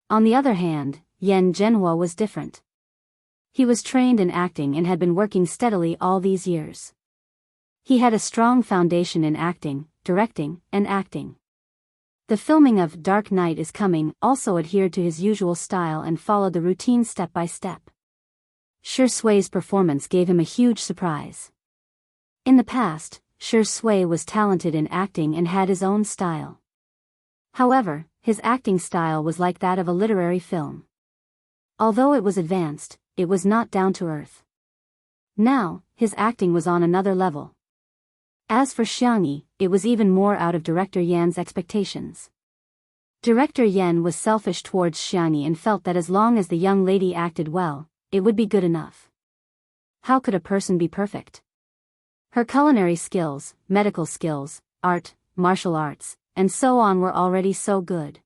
On the other hand, Yan Zhenhua was different. He was trained in acting and had been working steadily all these years. He had a strong foundation in acting, directing, and acting. The filming of Dark Knight is Coming also adhered to his usual style and followed the routine step by step. Shi Sui's performance gave him a huge surprise. In the past, Shi Sui was talented in acting and had his own style. However, his acting style was like that of a literary film. Although it was advanced, it was not down to earth. Now, his acting was on another level. As for Xiangyi, it was even more out of Director Yan's expectations. Director Yan was selfish towards Xiangyi and felt that as long as the young lady acted well, it would be good enough. How could a person be perfect? Her culinary skills, medical skills, art, martial arts, and so on were already so good.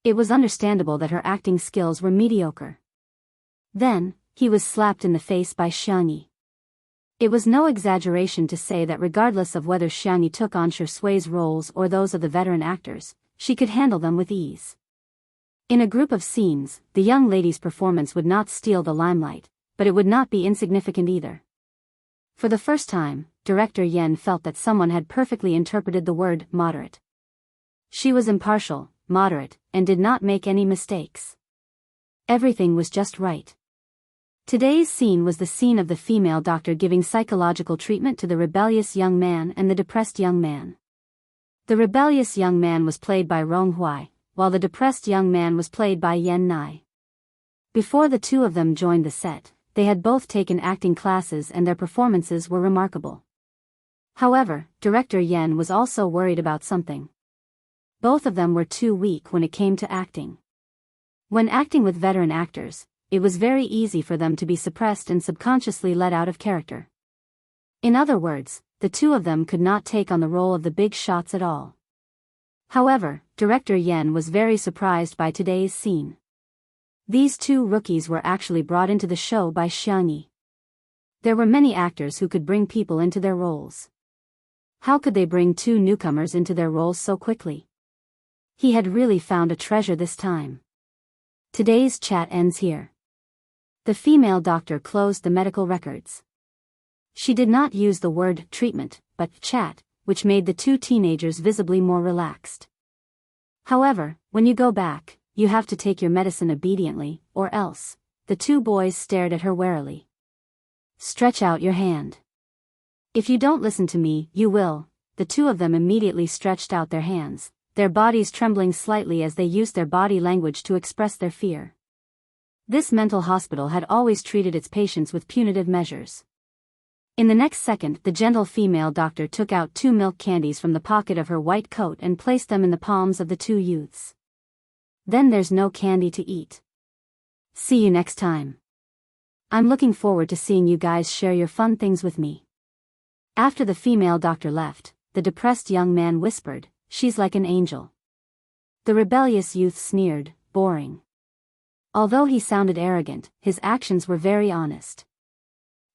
It was understandable that her acting skills were mediocre. Then, he was slapped in the face by Xiangyi. It was no exaggeration to say that regardless of whether Xiangyi took on Shi Sui's roles or those of the veteran actors, she could handle them with ease. In a group of scenes, the young lady's performance would not steal the limelight, but it would not be insignificant either. For the first time, Director Yan felt that someone had perfectly interpreted the word moderate. She was impartial, moderate, and did not make any mistakes. Everything was just right. Today's scene was the scene of the female doctor giving psychological treatment to the rebellious young man and the depressed young man. The rebellious young man was played by Rong Hui, while the depressed young man was played by Yan Nai. Before the two of them joined the set, they had both taken acting classes and their performances were remarkable. However, Director Yan was also worried about something. Both of them were too weak when it came to acting. When acting with veteran actors, it was very easy for them to be suppressed and subconsciously let out of character. In other words, the two of them could not take on the role of the big shots at all. However, Director Yan was very surprised by today's scene. These two rookies were actually brought into the show by Xiangyi. There were many actors who could bring people into their roles. How could they bring two newcomers into their roles so quickly? He had really found a treasure this time. Today's chat ends here. The female doctor closed the medical records. She did not use the word treatment, but chat, which made the two teenagers visibly more relaxed. However, when you go back, you have to take your medicine obediently, or else. The two boys stared at her warily. Stretch out your hand. If you don't listen to me, you will. The two of them immediately stretched out their hands, their bodies trembling slightly as they used their body language to express their fear. This mental hospital had always treated its patients with punitive measures. In the next second, the gentle female doctor took out 2 milk candies from the pocket of her white coat and placed them in the palms of the two youths. Then there's no candy to eat. See you next time. I'm looking forward to seeing you guys share your fun things with me. After the female doctor left, the depressed young man whispered, "She's like an angel." The rebellious youth sneered, "Boring." Although he sounded arrogant, his actions were very honest.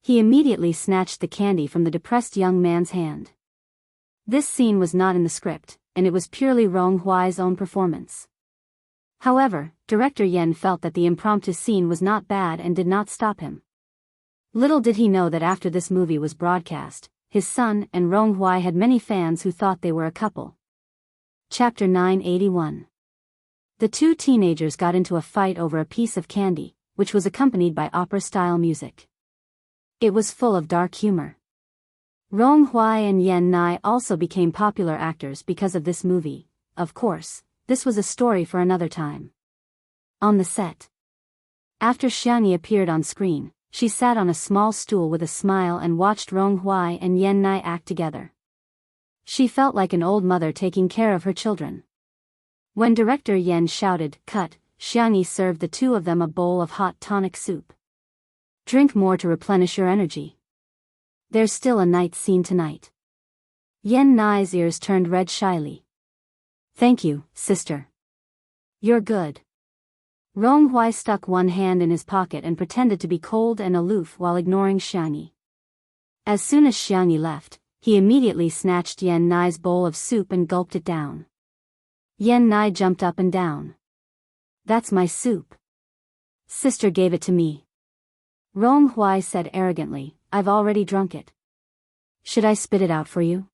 He immediately snatched the candy from the depressed young man's hand. This scene was not in the script, and it was purely Rong Hui's own performance. However, Director Yan felt that the impromptu scene was not bad and did not stop him. Little did he know that after this movie was broadcast, his son and Rong Hui had many fans who thought they were a couple. Chapter 981. The two teenagers got into a fight over a piece of candy, which was accompanied by opera-style music. It was full of dark humor. Rong Hui and Yan Nai also became popular actors because of this movie. Of course, this was a story for another time. On the set. After Xiangyi appeared on screen, she sat on a small stool with a smile and watched Rong Hui and Yan Nai act together. She felt like an old mother taking care of her children. When Director Yan shouted, "Cut," Xiangyi served the two of them a bowl of hot tonic soup. Drink more to replenish your energy. There's still a night scene tonight. Yan Nai's ears turned red shyly. Thank you, sister. You're good. Ronghui stuck one hand in his pocket and pretended to be cold and aloof while ignoring Xiangyi. As soon as Xiangyi left, he immediately snatched Yan Nai's bowl of soup and gulped it down. Yan Nai jumped up and down. That's my soup. Sister gave it to me. Ronghui said arrogantly, I've already drunk it. Should I spit it out for you?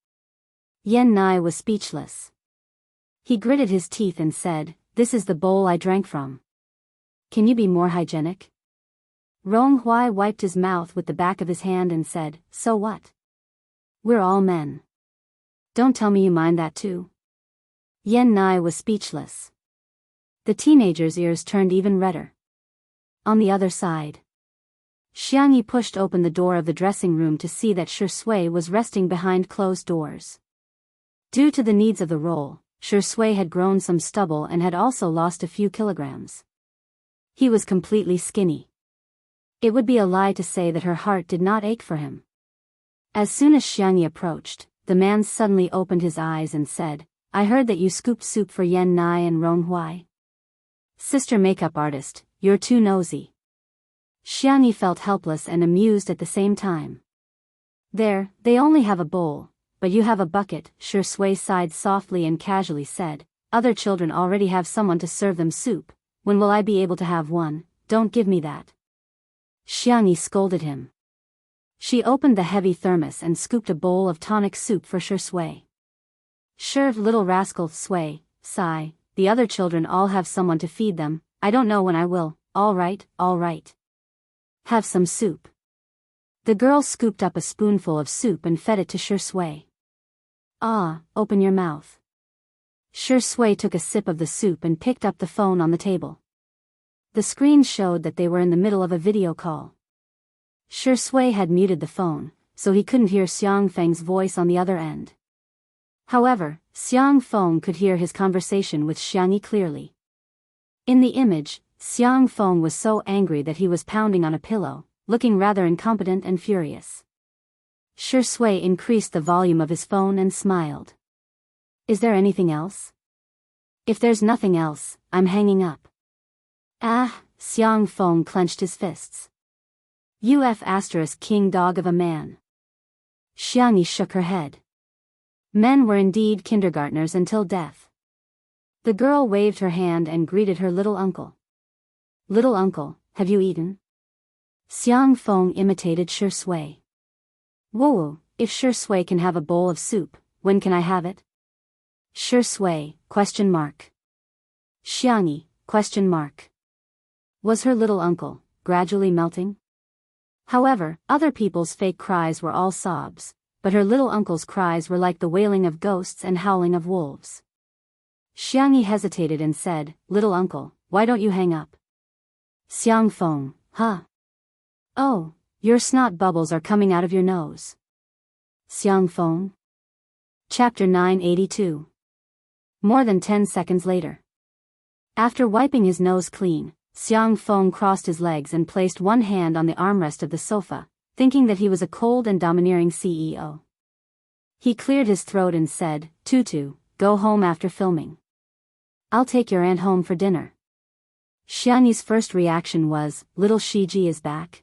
Yan Nai was speechless. He gritted his teeth and said, This is the bowl I drank from. Can you be more hygienic? Ronghui wiped his mouth with the back of his hand and said, So what? We're all men. Don't tell me you mind that too. Yan Nai was speechless. The teenager's ears turned even redder. On the other side, Xiangyi pushed open the door of the dressing room to see that Shui was resting behind closed doors. Due to the needs of the role, Shui had grown some stubble and had also lost a few kilograms. He was completely skinny. It would be a lie to say that her heart did not ache for him. As soon as Xiangyi approached, the man suddenly opened his eyes and said, I heard that you scooped soup for Yan Nai and Ronghui. Sister makeup artist, you're too nosy. Xiangyi felt helpless and amused at the same time. There, they only have a bowl, but you have a bucket, Shui sighed softly and casually said, Other children already have someone to serve them soup, when will I be able to have one? Don't give me that. Xiangyi scolded him. She opened the heavy thermos and scooped a bowl of tonic soup for Shui. Sure, little rascal, Sui, sigh, the other children all have someone to feed them, I don't know when I will, all right. Have some soup. The girl scooped up a spoonful of soup and fed it to Shui. Ah, open your mouth. Shui took a sip of the soup and picked up the phone on the table. The screen showed that they were in the middle of a video call. Shui had muted the phone, so he couldn't hear Xiang Feng's voice on the other end. However, Xiang Feng could hear his conversation with Xiangyi clearly. In the image, Xiang Feng was so angry that he was pounding on a pillow, looking rather incompetent and furious. Shui increased the volume of his phone and smiled. Is there anything else? If there's nothing else, I'm hanging up. Ah, Xiang Feng clenched his fists. King dog of a man. Xiangyi shook her head. Men were indeed kindergartners until death. The girl waved her hand and greeted her little uncle. Little uncle, have you eaten? Xiang Feng imitated Shui. Whoa, if Shui can have a bowl of soup, when can I have it? Shui, ? Xiangyi, ? Was her little uncle gradually melting? However, other people's fake cries were all sobs, but her little uncle's cries were like the wailing of ghosts and howling of wolves. Xiangyi hesitated and said, Little uncle, why don't you hang up? Xiang Feng, huh? Oh, your snot bubbles are coming out of your nose. Xiang Feng. Chapter 982. More than 10 seconds later. After wiping his nose clean, Xiang Feng crossed his legs and placed one hand on the armrest of the sofa, thinking that he was a cold and domineering CEO. He cleared his throat and said, Tutu, go home after filming. I'll take your aunt home for dinner. Xiangyi's first reaction was, Little Shiji is back?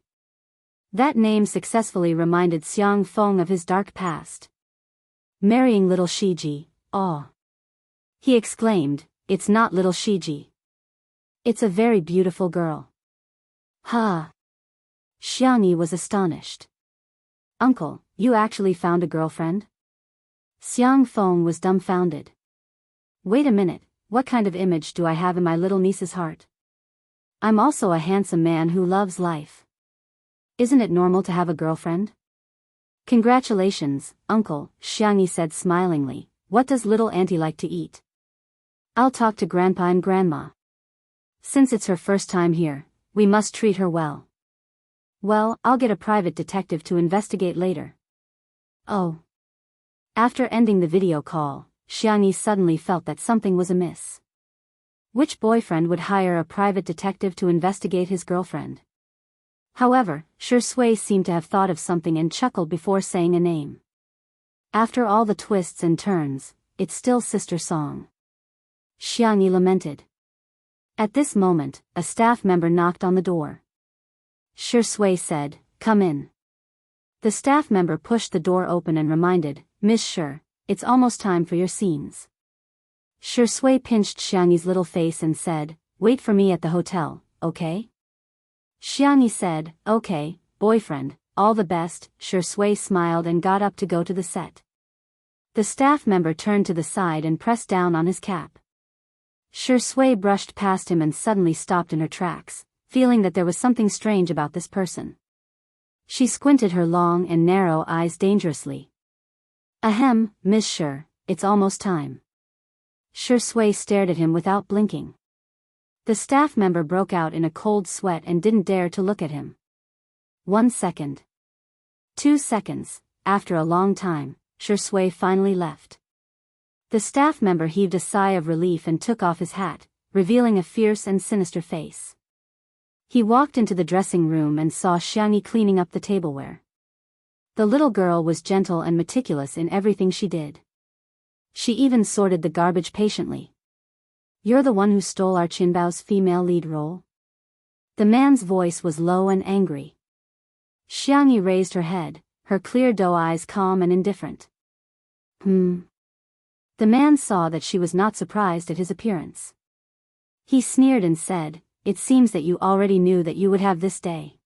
That name successfully reminded Xiang Feng of his dark past. Marrying Little Shiji, oh. He exclaimed, It's not Little Shiji. It's a very beautiful girl. Ha! Xiangyi was astonished. Uncle, you actually found a girlfriend? Xiang Feng was dumbfounded. Wait a minute, what kind of image do I have in my little niece's heart? I'm also a handsome man who loves life. Isn't it normal to have a girlfriend? Congratulations, uncle, Xiangyi said smilingly. What does little auntie like to eat? I'll talk to grandpa and grandma. Since it's her first time here, we must treat her well. Well, I'll get a private detective to investigate later. Oh. After ending the video call, Xiangyi suddenly felt that something was amiss. Which boyfriend would hire a private detective to investigate his girlfriend? However, Shui seemed to have thought of something and chuckled before saying a name. After all the twists and turns, it's still Sister Song. Xiangyi lamented. At this moment, a staff member knocked on the door. Shi Sui said, "Come in." The staff member pushed the door open and reminded, "Miss Shi, it's almost time for your scenes." Shi Sui pinched Xiangyi's little face and said, "Wait for me at the hotel, okay?" Xiangyi said, "Okay, boyfriend, all the best." Shi Sui smiled and got up to go to the set. The staff member turned to the side and pressed down on his cap. Shi Sui brushed past him and suddenly stopped in her tracks, feeling that there was something strange about this person. She squinted her long and narrow eyes dangerously. "Ahem, Miss Shi, it's almost time." Shi Sui stared at him without blinking. The staff member broke out in a cold sweat and didn't dare to look at him. 1 second. 2 seconds. After a long time, Shi Sui finally left. The staff member heaved a sigh of relief and took off his hat, revealing a fierce and sinister face. He walked into the dressing room and saw Xiangyi cleaning up the tableware. The little girl was gentle and meticulous in everything she did. She even sorted the garbage patiently. "You're the one who stole our Qinbao's female lead role?" The man's voice was low and angry. Xiangyi raised her head, her clear doe eyes calm and indifferent. The man saw that she was not surprised at his appearance. He sneered and said, "It seems that you already knew that you would have this day.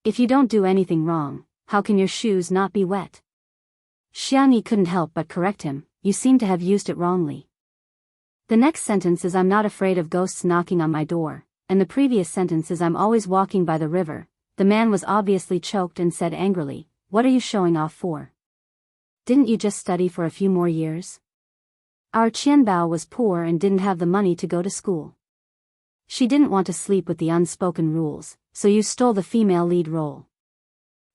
If you don't do anything wrong, how can your shoes not be wet?" Xiangyi couldn't help but correct him, "You seem to have used it wrongly. The next sentence is I'm not afraid of ghosts knocking on my door, and the previous sentence is I'm always walking by the river." The man was obviously choked and said angrily, "What are you showing off for? Didn't you just study for a few more years? Our Qianbao was poor and didn't have the money to go to school. She didn't want to sleep with the unspoken rules, so you stole the female lead role.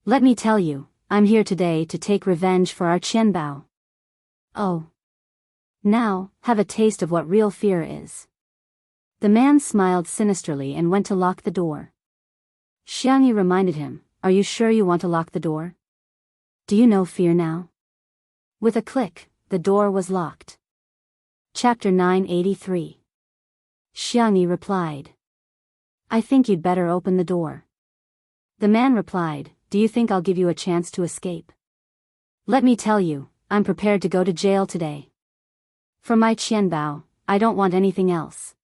Let me tell you, I'm here today to take revenge for our Qianbao. Oh. Now, have a taste of what real fear is." The man smiled sinisterly and went to lock the door. Xiangyi reminded him, "Are you sure you want to lock the door? Do you know fear now?" With a click, the door was locked. Chapter 983. Xiangyi replied, "I think you'd better open the door." The man replied, "Do you think I'll give you a chance to escape? Let me tell you, I'm prepared to go to jail today. For my Qianbao, I don't want anything else."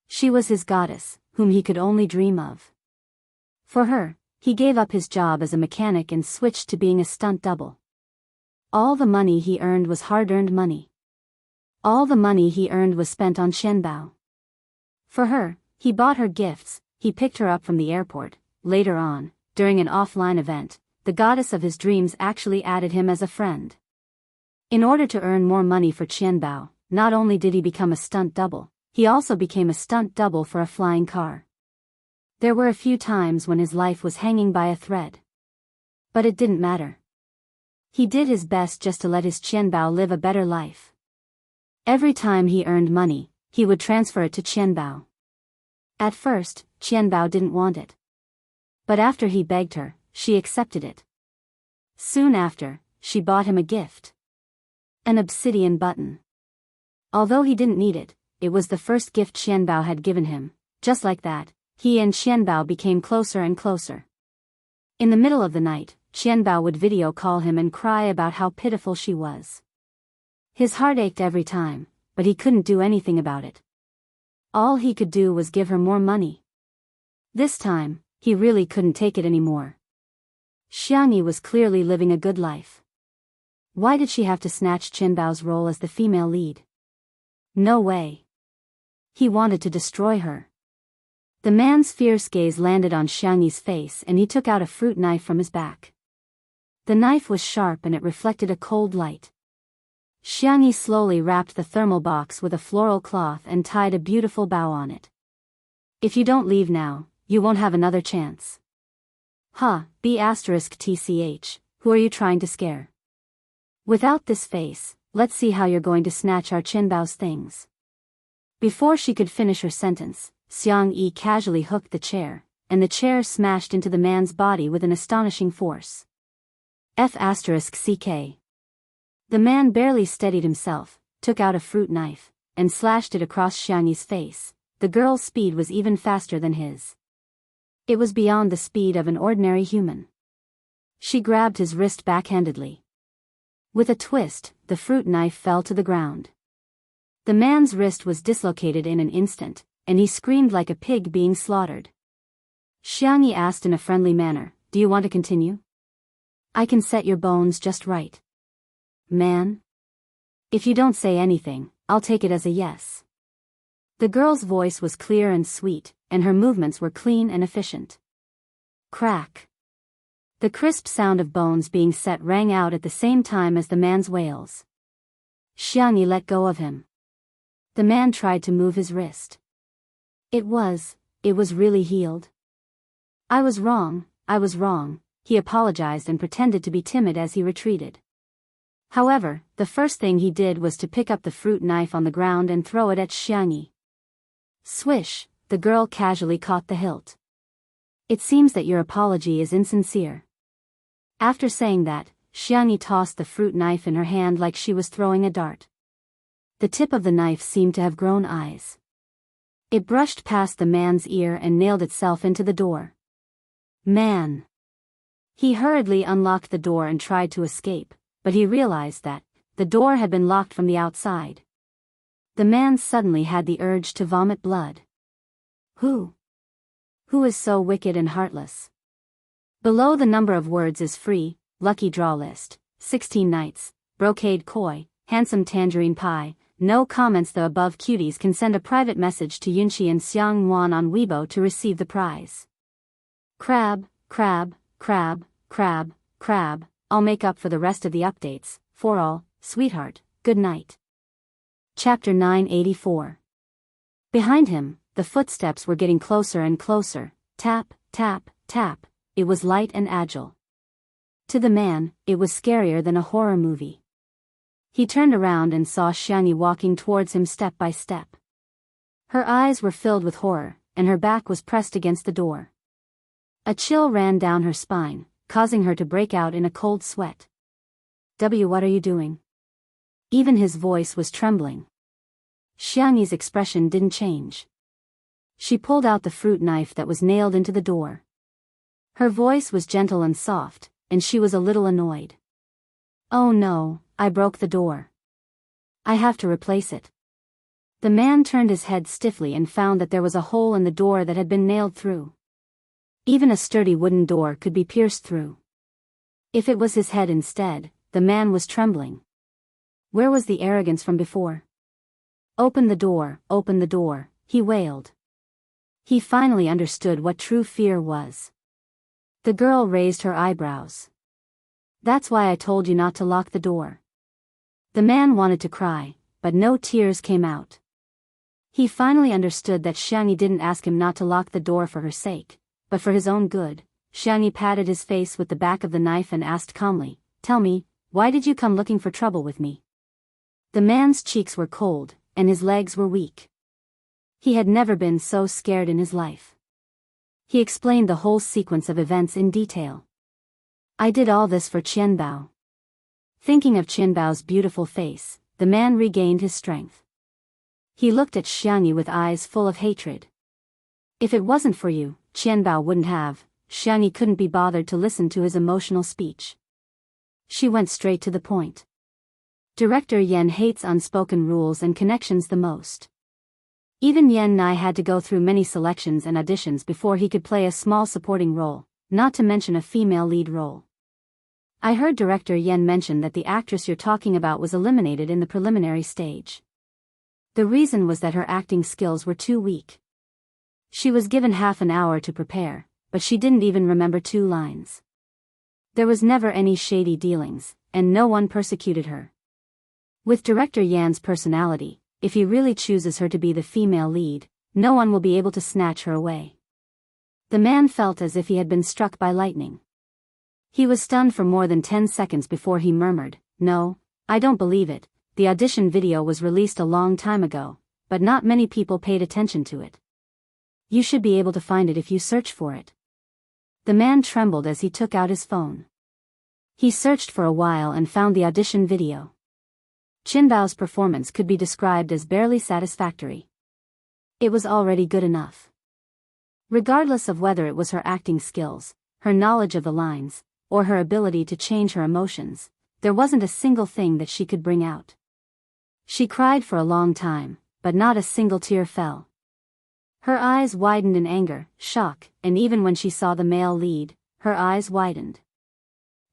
She was his goddess, whom he could only dream of. For her, he gave up his job as a mechanic and switched to being a stunt double. All the money he earned was hard-earned money. All the money he earned was spent on Qianbao. For her, he bought her gifts, he picked her up from the airport. Later on, during an offline event, the goddess of his dreams actually added him as a friend. In order to earn more money for Qianbao, not only did he become a stunt double, he also became a stunt double for a flying car. There were a few times when his life was hanging by a thread. But it didn't matter. He did his best just to let his Qianbao live a better life. Every time he earned money, he would transfer it to Qianbao. At first, Qianbao didn't want it. But after he begged her, she accepted it. Soon after, she bought him a gift. An obsidian button. Although he didn't need it, it was the first gift Qianbao had given him. Just like that, he and Qianbao became closer and closer. In the middle of the night, Qianbao would video call him and cry about how pitiful she was. His heart ached every time, but he couldn't do anything about it. All he could do was give her more money. This time, he really couldn't take it anymore. Xiangyi was clearly living a good life. Why did she have to snatch Qianbao's role as the female lead? No way. He wanted to destroy her. The man's fierce gaze landed on Xiangyi's face and he took out a fruit knife from his back. The knife was sharp and it reflected a cold light. Xiangyi slowly wrapped the thermal box with a floral cloth and tied a beautiful bow on it. "If you don't leave now, you won't have another chance." B*TCH, who are you trying to scare? Without this face, let's see how you're going to snatch our Qianbao's things. Before she could finish her sentence, Xiangyi casually hooked the chair, and the chair smashed into the man's body with an astonishing force. F*CK. The man barely steadied himself, took out a fruit knife, and slashed it across Xiangyi's face. The girl's speed was even faster than his. It was beyond the speed of an ordinary human. She grabbed his wrist backhandedly. With a twist, the fruit knife fell to the ground. The man's wrist was dislocated in an instant, and he screamed like a pig being slaughtered. Xiangyi asked in a friendly manner, "Do you want to continue? I can set your bones just right." "Man? If you don't say anything, I'll take it as a yes." The girl's voice was clear and sweet, and her movements were clean and efficient. Crack. The crisp sound of bones being set rang out at the same time as the man's wails. Xiangyi let go of him. The man tried to move his wrist. It was really healed. I was wrong," he apologized and pretended to be timid as he retreated. However, the first thing he did was to pick up the fruit knife on the ground and throw it at Xiangyi. Swish, the girl casually caught the hilt. "It seems that your apology is insincere." After saying that, Xiangyi tossed the fruit knife in her hand like she was throwing a dart. The tip of the knife seemed to have grown eyes. It brushed past the man's ear and nailed itself into the door. "Man!" He hurriedly unlocked the door and tried to escape, but he realized that the door had been locked from the outside. The man suddenly had the urge to vomit blood. Who is so wicked and heartless? Below the number of words is free, lucky draw list, 16 nights, brocade koi, handsome tangerine pie. No comments. The above cuties can send a private message to Yunxi and Xiang Wan on Weibo to receive the prize. Crab, crab, crab, crab, crab, I'll make up for the rest of the updates, for all, sweetheart, good night. Chapter 984. Behind him, the footsteps were getting closer and closer, tap, tap, tap, it was light and agile. To the man, it was scarier than a horror movie. He turned around and saw Xiangyi walking towards him step by step. Her eyes were filled with horror, and her back was pressed against the door. A chill ran down her spine, causing her to break out in a cold sweat. What are you doing?" Even his voice was trembling. Xiangyi's expression didn't change. She pulled out the fruit knife that was nailed into the door. Her voice was gentle and soft, and she was a little annoyed. "Oh no, I broke the door. I have to replace it." The man turned his head stiffly and found that there was a hole in the door that had been nailed through. Even a sturdy wooden door could be pierced through. If it was his head instead, the man was trembling. Where was the arrogance from before? Open the door, he wailed. He finally understood what true fear was. The girl raised her eyebrows. "That's why I told you not to lock the door." The man wanted to cry, but no tears came out. He finally understood that Xiangyi didn't ask him not to lock the door for her sake, but for his own good. Xiangyi patted his face with the back of the knife and asked calmly, "Tell me, why did you come looking for trouble with me?" The man's cheeks were cold, and his legs were weak. He had never been so scared in his life. He explained the whole sequence of events in detail. "I did all this for Qianbao." Thinking of Qianbao's beautiful face, the man regained his strength. He looked at Xiangyi with eyes full of hatred. "If it wasn't for you, Qianbao wouldn't have." Xiangyi couldn't be bothered to listen to his emotional speech. She went straight to the point. Director Yan hates unspoken rules and connections the most. Even Yan Nai had to go through many selections and auditions before he could play a small supporting role, not to mention a female lead role. "I heard Director Yan mention that the actress you're talking about was eliminated in the preliminary stage. The reason was that her acting skills were too weak. She was given half an hour to prepare, but she didn't even remember 2 lines. There was never any shady dealings, and no one persecuted her. With Director Yan's personality, if he really chooses her to be the female lead, no one will be able to snatch her away." The man felt as if he had been struck by lightning. He was stunned for more than 10 seconds before he murmured, "No, I don't believe it. The audition video was released a long time ago, but not many people paid attention to it. You should be able to find it if you search for it." The man trembled as he took out his phone. He searched for a while and found the audition video. Qinbao's performance could be described as barely satisfactory. It was already good enough. Regardless of whether it was her acting skills, her knowledge of the lines, or her ability to change her emotions, there wasn't a single thing that she could bring out. She cried for a long time, but not a single tear fell. Her eyes widened in anger, shock, and even when she saw the male lead, her eyes widened.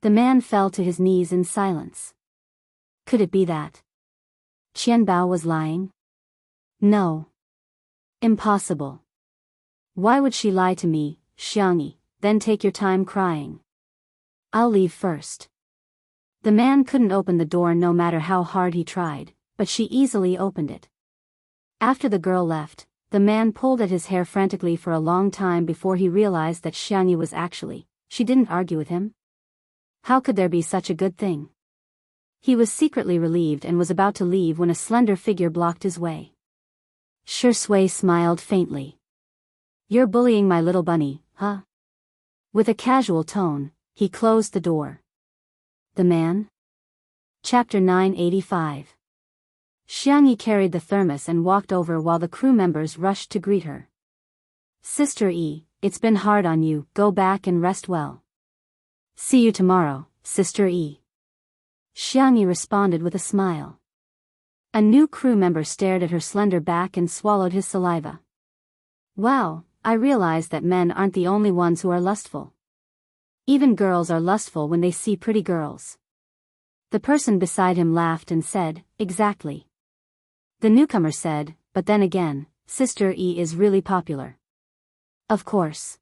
The man fell to his knees in silence. Could it be that Qianbao was lying? No. Impossible. Why would she lie to me, Xiangyi, then take your time crying? I'll leave first. The man couldn't open the door no matter how hard he tried, but she easily opened it. After the girl left, the man pulled at his hair frantically for a long time before he realized that Xiangyi was actually, she didn't argue with him. How could there be such a good thing? He was secretly relieved and was about to leave when a slender figure blocked his way. Shui smiled faintly. You're bullying my little bunny, huh? With a casual tone, he closed the door. The man? Chapter 985. Xiangyi carried the thermos and walked over while the crew members rushed to greet her. Sister E, it's been hard on you, go back and rest well. See you tomorrow, Sister E. Xiangyi responded with a smile. A new crew member stared at her slender back and swallowed his saliva. Wow, I realize that men aren't the only ones who are lustful. Even girls are lustful when they see pretty girls. The person beside him laughed and said, exactly. The newcomer said, but then again, Sister E is really popular. Of course.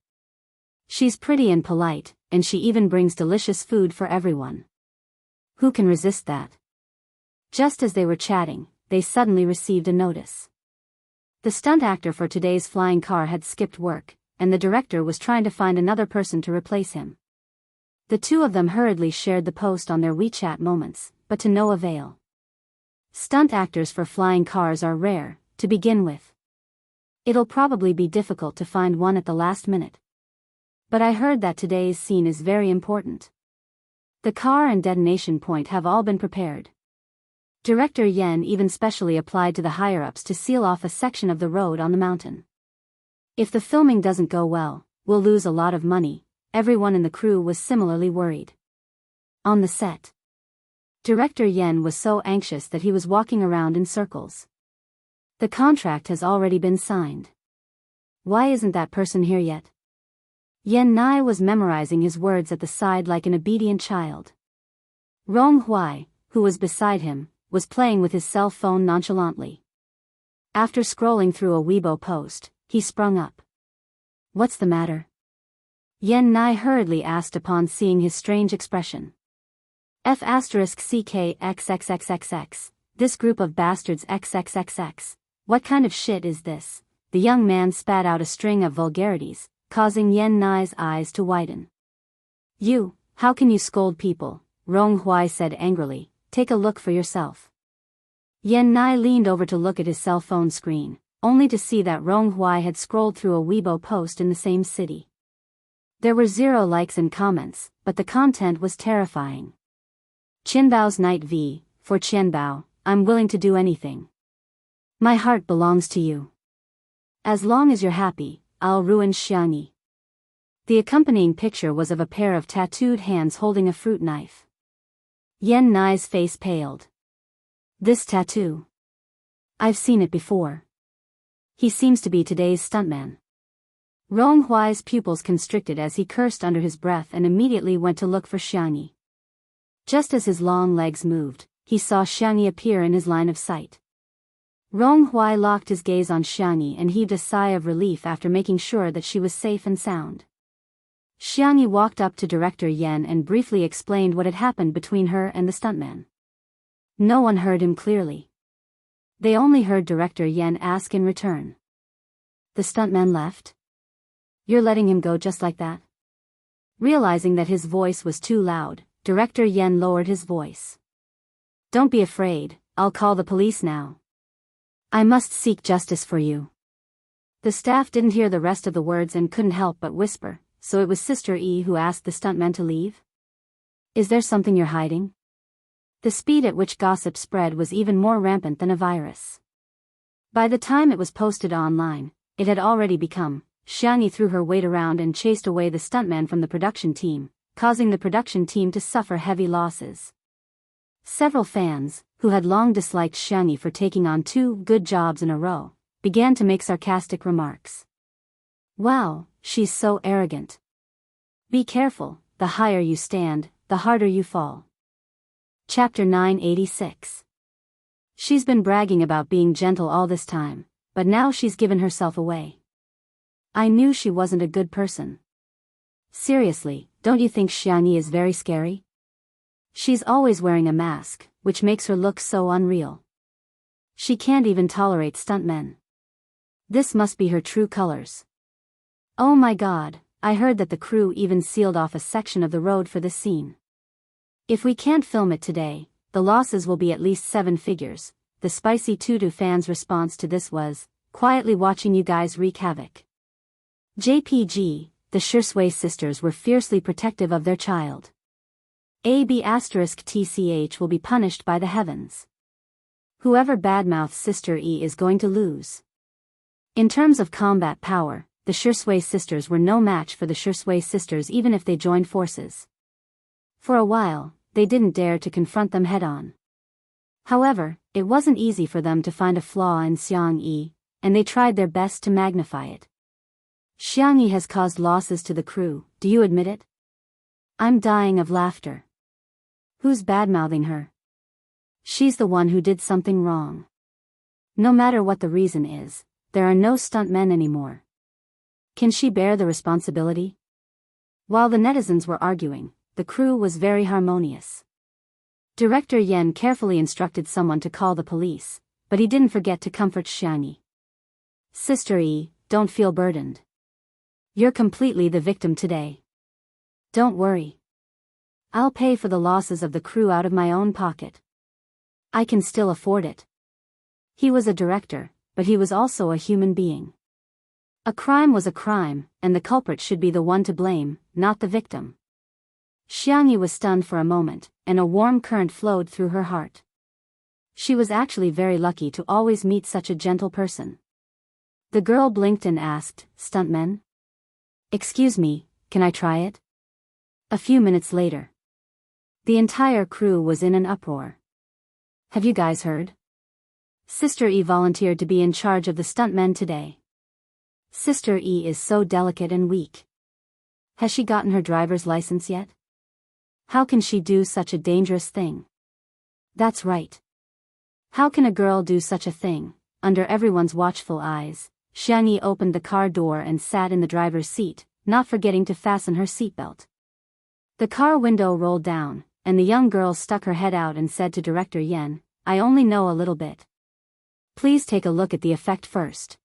She's pretty and polite, and she even brings delicious food for everyone. Who can resist that? Just as they were chatting, they suddenly received a notice. The stunt actor for today's flying car had skipped work, and the director was trying to find another person to replace him. The two of them hurriedly shared the post on their WeChat moments, but to no avail. Stunt actors for flying cars are rare, to begin with. It'll probably be difficult to find one at the last minute. But I heard that today's scene is very important. The car and detonation point have all been prepared. Director Yen even specially applied to the higher-ups to seal off a section of the road on the mountain. If the filming doesn't go well, we'll lose a lot of money. Everyone in the crew was similarly worried. On the set, Director Yen was so anxious that he was walking around in circles. The contract has already been signed. Why isn't that person here yet? Yen Nai was memorizing his words at the side like an obedient child. Rong Huai, who was beside him, was playing with his cell phone nonchalantly. After scrolling through a Weibo post, he sprung up. What's the matter? Yen Nai hurriedly asked upon seeing his strange expression. F***CKXXXXX, this group of bastards XXXX, what kind of shit is this? The young man spat out a string of vulgarities, causing Yen Nai's eyes to widen. You, how can you scold people? Rong Huai said angrily, take a look for yourself. Yen Nai leaned over to look at his cell phone screen, only to see that Rong Huai had scrolled through a Weibo post in the same city. There were 0 likes and comments, but the content was terrifying. Qianbao's Night V, for Qianbao, I'm willing to do anything. My heart belongs to you. As long as you're happy, I'll ruin Xiangyi. The accompanying picture was of a pair of tattooed hands holding a fruit knife. Yen Nai's face paled. This tattoo. I've seen it before. He seems to be today's stuntman. Rong Huai's pupils constricted as he cursed under his breath and immediately went to look for Xiangyi. Just as his long legs moved, he saw Xiangyi appear in his line of sight. Rong Huai locked his gaze on Xiangyi and heaved a sigh of relief after making sure that she was safe and sound. Xiangyi walked up to Director Yen and briefly explained what had happened between her and the stuntman. No one heard him clearly. They only heard Director Yen ask in return. The stuntman left? You're letting him go just like that? Realizing that his voice was too loud, Director Yen lowered his voice. Don't be afraid, I'll call the police now. I must seek justice for you. The staff didn't hear the rest of the words and couldn't help but whisper, so it was Sister E who asked the stuntman to leave? Is there something you're hiding? The speed at which gossip spread was even more rampant than a virus. By the time it was posted online, it had already become, Xiangyi threw her weight around and chased away the stuntman from the production team, causing the production team to suffer heavy losses. Several fans, who had long disliked Xiangyi for taking on 2 good jobs in a row, began to make sarcastic remarks. Wow, she's so arrogant. Be careful, the higher you stand, the harder you fall. Chapter 986. She's been bragging about being gentle all this time, but now she's given herself away. I knew she wasn't a good person. Seriously, don't you think Xiangyi is very scary? She's always wearing a mask, which makes her look so unreal. She can't even tolerate stuntmen. This must be her true colors. Oh my god, I heard that the crew even sealed off a section of the road for this scene. If we can't film it today, the losses will be at least 7 figures. The spicy Tutu fans' response to this was, quietly watching you guys wreak havoc. JPG, the Shisui sisters were fiercely protective of their child. AB*TCH will be punished by the heavens. Whoever badmouths Sister E is going to lose. In terms of combat power, the Shisui sisters were no match for the Shisui sisters even if they joined forces. For a while, they didn't dare to confront them head-on. However, it wasn't easy for them to find a flaw in Xiangyi, and they tried their best to magnify it. Xiangyi has caused losses to the crew, do you admit it? I'm dying of laughter. Who's badmouthing her? She's the one who did something wrong. No matter what the reason is, there are no stuntmen anymore. Can she bear the responsibility? While the netizens were arguing, the crew was very harmonious. Director Yen carefully instructed someone to call the police, but he didn't forget to comfort Xiangyi. Sister E, don't feel burdened. You're completely the victim today. Don't worry. I'll pay for the losses of the crew out of my own pocket. I can still afford it. He was a director, but he was also a human being. A crime was a crime, and the culprit should be the one to blame, not the victim. Xiangyi was stunned for a moment, and a warm current flowed through her heart. She was actually very lucky to always meet such a gentle person. The girl blinked and asked, "Stuntmen? Excuse me, can I try it?" A few minutes later. The entire crew was in an uproar. Have you guys heard? Sister E volunteered to be in charge of the stuntmen today. Sister E is so delicate and weak. Has she gotten her driver's license yet? How can she do such a dangerous thing? That's right. How can a girl do such a thing? Under everyone's watchful eyes, Xiangyi opened the car door and sat in the driver's seat, not forgetting to fasten her seatbelt. The car window rolled down, and the young girl stuck her head out and said to Director Yen, "I only know a little bit. Please take a look at the effect first.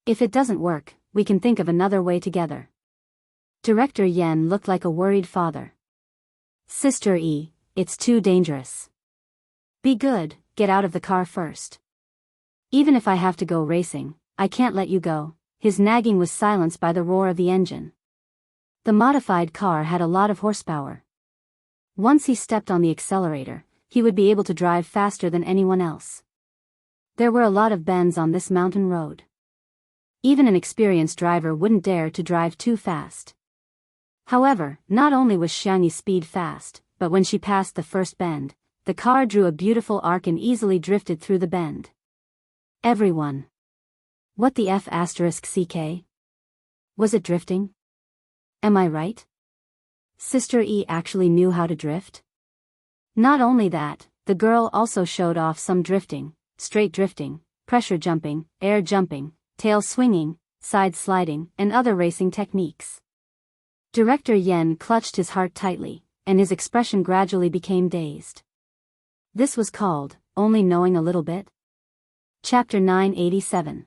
If it doesn't work, we can think of another way together." Director Yen looked like a worried father. Sister E, it's too dangerous. Be good, get out of the car first. Even if I have to go racing, I can't let you go. His nagging was silenced by the roar of the engine. The modified car had a lot of horsepower. Once he stepped on the accelerator, he would be able to drive faster than anyone else. There were a lot of bends on this mountain road. Even an experienced driver wouldn't dare to drive too fast. However, not only was Xiangyi's speed fast, but when she passed the first bend, the car drew a beautiful arc and easily drifted through the bend. Everyone. What the F***CK? Was it drifting? Am I right? Sister E actually knew how to drift? Not only that, the girl also showed off some drifting, straight drifting, pressure jumping, air jumping, tail swinging, side sliding, and other racing techniques. Director Yen clutched his heart tightly, and his expression gradually became dazed. This was called, only knowing a little bit? Chapter 987.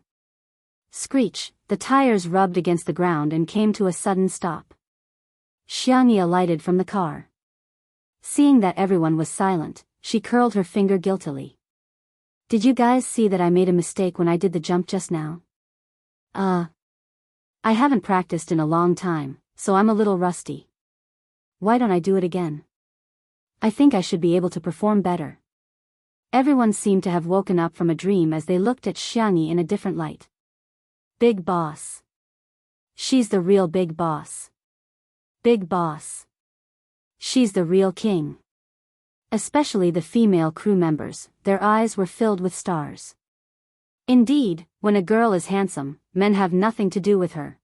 Screech, the tires rubbed against the ground and came to a sudden stop. Xiangyi alighted from the car. Seeing that everyone was silent, she curled her finger guiltily. Did you guys see that I made a mistake when I did the jump just now? I haven't practiced in a long time, so I'm a little rusty. Why don't I do it again? I think I should be able to perform better. Everyone seemed to have woken up from a dream as they looked at Xiangyi in a different light. Big boss. She's the real big boss. Big boss. She's the real king. Especially the female crew members, their eyes were filled with stars. Indeed, when a girl is handsome, men have nothing to do with her.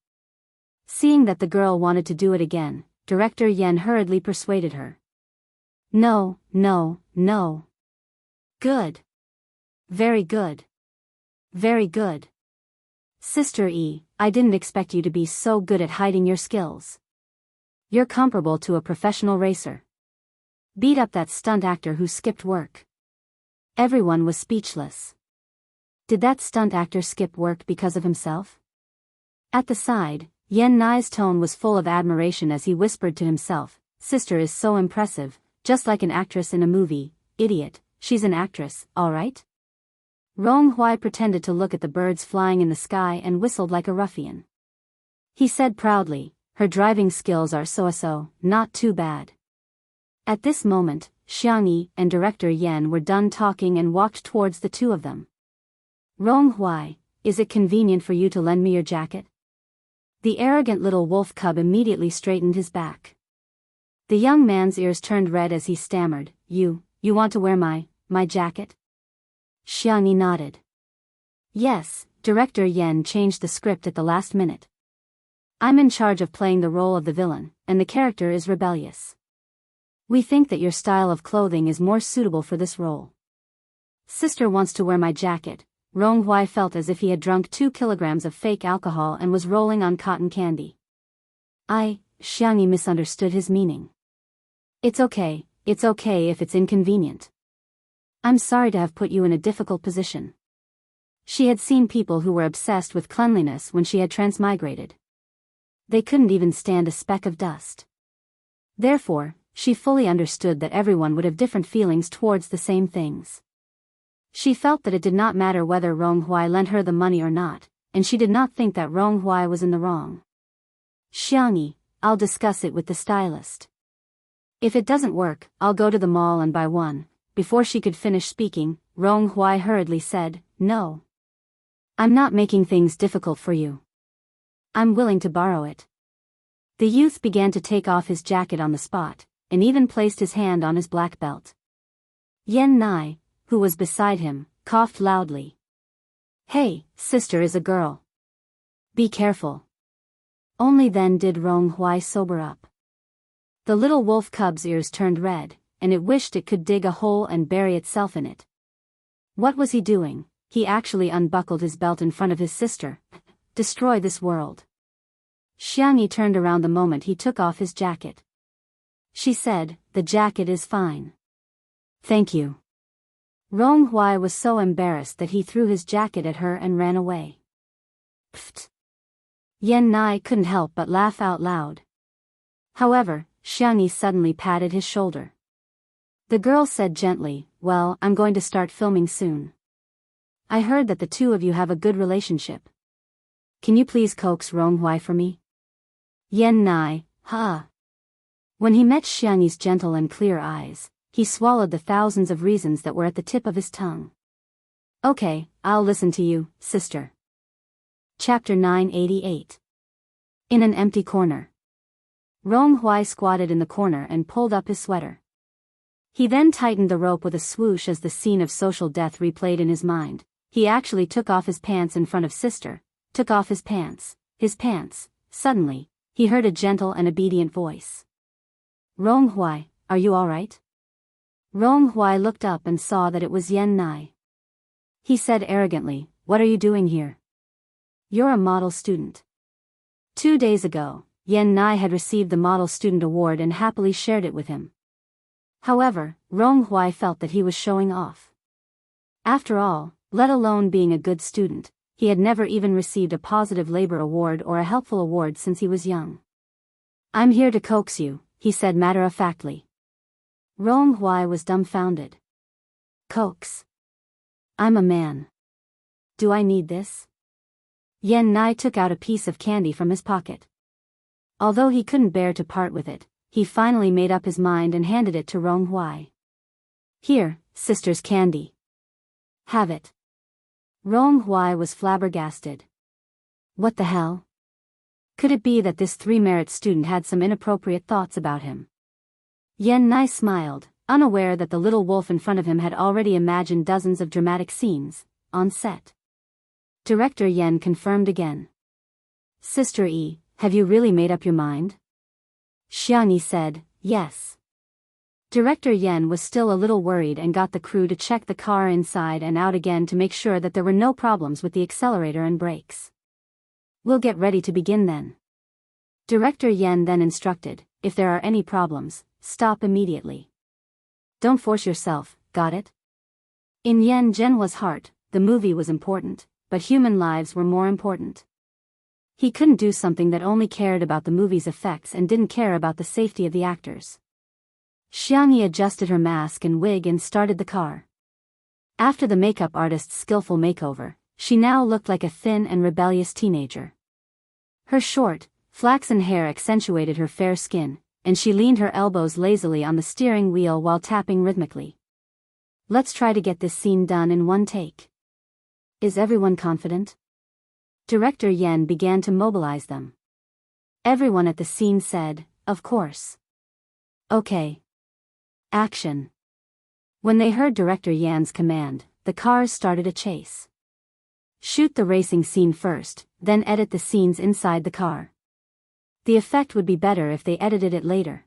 Seeing that the girl wanted to do it again, Director Yen hurriedly persuaded her. No, no, no. Good. Very good. Very good. Sister E, I didn't expect you to be so good at hiding your skills. You're comparable to a professional racer. Beat up that stunt actor who skipped work. Everyone was speechless. Did that stunt actor skip work because of himself? At the side, Yen Nai's tone was full of admiration as he whispered to himself, Sister is so impressive, just like an actress in a movie. Idiot, she's an actress, alright? Rong Hui pretended to look at the birds flying in the sky and whistled like a ruffian. He said proudly, her driving skills are so-so, not too bad. At this moment, Xiangyi and Director Yen were done talking and walked towards the two of them. Rong Hui, is it convenient for you to lend me your jacket? The arrogant little wolf cub immediately straightened his back. The young man's ears turned red as he stammered, You want to wear my jacket? Xiangyi nodded. Yes, Director Yen changed the script at the last minute. I'm in charge of playing the role of the villain, and the character is rebellious. We think that your style of clothing is more suitable for this role. Sister wants to wear my jacket. Rong Hui felt as if he had drunk 2 kilograms of fake alcohol and was rolling on cotton candy. Xiangyi misunderstood his meaning. It's okay if it's inconvenient. I'm sorry to have put you in a difficult position. She had seen people who were obsessed with cleanliness when she had transmigrated. They couldn't even stand a speck of dust. Therefore, she fully understood that everyone would have different feelings towards the same things. She felt that it did not matter whether Rong Hui lent her the money or not, and she did not think that Rong Hui was in the wrong. Xiangyi, I'll discuss it with the stylist. If it doesn't work, I'll go to the mall and buy one. Before she could finish speaking, Rong Hui hurriedly said, No. I'm not making things difficult for you. I'm willing to borrow it. The youth began to take off his jacket on the spot, and even placed his hand on his black belt. Yen Nai, who was beside him, coughed loudly. Hey, sister is a girl. Be careful. Only then did Rong Hui sober up. The little wolf cub's ears turned red, and it wished it could dig a hole and bury itself in it. What was he doing? He actually unbuckled his belt in front of his sister. Destroy this world. Xiangyi turned around the moment he took off his jacket. She said, The jacket is fine. Thank you. Rong Hui was so embarrassed that he threw his jacket at her and ran away. Pfft. Yen Nai couldn't help but laugh out loud. However, Xiangyi suddenly patted his shoulder. The girl said gently, Well, I'm going to start filming soon. I heard that the two of you have a good relationship. Can you please coax Rong Hui for me? Yen Nai, When he met Xiangyi's gentle and clear eyes, he swallowed the thousands of reasons that were at the tip of his tongue. Okay, I'll listen to you, sister. Chapter 988. In an empty corner. Rong Hui squatted in the corner and pulled up his sweater. He then tightened the rope with a swoosh as the scene of social death replayed in his mind. He actually took off his pants in front of sister, took off his pants. Suddenly, he heard a gentle and obedient voice. Rong Hui, are you all right? Rong Hui looked up and saw that it was Yen Nai. He said arrogantly, What are you doing here? You're a model student. 2 days ago, Yen Nai had received the Model Student Award and happily shared it with him. However, Rong Hui felt that he was showing off. After all, let alone being a good student, he had never even received a positive labor award or a helpful award since he was young. I'm here to coax you, he said matter-of-factly. Rong Hui was dumbfounded. Coax. I'm a man. Do I need this? Yen Nai took out a piece of candy from his pocket. Although he couldn't bear to part with it, he finally made up his mind and handed it to Rong Hui. "Here, sister's candy. Have it." Rong Hui was flabbergasted. What the hell? Could it be that this 3-merit student had some inappropriate thoughts about him? Yan Nai smiled, unaware that the little wolf in front of him had already imagined dozens of dramatic scenes, on set. Director Yan confirmed again. "Sister E, have you really made up your mind?" Xiangyi said, "Yes." Director Yan was still a little worried and got the crew to check the car inside and out again to make sure that there were no problems with the accelerator and brakes. "We'll get ready to begin then." Director Yan then instructed, "If there are any problems, stop immediately. Don't force yourself, got it?" In Yan Zhenhua's heart, the movie was important, but human lives were more important. He couldn't do something that only cared about the movie's effects and didn't care about the safety of the actors. Xiangyi adjusted her mask and wig and started the car. After the makeup artist's skillful makeover, she now looked like a thin and rebellious teenager. Her short, flaxen hair accentuated her fair skin, and she leaned her elbows lazily on the steering wheel while tapping rhythmically. "Let's try to get this scene done in one take. Is everyone confident?" Director Yan began to mobilize them. Everyone at the scene said, "Of course." "Okay. Action." When they heard Director Yan's command, the cars started a chase. Shoot the racing scene first, then edit the scenes inside the car. The effect would be better if they edited it later.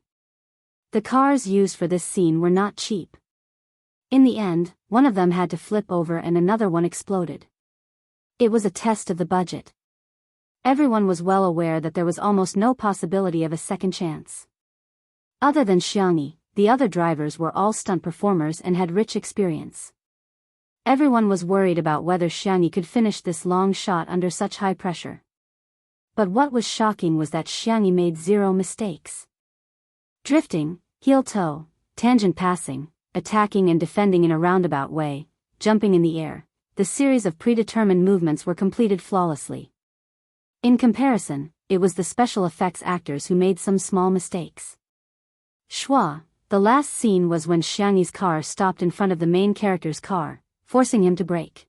The cars used for this scene were not cheap. In the end, one of them had to flip over and another one exploded. It was a test of the budget. Everyone was well aware that there was almost no possibility of a second chance. Other than Xiangyi, the other drivers were all stunt performers and had rich experience. Everyone was worried about whether Xiangyi could finish this long shot under such high pressure. But what was shocking was that Xiangyi made 0 mistakes. Drifting, heel toe, tangent passing, attacking and defending in a roundabout way, jumping in the air, the series of predetermined movements were completed flawlessly. In comparison, it was the special effects actors who made some small mistakes. Schwa, the last scene was when Xiangyi's car stopped in front of the main character's car, forcing him to brake.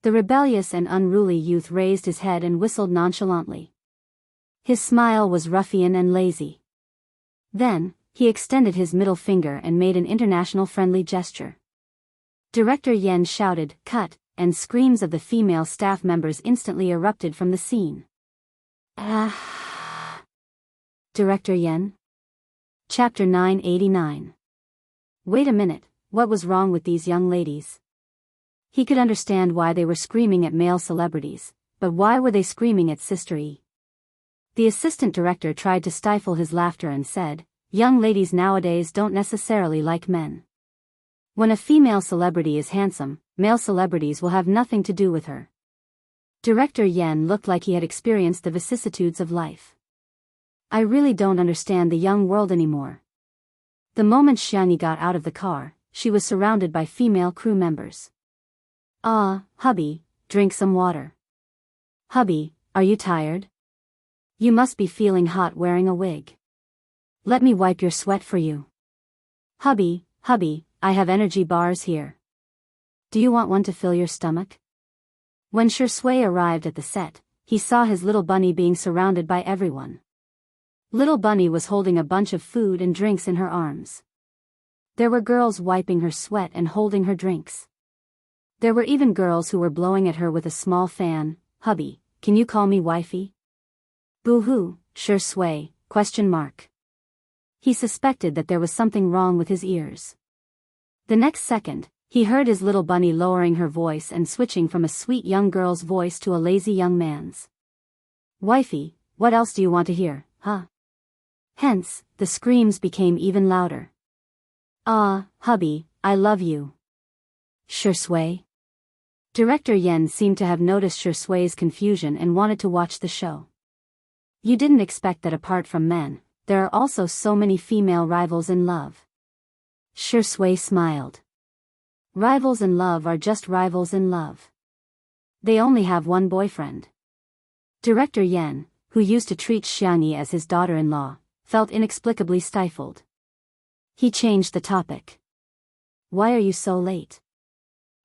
The rebellious and unruly youth raised his head and whistled nonchalantly. His smile was ruffian and lazy. Then, he extended his middle finger and made an international friendly gesture. Director Yan shouted, "Cut," and screams of the female staff members instantly erupted from the scene. Ah! Director Yan? Chapter 989. Wait a minute, what was wrong with these young ladies? He could understand why they were screaming at male celebrities, but why were they screaming at Sister E? The assistant director tried to stifle his laughter and said, "Young ladies nowadays don't necessarily like men. When a female celebrity is handsome, male celebrities will have nothing to do with her." Director Yan looked like he had experienced the vicissitudes of life. "I really don't understand the young world anymore." The moment Xiangyi got out of the car, she was surrounded by female crew members. "Ah, hubby, drink some water." "Hubby, are you tired? You must be feeling hot wearing a wig. Let me wipe your sweat for you." Hubby, I have energy bars here. Do you want one to fill your stomach?" When Shui arrived at the set, he saw his little bunny being surrounded by everyone. Little Bunny was holding a bunch of food and drinks in her arms. There were girls wiping her sweat and holding her drinks. There were even girls who were blowing at her with a small fan. "Hubby, can you call me wifey?" "Boo-hoo, Shui, ? He suspected that there was something wrong with his ears. The next second, he heard his little bunny lowering her voice and switching from a sweet young girl's voice to a lazy young man's. "Wifey, what else do you want to hear, huh?" Hence, the screams became even louder. "Ah, hubby, I love you." Shui? Director Yan seemed to have noticed Shui's confusion and wanted to watch the show. "You didn't expect that apart from men, there are also so many female rivals in love." Shui smiled. "Rivals in love are just rivals in love. They only have one boyfriend." Director Yan, who used to treat Xiangyi as his daughter-in-law, felt inexplicably stifled. He changed the topic. Why are you so late?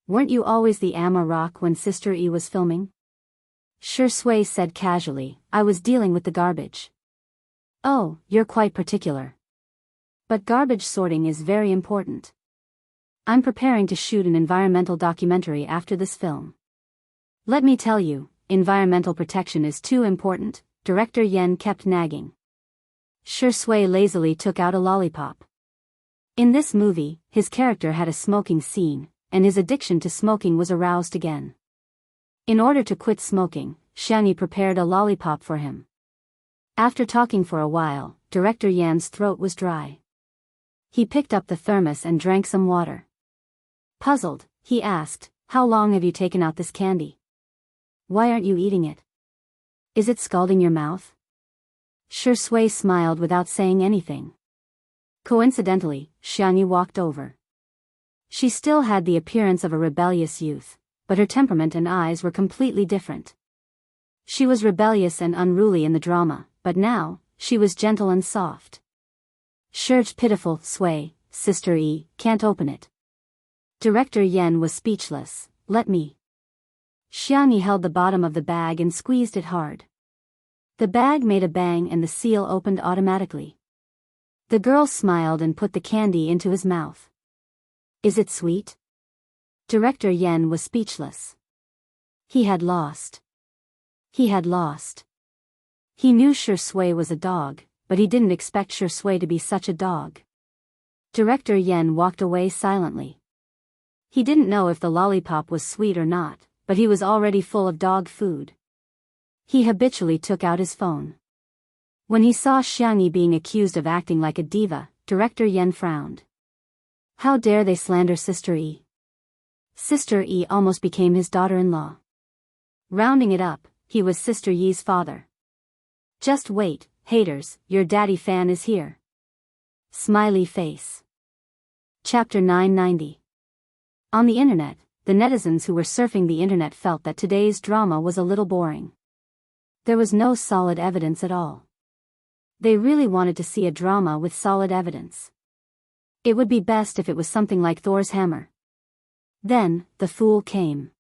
Weren't you always the Amma Rock when Sister E was filming? Shui said casually, I was dealing with the garbage. Oh, you're quite particular. But garbage sorting is very important. I'm preparing to shoot an environmental documentary after this film. Let me tell you, environmental protection is too important, Director Yen kept nagging. Shui lazily took out a lollipop. In this movie, his character had a smoking scene, and his addiction to smoking was aroused again. In order to quit smoking, Xiangyi prepared a lollipop for him. After talking for a while, Director Yan's throat was dry. He picked up the thermos and drank some water. Puzzled, he asked, how long have you taken out this candy? Why aren't you eating it? Is it scalding your mouth? Shui smiled without saying anything. Coincidentally, Xiangyi walked over. She still had the appearance of a rebellious youth, but her temperament and eyes were completely different. She was rebellious and unruly in the drama, but now, she was gentle and soft. Shurged pitiful, Sui, Sister E, can't open it. Director Yen was speechless, let me. Xiangyi held the bottom of the bag and squeezed it hard. The bag made a bang and the seal opened automatically. The girl smiled and put the candy into his mouth. Is it sweet? Director Yen was speechless. He had lost. He had lost. He knew Shui was a dog, but he didn't expect Shui to be such a dog. Director Yen walked away silently. He didn't know if the lollipop was sweet or not, but he was already full of dog food. He habitually took out his phone. When he saw Xiangyi being accused of acting like a diva, Director Yen frowned. How dare they slander Sister E? Sister E almost became his daughter-in-law. Rounding it up, he was Sister Yi's father. Just wait, haters, your daddy fan is here. Smiley face. Chapter 990. On the internet, the netizens who were surfing the internet felt that today's drama was a little boring. There was no solid evidence at all. They really wanted to see a drama with solid evidence. It would be best if it was something like Thor's hammer. Then, the fool came.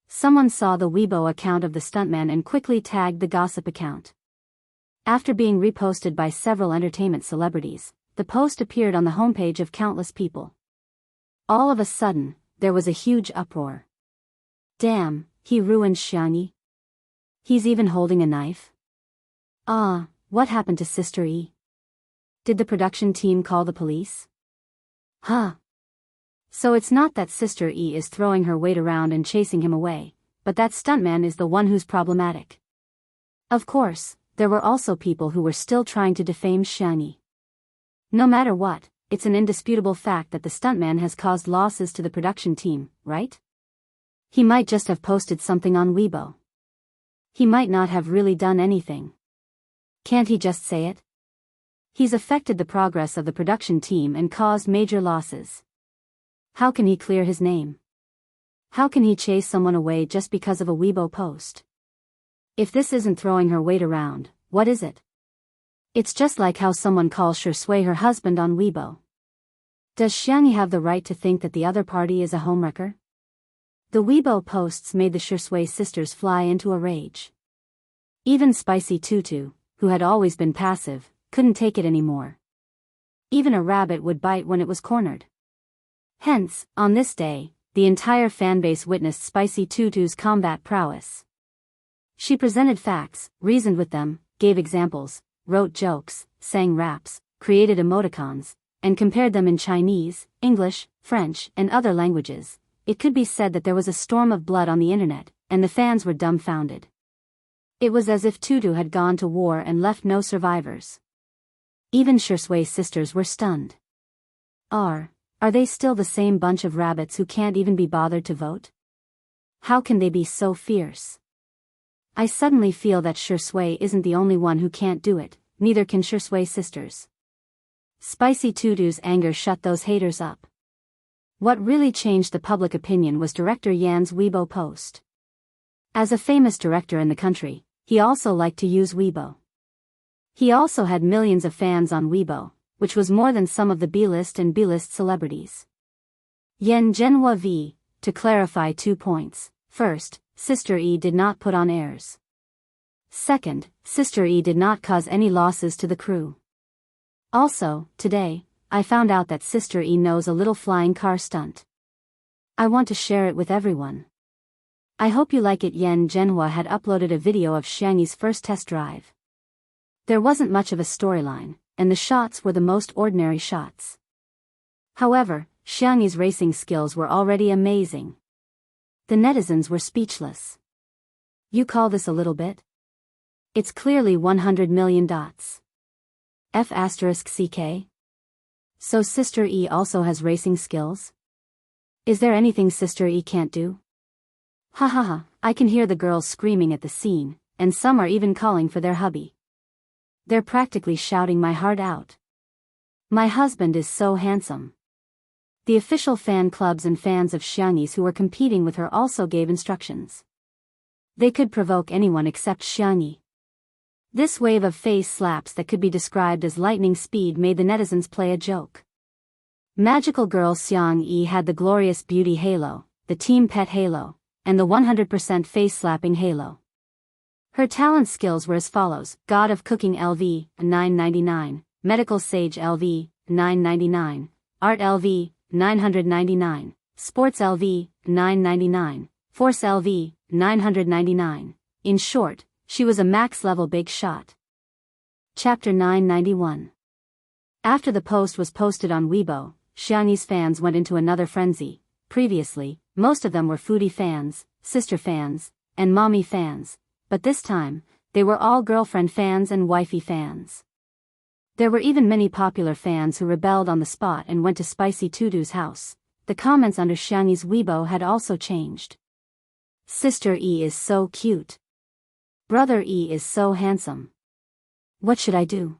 Someone saw the Weibo account of the stuntman and quickly tagged the gossip account. After being reposted by several entertainment celebrities, the post appeared on the homepage of countless people. All of a sudden, there was a huge uproar. Damn, he ruined Xiangyi. He's even holding a knife? Ah, what happened to Sister E? Did the production team call the police? Huh. So it's not that Sister E is throwing her weight around and chasing him away, but that stuntman is the one who's problematic. Of course, there were also people who were still trying to defame Xiangyi. No matter what, it's an indisputable fact that the stuntman has caused losses to the production team, right? He might just have posted something on Weibo. He might not have really done anything. Can't he just say it? He's affected the progress of the production team and caused major losses. How can he clear his name? How can he chase someone away just because of a Weibo post? If this isn't throwing her weight around, what is it? It's just like how someone calls Shui her husband on Weibo. Does Xiangyi have the right to think that the other party is a homewrecker? The Weibo posts made the Shui sisters fly into a rage. Even Spicy Tutu, who had always been passive, couldn't take it anymore. Even a rabbit would bite when it was cornered. Hence, on this day, the entire fanbase witnessed Spicy Tutu's combat prowess. She presented facts, reasoned with them, gave examples, wrote jokes, sang raps, created emoticons, and compared them in Chinese, English, French, and other languages. It could be said that there was a storm of blood on the internet, and the fans were dumbfounded. It was as if Tutu had gone to war and left no survivors. Even Shui sisters were stunned. Are they still the same bunch of rabbits who can't even be bothered to vote? How can they be so fierce? I suddenly feel that Shui isn't the only one who can't do it, neither can Shui sisters. Spicy Tutu's anger shut those haters up. What really changed the public opinion was Director Yan's Weibo post. As a famous director in the country, he also liked to use Weibo. He also had millions of fans on Weibo, which was more than some of the B-list and B-list celebrities. Yan Zhenhua v. To clarify 2 points. First, Sister E did not put on airs. Second, Sister E did not cause any losses to the crew. Also, today, I found out that Sister E knows a little flying car stunt. I want to share it with everyone. I hope you like it. Yan Zhenhua had uploaded a video of Xiangyi's first test drive. There wasn't much of a storyline, and the shots were the most ordinary shots. However, Xiangyi's racing skills were already amazing. The netizens were speechless. You call this a little bit? It's clearly 100 million dots. F***CK? So Sister E also has racing skills? Is there anything Sister E can't do? Ha ha ha, I can hear the girls screaming at the scene, and some are even calling for their hubby. They're practically shouting my heart out. My husband is so handsome. The official fan clubs and fans of Xiangyi's who were competing with her also gave instructions. They could provoke anyone except Xiangyi. This wave of face slaps that could be described as lightning speed made the netizens play a joke. Magical girl Xiangyi had the glorious beauty halo, the team pet halo, and the 100% face-slapping halo. Her talent skills were as follows: God of Cooking LV, 999, Medical Sage LV, 999, Art LV, 999, Sports LV, 999, Force LV, 999. In short, she was a max-level big shot. Chapter 991. After the post was posted on Weibo, Xiangyi's fans went into another frenzy. Previously, most of them were foodie fans, sister fans, and mommy fans, but this time, they were all girlfriend fans and wifey fans. There were even many popular fans who rebelled on the spot and went to Spicy Tudu's house. The comments under Xiangyi's Weibo had also changed. Sister E is so cute. Brother E is so handsome. What should I do?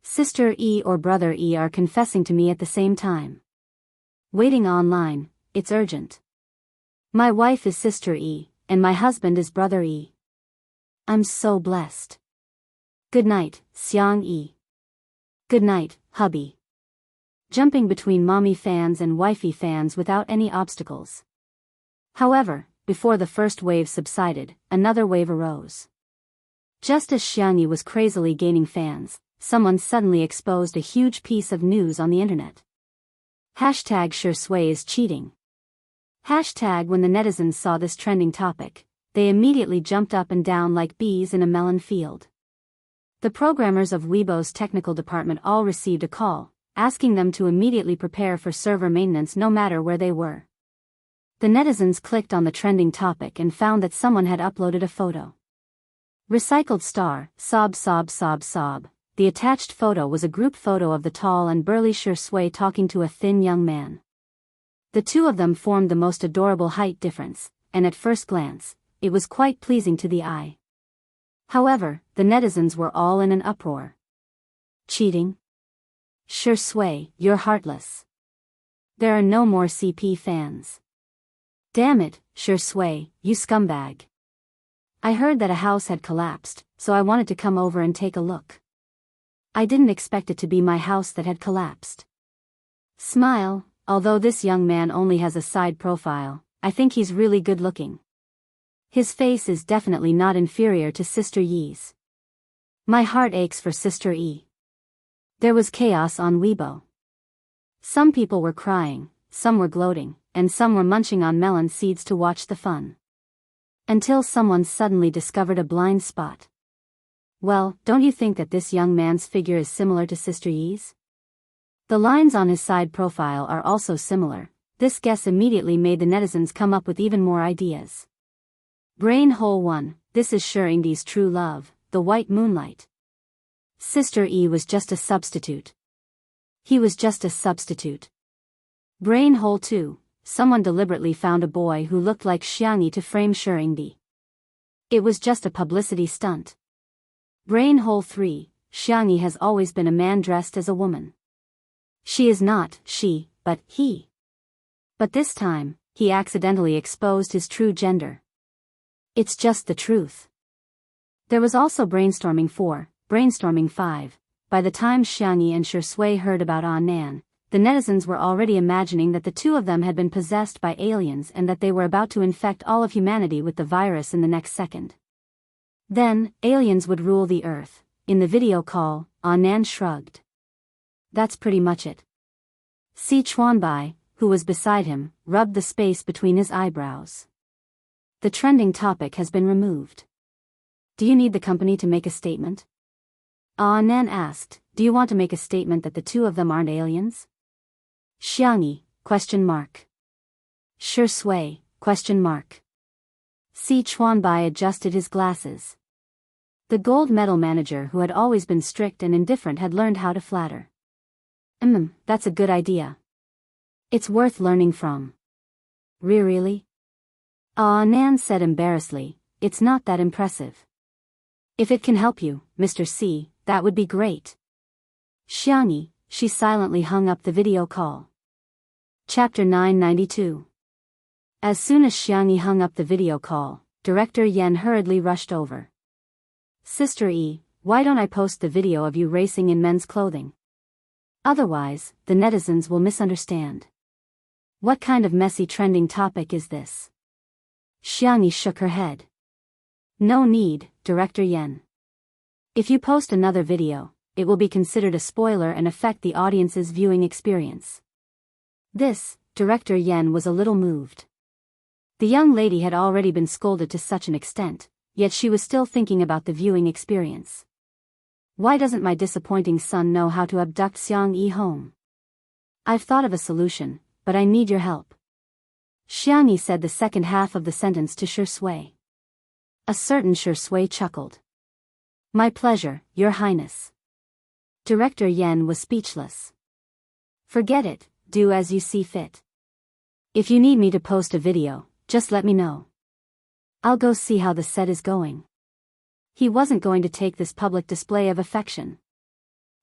Sister E or Brother E are confessing to me at the same time. Waiting online, it's urgent. My wife is Sister E, and my husband is Brother E. I'm so blessed. Good night, Xiangyi. Good night, hubby. Jumping between mommy fans and wifey fans without any obstacles. However, before the first wave subsided, another wave arose. Just as Xiangyi was crazily gaining fans, someone suddenly exposed a huge piece of news on the internet. Hashtag sure sway is cheating. Hashtag when the netizens saw this trending topic, they immediately jumped up and down like bees in a melon field. The programmers of Weibo's technical department all received a call, asking them to immediately prepare for server maintenance no matter where they were. The netizens clicked on the trending topic and found that someone had uploaded a photo. Recycled star, sob sob sob sob. The attached photo was a group photo of the tall and burly Sure Sway talking to a thin young man. The two of them formed the most adorable height difference, and at first glance, it was quite pleasing to the eye. However, the netizens were all in an uproar. Cheating? Sure Sway, you're heartless. There are no more CP fans. Damn it, Sure Sway, you scumbag. I heard that a house had collapsed, so I wanted to come over and take a look. I didn't expect it to be my house that had collapsed. Smile, although this young man only has a side profile, I think he's really good looking. His face is definitely not inferior to Sister Yi's. My heart aches for Sister E. There was chaos on Weibo. Some people were crying, some were gloating, and some were munching on melon seeds to watch the fun. Until someone suddenly discovered a blind spot. Well, don't you think that this young man's figure is similar to Sister Yi's? The lines on his side profile are also similar. This guess immediately made the netizens come up with even more ideas. Brain hole 1, this is sure Ingdi's true love, the white moonlight. Sister E was just a substitute. He was just a substitute. Brain hole 2, someone deliberately found a boy who looked like Xiangyi to frame Sure Ingdi. It was just a publicity stunt. Brain hole 3, Xiangyi has always been a man dressed as a woman. She is not she, but he. But this time, he accidentally exposed his true gender. It's just the truth. There was also brainstorming 4, brainstorming 5. By the time Xiangyi and Shui heard about Nan, the netizens were already imagining that the two of them had been possessed by aliens and that they were about to infect all of humanity with the virus in the next second. Then, aliens would rule the Earth. In the video call, Nan shrugged. That's pretty much it. Si Chuanbai, who was beside him, rubbed the space between his eyebrows. The trending topic has been removed. Do you need the company to make a statement? Nan asked, do you want to make a statement that the two of them aren't aliens? Xiangyi, ? Shui, ? Si Chuanbai adjusted his glasses. The gold medal manager who had always been strict and indifferent had learned how to flatter. That's a good idea. It's worth learning from. Really? Nan said embarrassedly, it's not that impressive. If it can help you, Mr. C, that would be great. Xiangyi, she silently hung up the video call. Chapter 992. As soon as Xiangyi hung up the video call, Director Yan hurriedly rushed over. Sister E, why don't I post the video of you racing in men's clothing? Otherwise, the netizens will misunderstand. What kind of messy trending topic is this? Xiangyi shook her head. No need, Director Yan. If you post another video, it will be considered a spoiler and affect the audience's viewing experience. This, Director Yan was a little moved. The young lady had already been scolded to such an extent, yet she was still thinking about the viewing experience. Why doesn't my disappointing son know how to abduct Xiangyi home? I've thought of a solution, but I need your help. Xiangyi said the second half of the sentence to Shui. A certain Shui chuckled. My pleasure, Your Highness. Director Yan was speechless. Forget it, do as you see fit. If you need me to post a video, just let me know. I'll go see how the set is going. He wasn't going to take this public display of affection.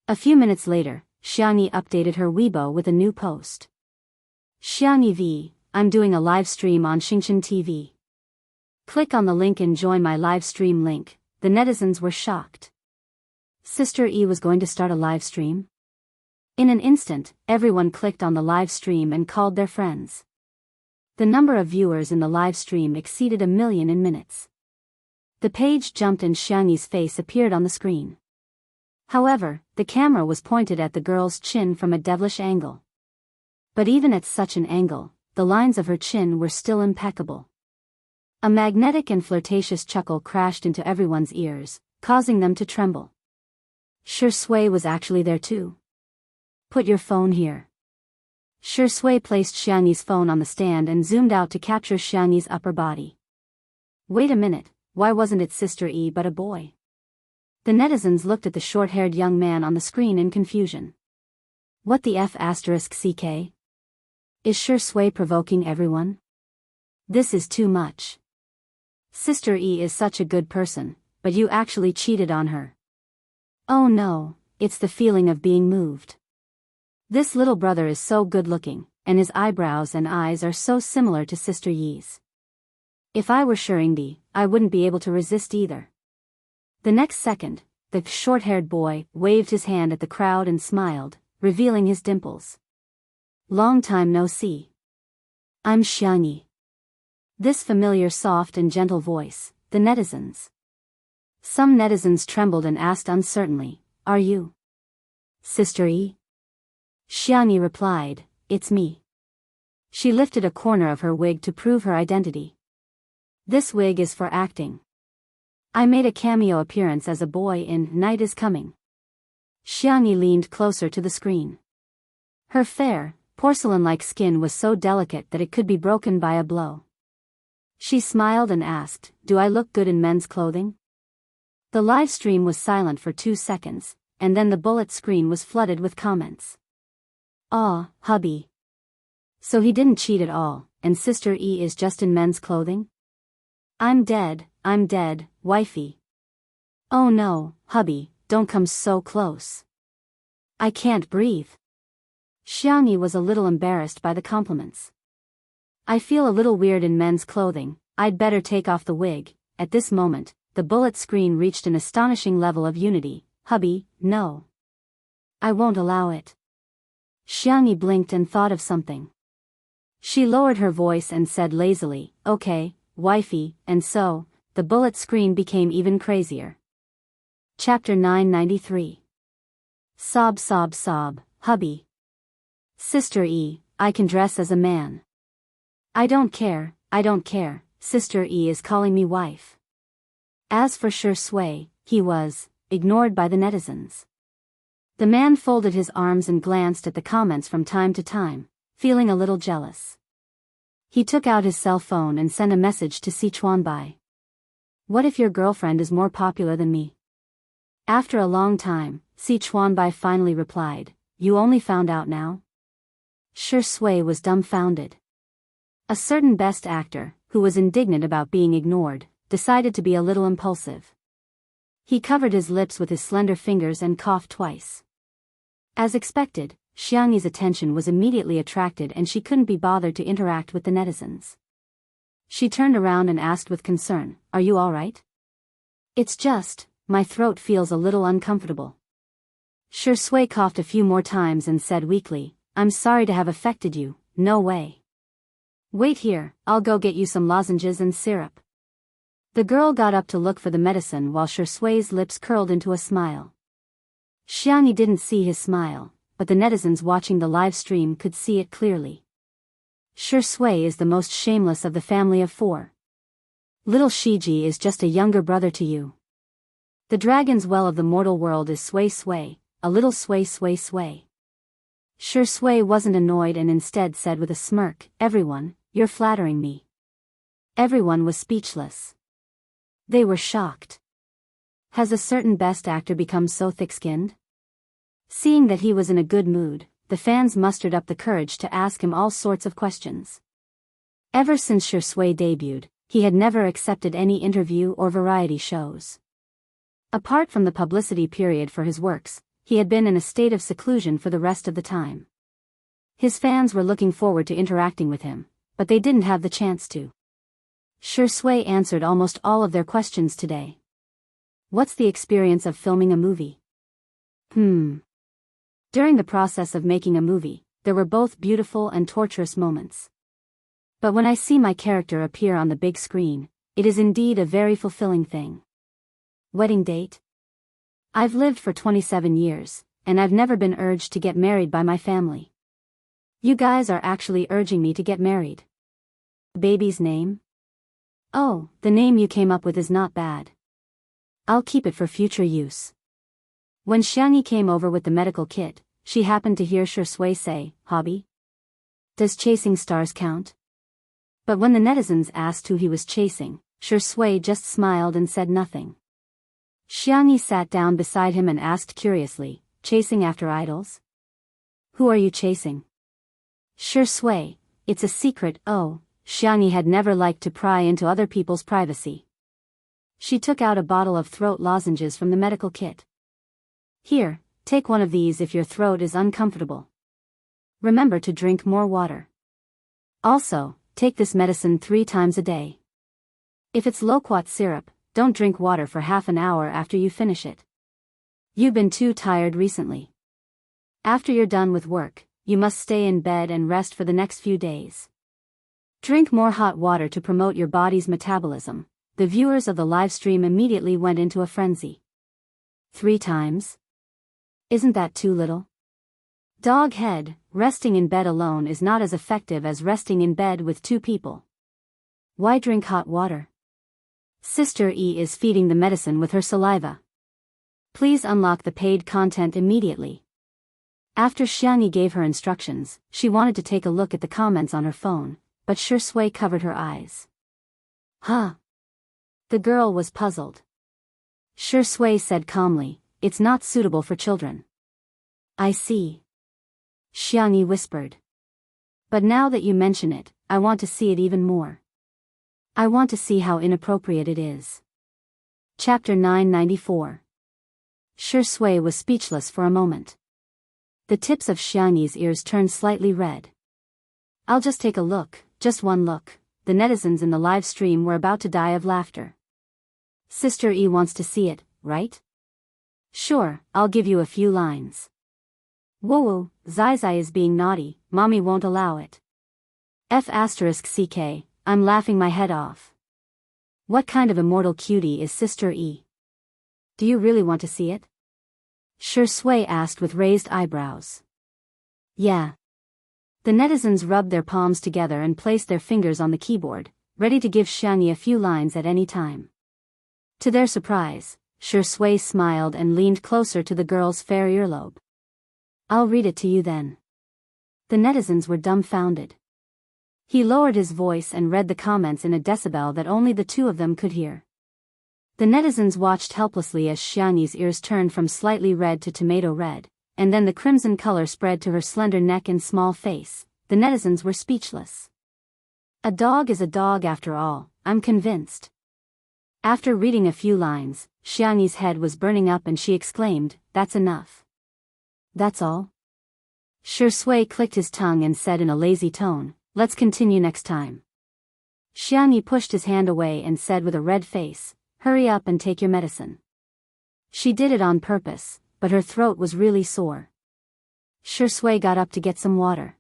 A few minutes later, Xiangyi updated her Weibo with a new post. Xiangyi V, I'm doing a live stream on Xingchen TV. Click on the link and join my live stream link. The netizens were shocked. Sister E was going to start a live stream? In an instant, everyone clicked on the live stream and called their friends. The number of viewers in the live stream exceeded 1 million in minutes. The page jumped and Xiangyi's face appeared on the screen. However, the camera was pointed at the girl's chin from a devilish angle. But even at such an angle, the lines of her chin were still impeccable. A magnetic and flirtatious chuckle crashed into everyone's ears, causing them to tremble. Shui was actually there too. Put your phone here. Shui placed Xiangyi's phone on the stand and zoomed out to capture Xiangyi's upper body. Wait a minute, why wasn't it Sister E but a boy? The netizens looked at the short-haired young man on the screen in confusion. What the F***CK? Is Shui provoking everyone? This is too much. Sister E is such a good person, but you actually cheated on her. Oh no, it's the feeling of being moved. This little brother is so good-looking, and his eyebrows and eyes are so similar to Sister Yi's. If I were Shurindi, I wouldn't be able to resist either. The next second, the short-haired boy waved his hand at the crowd and smiled, revealing his dimples. Long time no see. I'm Xiangyi. This familiar soft and gentle voice, the netizens. Some netizens trembled and asked uncertainly, are you Sister E? Xiangyi replied, it's me. She lifted a corner of her wig to prove her identity. This wig is for acting. I made a cameo appearance as a boy in Night is Coming. Xiangyi leaned closer to the screen. Her fair, porcelain-like skin was so delicate that it could be broken by a blow. She smiled and asked, do I look good in men's clothing? The live stream was silent for 2 seconds, and then the bullet screen was flooded with comments. Aw, hubby. So he didn't cheat at all, and Sister E is just in men's clothing? I'm dead, wifey. Oh no, hubby, don't come so close. I can't breathe. Xiangyi was a little embarrassed by the compliments. I feel a little weird in men's clothing, I'd better take off the wig. At this moment, the bullet screen reached an astonishing level of unity, hubby, no. I won't allow it. Xiangyi blinked and thought of something. She lowered her voice and said lazily, okay, wifey, and so, the bullet screen became even crazier. Chapter 993. Sob sob sob, hubby. Sister E, I can dress as a man. I don't care, Sister E is calling me wife. As for Shi Sui, he was ignored by the netizens. The man folded his arms and glanced at the comments from time to time, feeling a little jealous. He took out his cell phone and sent a message to Sichuanbai. What if your girlfriend is more popular than me? After a long time, Sichuanbai finally replied, you only found out now? Shi Sui was dumbfounded. A certain best actor, who was indignant about being ignored, decided to be a little impulsive. He covered his lips with his slender fingers and coughed twice. As expected, Xiangyi's attention was immediately attracted and she couldn't be bothered to interact with the netizens. She turned around and asked with concern, are you alright? It's just, my throat feels a little uncomfortable. Shi Sui coughed a few more times and said weakly, I'm sorry to have affected you, no way. Wait here, I'll go get you some lozenges and syrup. The girl got up to look for the medicine while Shi Sui's lips curled into a smile. Xiangyi didn't see his smile, but the netizens watching the live stream could see it clearly. Shi Sui is the most shameless of the family of four. Little Shiji is just a younger brother to you. The dragon's well of the mortal world is Sui Sui, a little Sui Sui Sui. Shi Sui wasn't annoyed and instead said with a smirk, everyone, you're flattering me. Everyone was speechless. They were shocked. Has a certain best actor become so thick-skinned? Seeing that he was in a good mood, the fans mustered up the courage to ask him all sorts of questions. Ever since Shi Sui debuted, he had never accepted any interview or variety shows. Apart from the publicity period for his works, he had been in a state of seclusion for the rest of the time. His fans were looking forward to interacting with him, but they didn't have the chance to. Shi Sui answered almost all of their questions today. What's the experience of filming a movie? During the process of making a movie, there were both beautiful and torturous moments. But when I see my character appear on the big screen, it is indeed a very fulfilling thing. Wedding date? I've lived for 27 years, and I've never been urged to get married by my family. You guys are actually urging me to get married. Baby's name? Oh, the name you came up with is not bad. I'll keep it for future use. When Xiangyi came over with the medical kit, she happened to hear Shi Sui say, hobby? Does chasing stars count? But when the netizens asked who he was chasing, Shi Sui just smiled and said nothing. Xiangyi sat down beside him and asked curiously, chasing after idols? Who are you chasing? Shi Sui, it's a secret. Oh, Xiangyi had never liked to pry into other people's privacy. She took out a bottle of throat lozenges from the medical kit. Here, take one of these if your throat is uncomfortable. Remember to drink more water. Also, take this medicine 3 times a day. If it's loquat syrup, don't drink water for half an hour after you finish it. You've been too tired recently. After you're done with work, you must stay in bed and rest for the next few days. Drink more hot water to promote your body's metabolism. The viewers of the live stream immediately went into a frenzy. 3 times? Isn't that too little? Dog head, resting in bed alone is not as effective as resting in bed with 2 people. Why drink hot water? Sister E is feeding the medicine with her saliva. Please unlock the paid content immediately. After Xiangyi gave her instructions, she wanted to take a look at the comments on her phone, but Shi Sui covered her eyes. Huh? The girl was puzzled. Shi Sui said calmly, it's not suitable for children. I see. Xiangyi whispered. But now that you mention it, I want to see it even more. I want to see how inappropriate it is. Chapter 994. Shi Sui was speechless for a moment. The tips of Xiangyi's ears turned slightly red. I'll just take a look, just one look. The netizens in the live stream were about to die of laughter. Sister E wants to see it, right? Sure, I'll give you a few lines. Whoa, Zai Zai is being naughty, mommy won't allow it. F***ck, I'm laughing my head off. What kind of immortal cutie is Sister E? Do you really want to see it? Shi Sui asked with raised eyebrows. Yeah. The netizens rubbed their palms together and placed their fingers on the keyboard, ready to give Xiangyi a few lines at any time. To their surprise, Shi Sui smiled and leaned closer to the girl's fair earlobe. I'll read it to you then. The netizens were dumbfounded. He lowered his voice and read the comments in a decibel that only the two of them could hear. The netizens watched helplessly as Xiangyi's ears turned from slightly red to tomato red, and then the crimson color spread to her slender neck and small face. The netizens were speechless. A dog is a dog after all, I'm convinced. After reading a few lines, Xiangyi's head was burning up and she exclaimed, "That's enough." That's all? Shi Sui clicked his tongue and said in a lazy tone, "Let's continue next time." Xiangyi pushed his hand away and said with a red face, "Hurry up and take your medicine." She did it on purpose, but her throat was really sore. Shi Sui got up to get some water.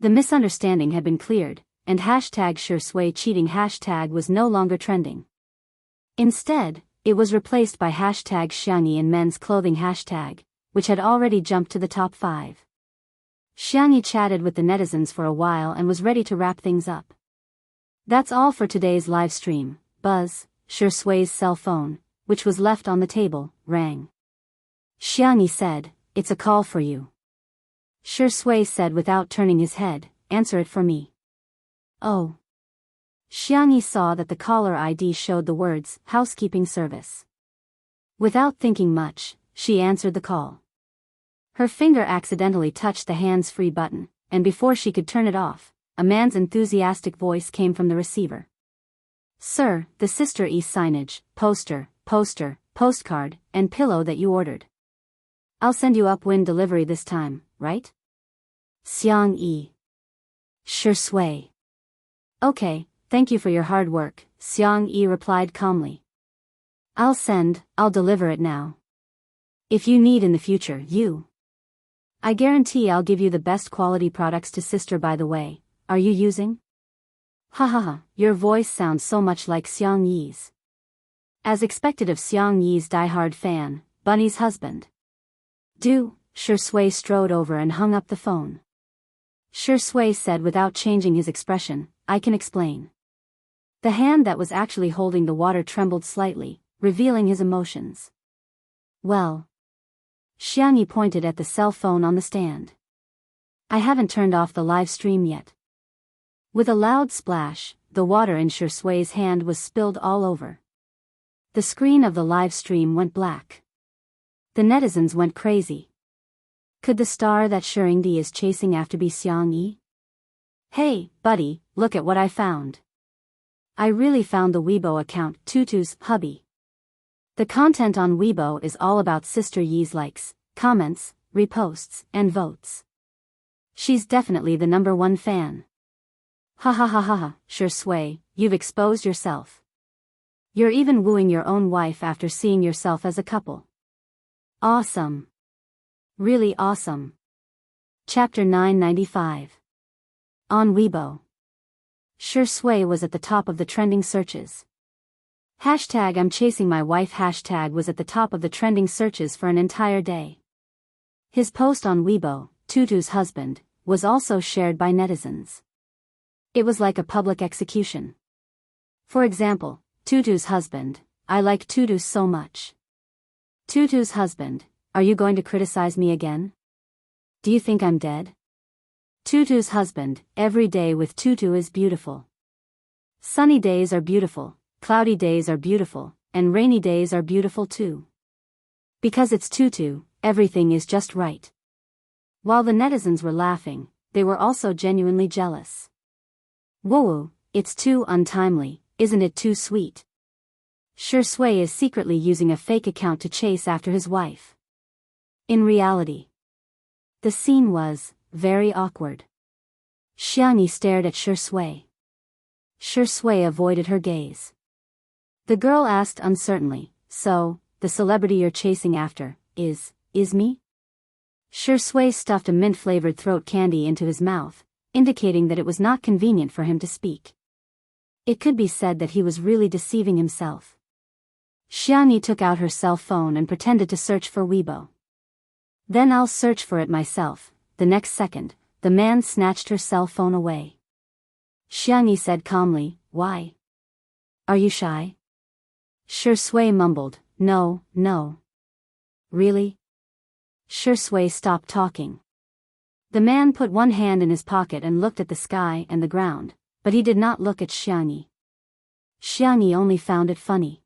The misunderstanding had been cleared, and #Shi Sui cheating hashtag was no longer trending. Instead, it was replaced by #Xiangyi in men's clothing hashtag, which had already jumped to the top 5. Xiangyi chatted with the netizens for a while and was ready to wrap things up. That's all for today's live stream. Buzz, Shi Sui's cell phone, which was left on the table, rang. Xiangyi said, "It's a call for you." Shi Sui said without turning his head, "Answer it for me." Oh. Xiangyi saw that the caller ID showed the words, "Housekeeping Service." Without thinking much, she answered the call. Her finger accidentally touched the hands-free button, and before she could turn it off, a man's enthusiastic voice came from the receiver. "Sir, the Sister E signage, poster, postcard, and pillow that you ordered. I'll send you upwind delivery this time, right?" Xiang Yi. Shi Sui. "Okay, thank you for your hard work," Xiang Yi replied calmly. I'll deliver it now. If you need in the future, I guarantee I'll give you the best quality products to Sister. By the way, are you using? Ha, your voice sounds so much like Xiang Yi's. As expected of Xiang Yi's diehard fan, Bunny's husband. Shi Sui strode over and hung up the phone. Shi Sui said without changing his expression, "I can explain." The hand that was actually holding the water trembled slightly, revealing his emotions. Well. Xiangyi pointed at the cell phone on the stand. "I haven't turned off the live stream yet." With a loud splash, the water in Shi Sui's hand was spilled all over. The screen of the live stream went black. The netizens went crazy. Could the star that Shirindi is chasing after be Xiang Yi? "Hey, buddy, look at what I found. I really found the Weibo account, Tutu's hubby." The content on Weibo is all about Sister Yi's likes, comments, reposts, and votes. She's definitely the #1 fan. Ha, Shi Sui, you've exposed yourself. You're even wooing your own wife after seeing yourself as a couple. Awesome. Really awesome. Chapter 995. On Weibo. Shi Sui was at the top of the trending searches. #I'm chasing my wife hashtag was at the top of the trending searches for an entire day. His post on Weibo, Tutu's husband, was also shared by netizens. It was like a public execution. For example, Tutu's husband, "I like Tutu so much." Tutu's husband, "Are you going to criticize me again? Do you think I'm dead?" Tutu's husband, "Every day with Tutu is beautiful. Sunny days are beautiful, cloudy days are beautiful, and rainy days are beautiful too. Because it's Tutu, everything is just right." While the netizens were laughing, they were also genuinely jealous. "Whoa, it's too untimely, isn't it too sweet?" Shi Sui is secretly using a fake account to chase after his wife. In reality, the scene was very awkward. Xiangyi stared at Shi Sui. Shi Sui avoided her gaze. The girl asked uncertainly, "So, the celebrity you're chasing after, is me? Shui stuffed a mint-flavored throat candy into his mouth, indicating that it was not convenient for him to speak. It could be said that he was really deceiving himself. Xiangyi took out her cell phone and pretended to search for Weibo. Then I'll search for it myself. The next second, the man snatched her cell phone away. Xiangyi said calmly, "Why? Are you shy?" Shui mumbled, No. Really? Shui stopped talking. The man put one hand in his pocket and looked at the sky and the ground, but he did not look at Xiangyi. Xiangyi only found it funny.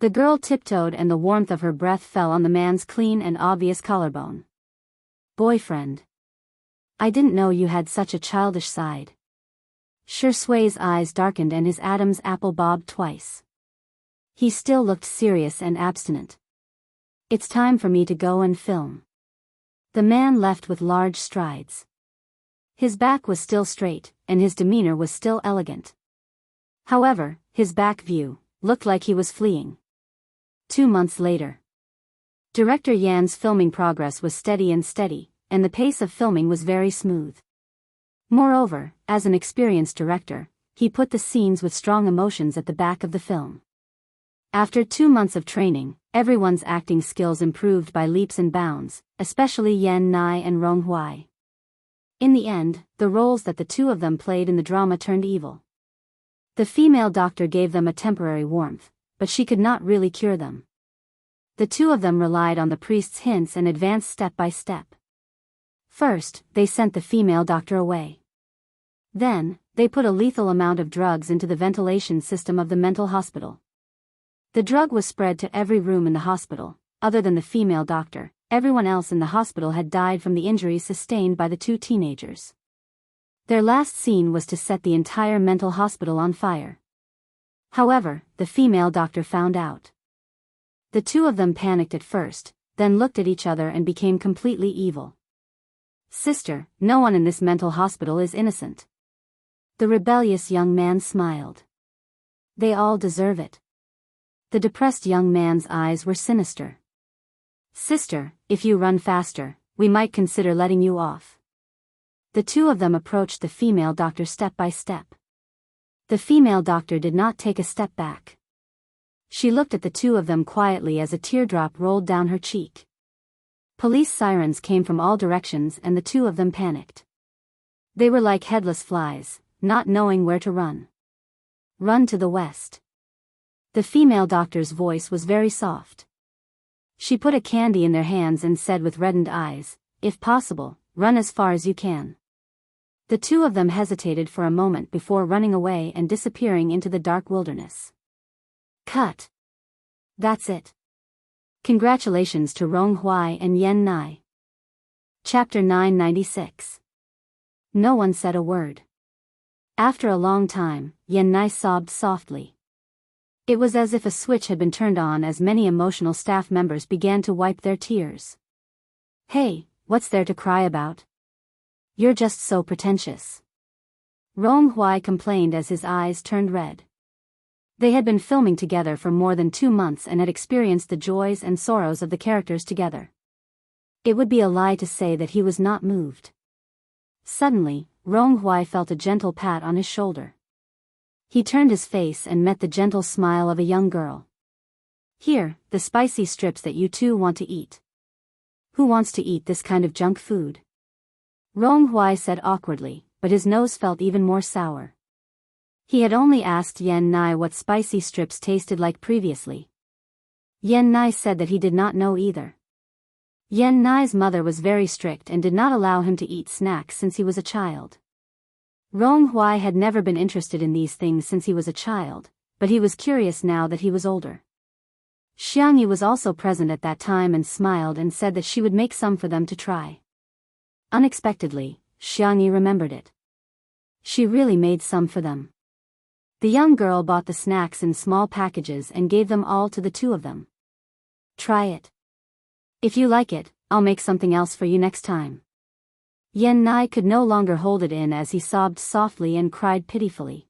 The girl tiptoed and the warmth of her breath fell on the man's clean and obvious collarbone. "Boyfriend. I didn't know you had such a childish side." Shui's eyes darkened and his Adam's apple bobbed twice. He still looked serious and abstinent. "It's time for me to go and film." The man left with large strides. His back was still straight, and his demeanor was still elegant. However, his back view looked like he was fleeing. 2 months later. Director Yan's filming progress was steady, and the pace of filming was very smooth. Moreover, as an experienced director, he put the scenes with strong emotions at the back of the film. After 2 months of training, everyone's acting skills improved by leaps and bounds, especially Yan Nai and Rong Hui. In the end, the roles that the two of them played in the drama turned evil. The female doctor gave them a temporary warmth, but she could not really cure them. The two of them relied on the priest's hints and advanced step by step. First, they sent the female doctor away. Then, they put a lethal amount of drugs into the ventilation system of the mental hospital. The drug was spread to every room in the hospital. Other than the female doctor, everyone else in the hospital had died from the injuries sustained by the two teenagers. Their last scene was to set the entire mental hospital on fire. However, the female doctor found out. The two of them panicked at first, then looked at each other and became completely evil. "Sister, no one in this mental hospital is innocent." The rebellious young man smiled. "They all deserve it." The depressed young man's eyes were sinister. "Sister, if you run faster, we might consider letting you off." The two of them approached the female doctor step by step. The female doctor did not take a step back. She looked at the two of them quietly as a teardrop rolled down her cheek. Police sirens came from all directions and the two of them panicked. They were like headless flies, not knowing where to run. "Run to the west." The female doctor's voice was very soft. She put a candy in their hands and said with reddened eyes, "If possible, run as far as you can." The two of them hesitated for a moment before running away and disappearing into the dark wilderness. Cut. That's it. Congratulations to Rong Hui and Yan Nai. Chapter 996. No one said a word. After a long time, Yan Nai sobbed softly. It was as if a switch had been turned on as many emotional staff members began to wipe their tears. "Hey, what's there to cry about? You're just so pretentious." Rong Hui complained as his eyes turned red. They had been filming together for more than 2 months and had experienced the joys and sorrows of the characters together. It would be a lie to say that he was not moved. Suddenly, Rong Hui felt a gentle pat on his shoulder. He turned his face and met the gentle smile of a young girl. "Here, the spicy strips that you two want to eat." "Who wants to eat this kind of junk food?" Rong Hui said awkwardly, but his nose felt even more sour. He had only asked Yan Nai what spicy strips tasted like previously. Yan Nai said that he did not know either. Yan Nai's mother was very strict and did not allow him to eat snacks since he was a child. Rong Hui had never been interested in these things since he was a child, but he was curious now that he was older. Xiangyi was also present at that time and smiled and said that she would make some for them to try. Unexpectedly, Xiangyi remembered it. She really made some for them. The young girl bought the snacks in small packages and gave them all to the two of them. "Try it. If you like it, I'll make something else for you next time." Yan Nai could no longer hold it in as he sobbed softly and cried pitifully.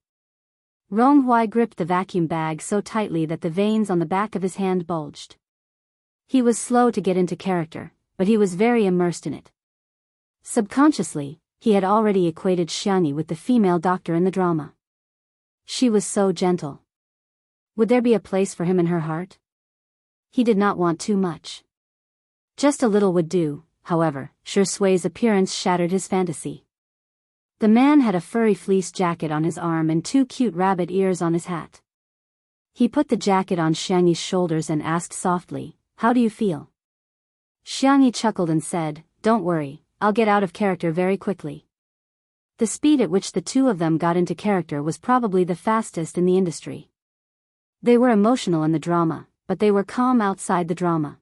Rong Hui gripped the vacuum bag so tightly that the veins on the back of his hand bulged. He was slow to get into character, but he was very immersed in it. Subconsciously, he had already equated Xiangyi with the female doctor in the drama. She was so gentle. Would there be a place for him in her heart? He did not want too much. Just a little would do, however. Shui's appearance shattered his fantasy. The man had a furry fleece jacket on his arm and 2 cute rabbit ears on his hat. He put the jacket on Xiangyi's shoulders and asked softly, "How do you feel?" Xiangyi chuckled and said, "Don't worry, I'll get out of character very quickly." The speed at which the two of them got into character was probably the fastest in the industry. They were emotional in the drama, but they were calm outside the drama.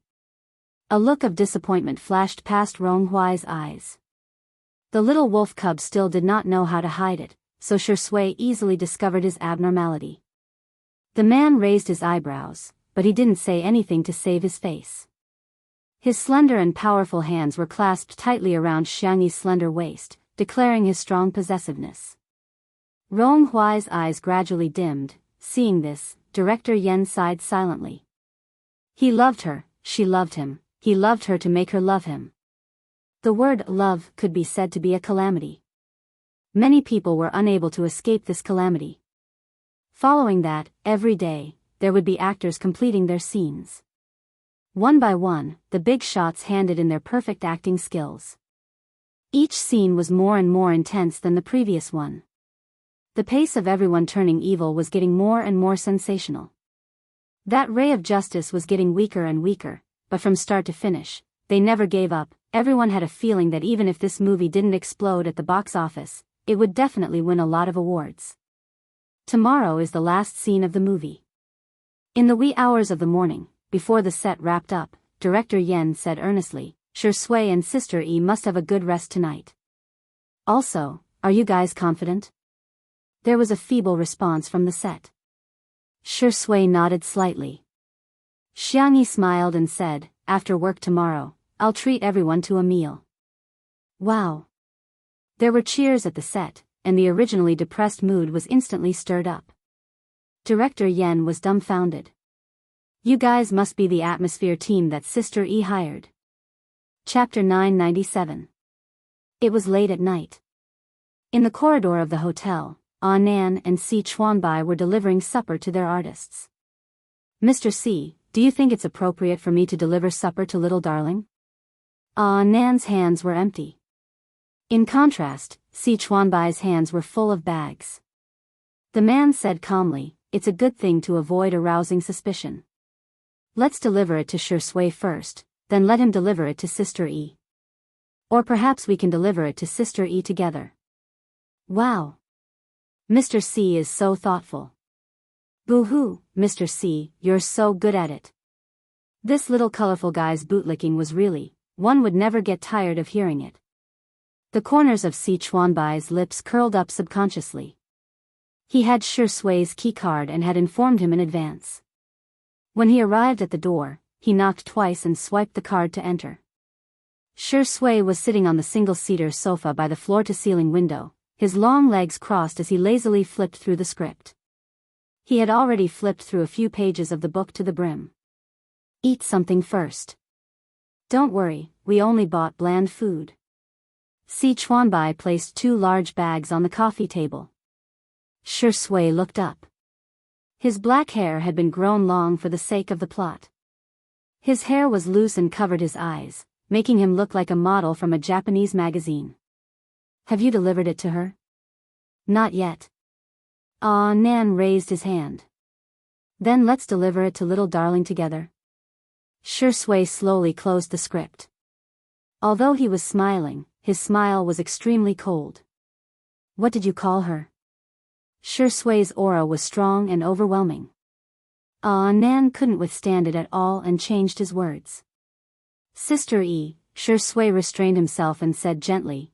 A look of disappointment flashed past Ronghuai's eyes. The little wolf cub still did not know how to hide it, so Shui easily discovered his abnormality. The man raised his eyebrows, but he didn't say anything to save his face. His slender and powerful hands were clasped tightly around Xiangyi's slender waist, declaring his strong possessiveness. Ronghuai's eyes gradually dimmed. Seeing this, Director Yen sighed silently. He loved her, she loved him, he loved her to make her love him. The word love could be said to be a calamity. Many people were unable to escape this calamity. Following that, every day, there would be actors completing their scenes. One by one, the big shots handed in their perfect acting skills. Each scene was more and more intense than the previous one. The pace of everyone turning evil was getting more and more sensational. That ray of justice was getting weaker and weaker, but from start to finish, they never gave up. Everyone had a feeling that even if this movie didn't explode at the box office, it would definitely win a lot of awards. Tomorrow is the last scene of the movie. In the wee hours of the morning, before the set wrapped up, Director Yen said earnestly, "Shui and Sister E must have a good rest tonight. Also, are you guys confident?" There was a feeble response from the set. Shui nodded slightly. Xiangyi smiled and said, "After work tomorrow, I'll treat everyone to a meal." Wow! There were cheers at the set, and the originally depressed mood was instantly stirred up. Director Yen was dumbfounded. "You guys must be the atmosphere team that Sister E hired." Chapter 997. It was late at night. In the corridor of the hotel, Nan and Si Chuanbai were delivering supper to their artists. "Mr. Si, do you think it's appropriate for me to deliver supper to little darling?" Nan's hands were empty. In contrast, Si Chuanbai's hands were full of bags. The man said calmly, "It's a good thing to avoid arousing suspicion. Let's deliver it to Shui first, then let him deliver it to Sister E. Or perhaps we can deliver it to Sister E together." Wow! Mr. C is so thoughtful. Boo-hoo, Mr. C, you're so good at it. This little colorful guy's bootlicking was really, one would never get tired of hearing it. The corners of Si Chuanbai's lips curled up subconsciously. He had Shui's key card and had informed him in advance. When he arrived at the door, he knocked twice and swiped the card to enter. Shui was sitting on the single-seater sofa by the floor-to-ceiling window, his long legs crossed as he lazily flipped through the script. He had already flipped through a few pages of the book to the brim. "Eat something first." "Don't worry, we only bought bland food." Si Chuanbai placed 2 large bags on the coffee table. Shui looked up. His black hair had been grown long for the sake of the plot. His hair was loose and covered his eyes, making him look like a model from a Japanese magazine. "Have you delivered it to her?" "Not yet." Nan raised his hand. "Then let's deliver it to little darling together." Shui slowly closed the script. Although he was smiling, his smile was extremely cold. "What did you call her?" Shui's aura was strong and overwhelming. Nan couldn't withstand it at all and changed his words. "Sister E." Shui restrained himself and said gently,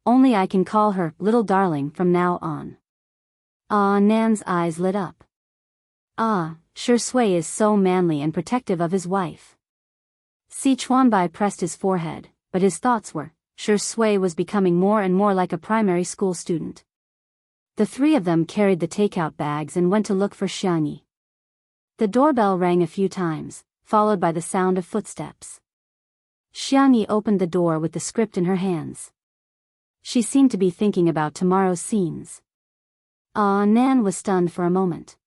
"Only I can call her little darling from now on." Nan's eyes lit up. Shui is so manly and protective of his wife. Si Chuanbai pressed his forehead, but his thoughts were, Shui was becoming more and more like a primary school student. The 3 of them carried the takeout bags and went to look for Xiangyi. The doorbell rang a few times, followed by the sound of footsteps. Xiangyi opened the door with the script in her hands. She seemed to be thinking about tomorrow's scenes. Nan was stunned for a moment.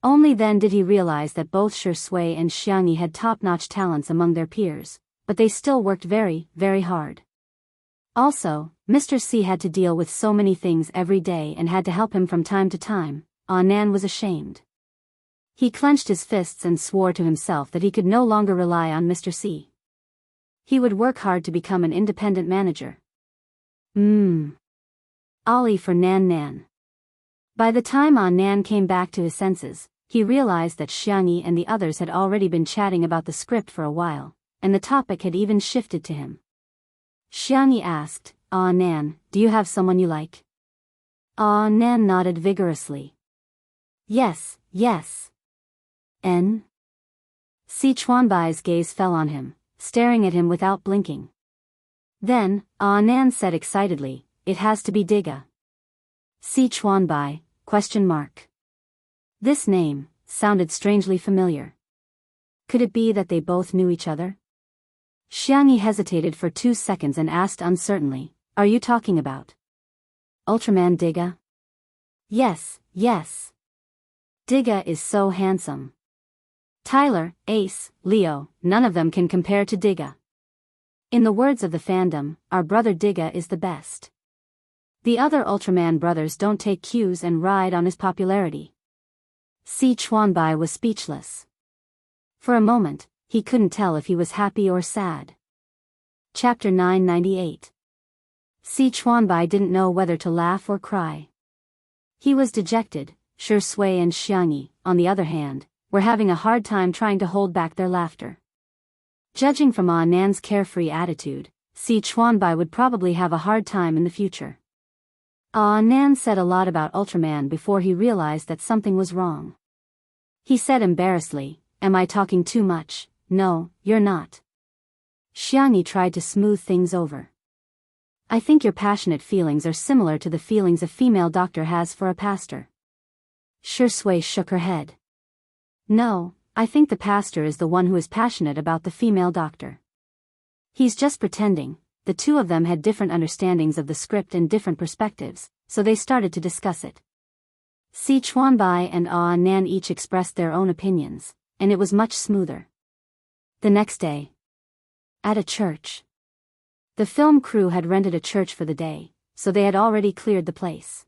Only then did he realize that both Shui and Xiangyi had top-notch talents among their peers, but they still worked very, very hard. Also, Mr. C had to deal with so many things every day and had to help him from time to time. Nan was ashamed. He clenched his fists and swore to himself that he could no longer rely on Mr. C. He would work hard to become an independent manager. Ollie for Nan. By the time Nan came back to his senses, he realized that Xiangyi and the others had already been chatting about the script for a while, and the topic had even shifted to him. Xiangyi asked, Nan, do you have someone you like? Nan nodded vigorously. Yes. Si Chuanbai's gaze fell on him, staring at him without blinking. Then, Nan said excitedly, it has to be Diga. Si Chuanbai, ? This name sounded strangely familiar. Could it be that they both knew each other? Xiangyi hesitated for 2 seconds and asked uncertainly, are you talking about Ultraman Diga? Yes. Diga is so handsome. Tyler, Ace, Leo, none of them can compare to Diga. In the words of the fandom, our brother Diga is the best. The other Ultraman brothers don't take cues and ride on his popularity. Si Chuanbai was speechless. For a moment, he couldn't tell if he was happy or sad. Chapter 998. Si Chuanbai didn't know whether to laugh or cry. He was dejected. Shui and Xiangyi, on the other hand, were having a hard time trying to hold back their laughter. Judging from Nan's carefree attitude, Si Chuanbai would probably have a hard time in the future. Nan said a lot about Ultraman before he realized that something was wrong. He said embarrassedly, am I talking too much? No, you're not. Xiangyi tried to smooth things over. I think your passionate feelings are similar to the feelings a female doctor has for a pastor. Shui shook her head. No, I think the pastor is the one who is passionate about the female doctor. He's just pretending. The two of them had different understandings of the script and different perspectives, so they started to discuss it. Si Chuanbai and Nan each expressed their own opinions, and it was much smoother. The next day. At a church. The film crew had rented a church for the day, so they had already cleared the place.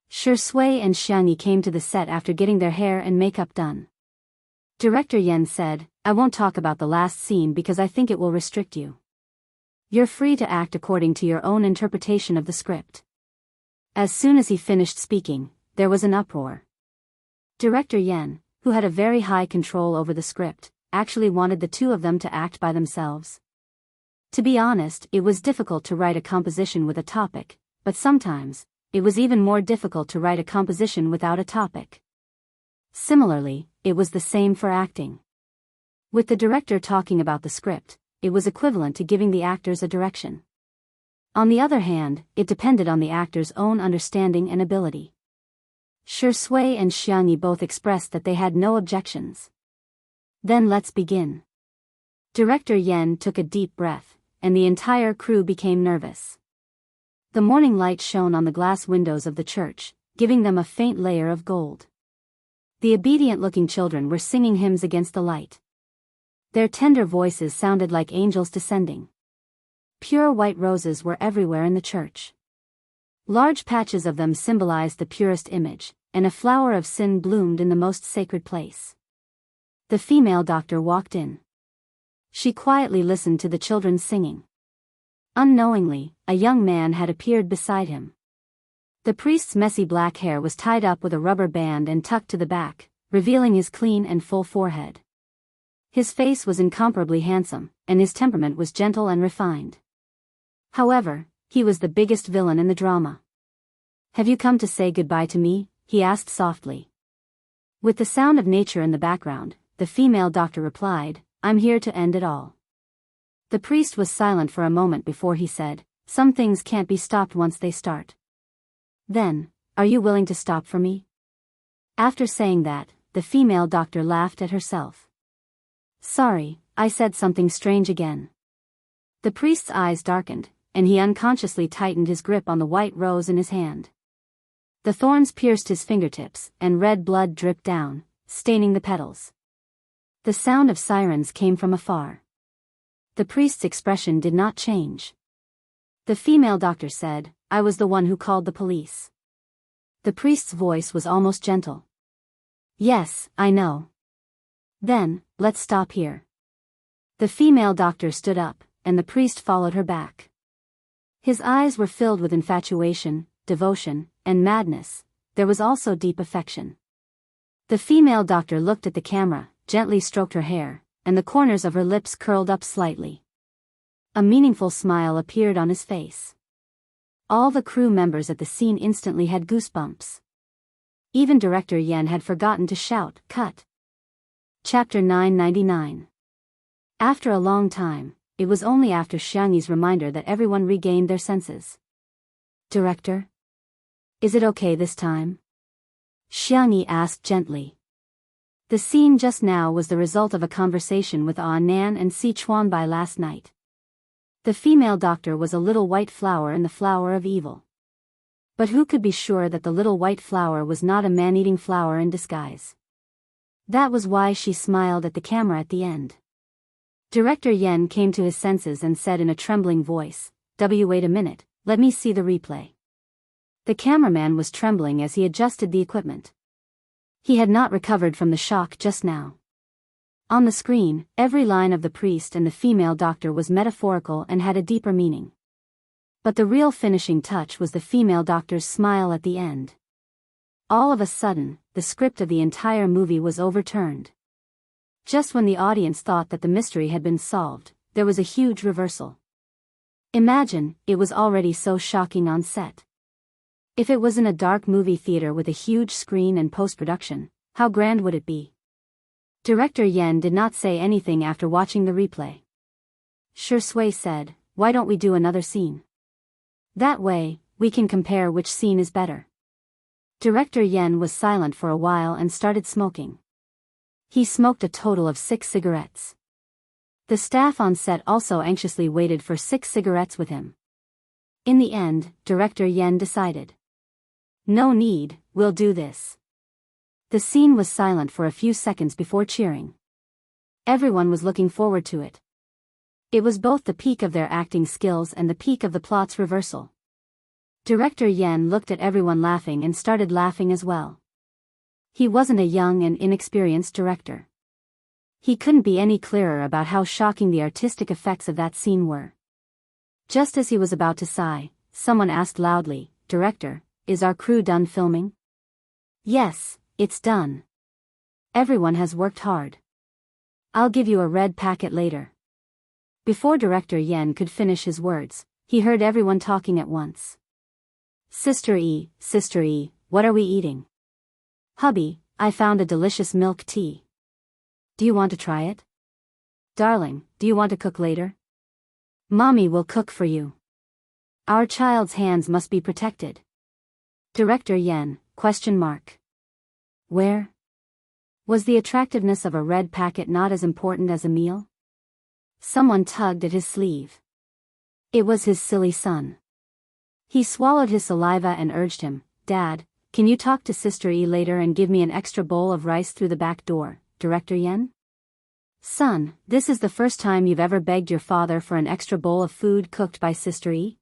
Shui and Xiangyi came to the set after getting their hair and makeup done. Director Yen said, I won't talk about the last scene because I think it will restrict you. You're free to act according to your own interpretation of the script. As soon as he finished speaking, there was an uproar. Director Yen, who had a very high control over the script, actually wanted the two of them to act by themselves. To be honest, it was difficult to write a composition with a topic, but sometimes, it was even more difficult to write a composition without a topic. Similarly, it was the same for acting. With the director talking about the script, it was equivalent to giving the actors a direction. On the other hand, it depended on the actor's own understanding and ability. Shui and Xiangyi both expressed that they had no objections. Then let's begin. Director Yen took a deep breath, and the entire crew became nervous. The morning light shone on the glass windows of the church, giving them a faint layer of gold. The obedient-looking children were singing hymns against the light. Their tender voices sounded like angels descending. Pure white roses were everywhere in the church. Large patches of them symbolized the purest image, and a flower of sin bloomed in the most sacred place. The female doctor walked in. She quietly listened to the children singing. Unknowingly, a young man had appeared beside him. The priest's messy black hair was tied up with a rubber band and tucked to the back, revealing his clean and full forehead. His face was incomparably handsome, and his temperament was gentle and refined. However, he was the biggest villain in the drama. Have you come to say goodbye to me? He asked softly. With the sound of nature in the background, the female doctor replied, I'm here to end it all. The priest was silent for a moment before he said, some things can't be stopped once they start. Then, are you willing to stop for me? After saying that, the female doctor laughed at herself. Sorry, I said something strange again. The priest's eyes darkened, and he unconsciously tightened his grip on the white rose in his hand. The thorns pierced his fingertips, and red blood dripped down, staining the petals. The sound of sirens came from afar. The priest's expression did not change. The female doctor said, "I was the one who called the police." The priest's voice was almost gentle. "Yes, I know." "Then, let's stop here." The female doctor stood up, and the priest followed her back. His eyes were filled with infatuation, devotion, and madness. There was also deep affection. The female doctor looked at the camera, gently stroked her hair, and the corners of her lips curled up slightly. A meaningful smile appeared on his face. All the crew members at the scene instantly had goosebumps. Even Director Yen had forgotten to shout, "Cut!" Chapter 999. After a long time, it was only after Xiangyi's reminder that everyone regained their senses. "Director? Is it okay this time?" Xiangyi asked gently. The scene just now was the result of a conversation with Nan and Si Chuanbai last night. The female doctor was a little white flower in the flower of evil. But who could be sure that the little white flower was not a man-eating flower in disguise? That was why she smiled at the camera at the end. Director Yen came to his senses and said in a trembling voice, "Wait a minute, let me see the replay." The cameraman was trembling as he adjusted the equipment. He had not recovered from the shock just now. On the screen, every line of the priest and the female doctor was metaphorical and had a deeper meaning. But the real finishing touch was the female doctor's smile at the end. All of a sudden, the script of the entire movie was overturned. Just when the audience thought that the mystery had been solved, there was a huge reversal. Imagine, it was already so shocking on set. If it was in a dark movie theater with a huge screen and post-production, how grand would it be? Director Yen did not say anything after watching the replay. Shui said, "Why don't we do another scene? That way, we can compare which scene is better." Director Yen was silent for a while and started smoking. He smoked a total of 6 cigarettes. The staff on set also anxiously waited for 6 cigarettes with him. In the end, Director Yen decided. "No need, we'll do this." The scene was silent for a few seconds before cheering. Everyone was looking forward to it. It was both the peak of their acting skills and the peak of the plot's reversal. Director Yen looked at everyone laughing and started laughing as well. He wasn't a young and inexperienced director. He couldn't be any clearer about how shocking the artistic effects of that scene were. Just as he was about to sigh, someone asked loudly, "Director, is our crew done filming?" "Yes, it's done. Everyone has worked hard. I'll give you a red packet later." Before Director Yen could finish his words, he heard everyone talking at once. Sister E, what are we eating?" "Hubby, I found a delicious milk tea. Do you want to try it?" "Darling, do you want to cook later?" "Mommy will cook for you. Our child's hands must be protected." Director Yen, ? Where? Was the attractiveness of a red packet not as important as a meal? Someone tugged at his sleeve. It was his silly son. He swallowed his saliva and urged him, "Dad, can you talk to Sister E later and give me an extra bowl of rice through the back door, Director Yen?" "Son, this is the first time you've ever begged your father for an extra bowl of food cooked by Sister E?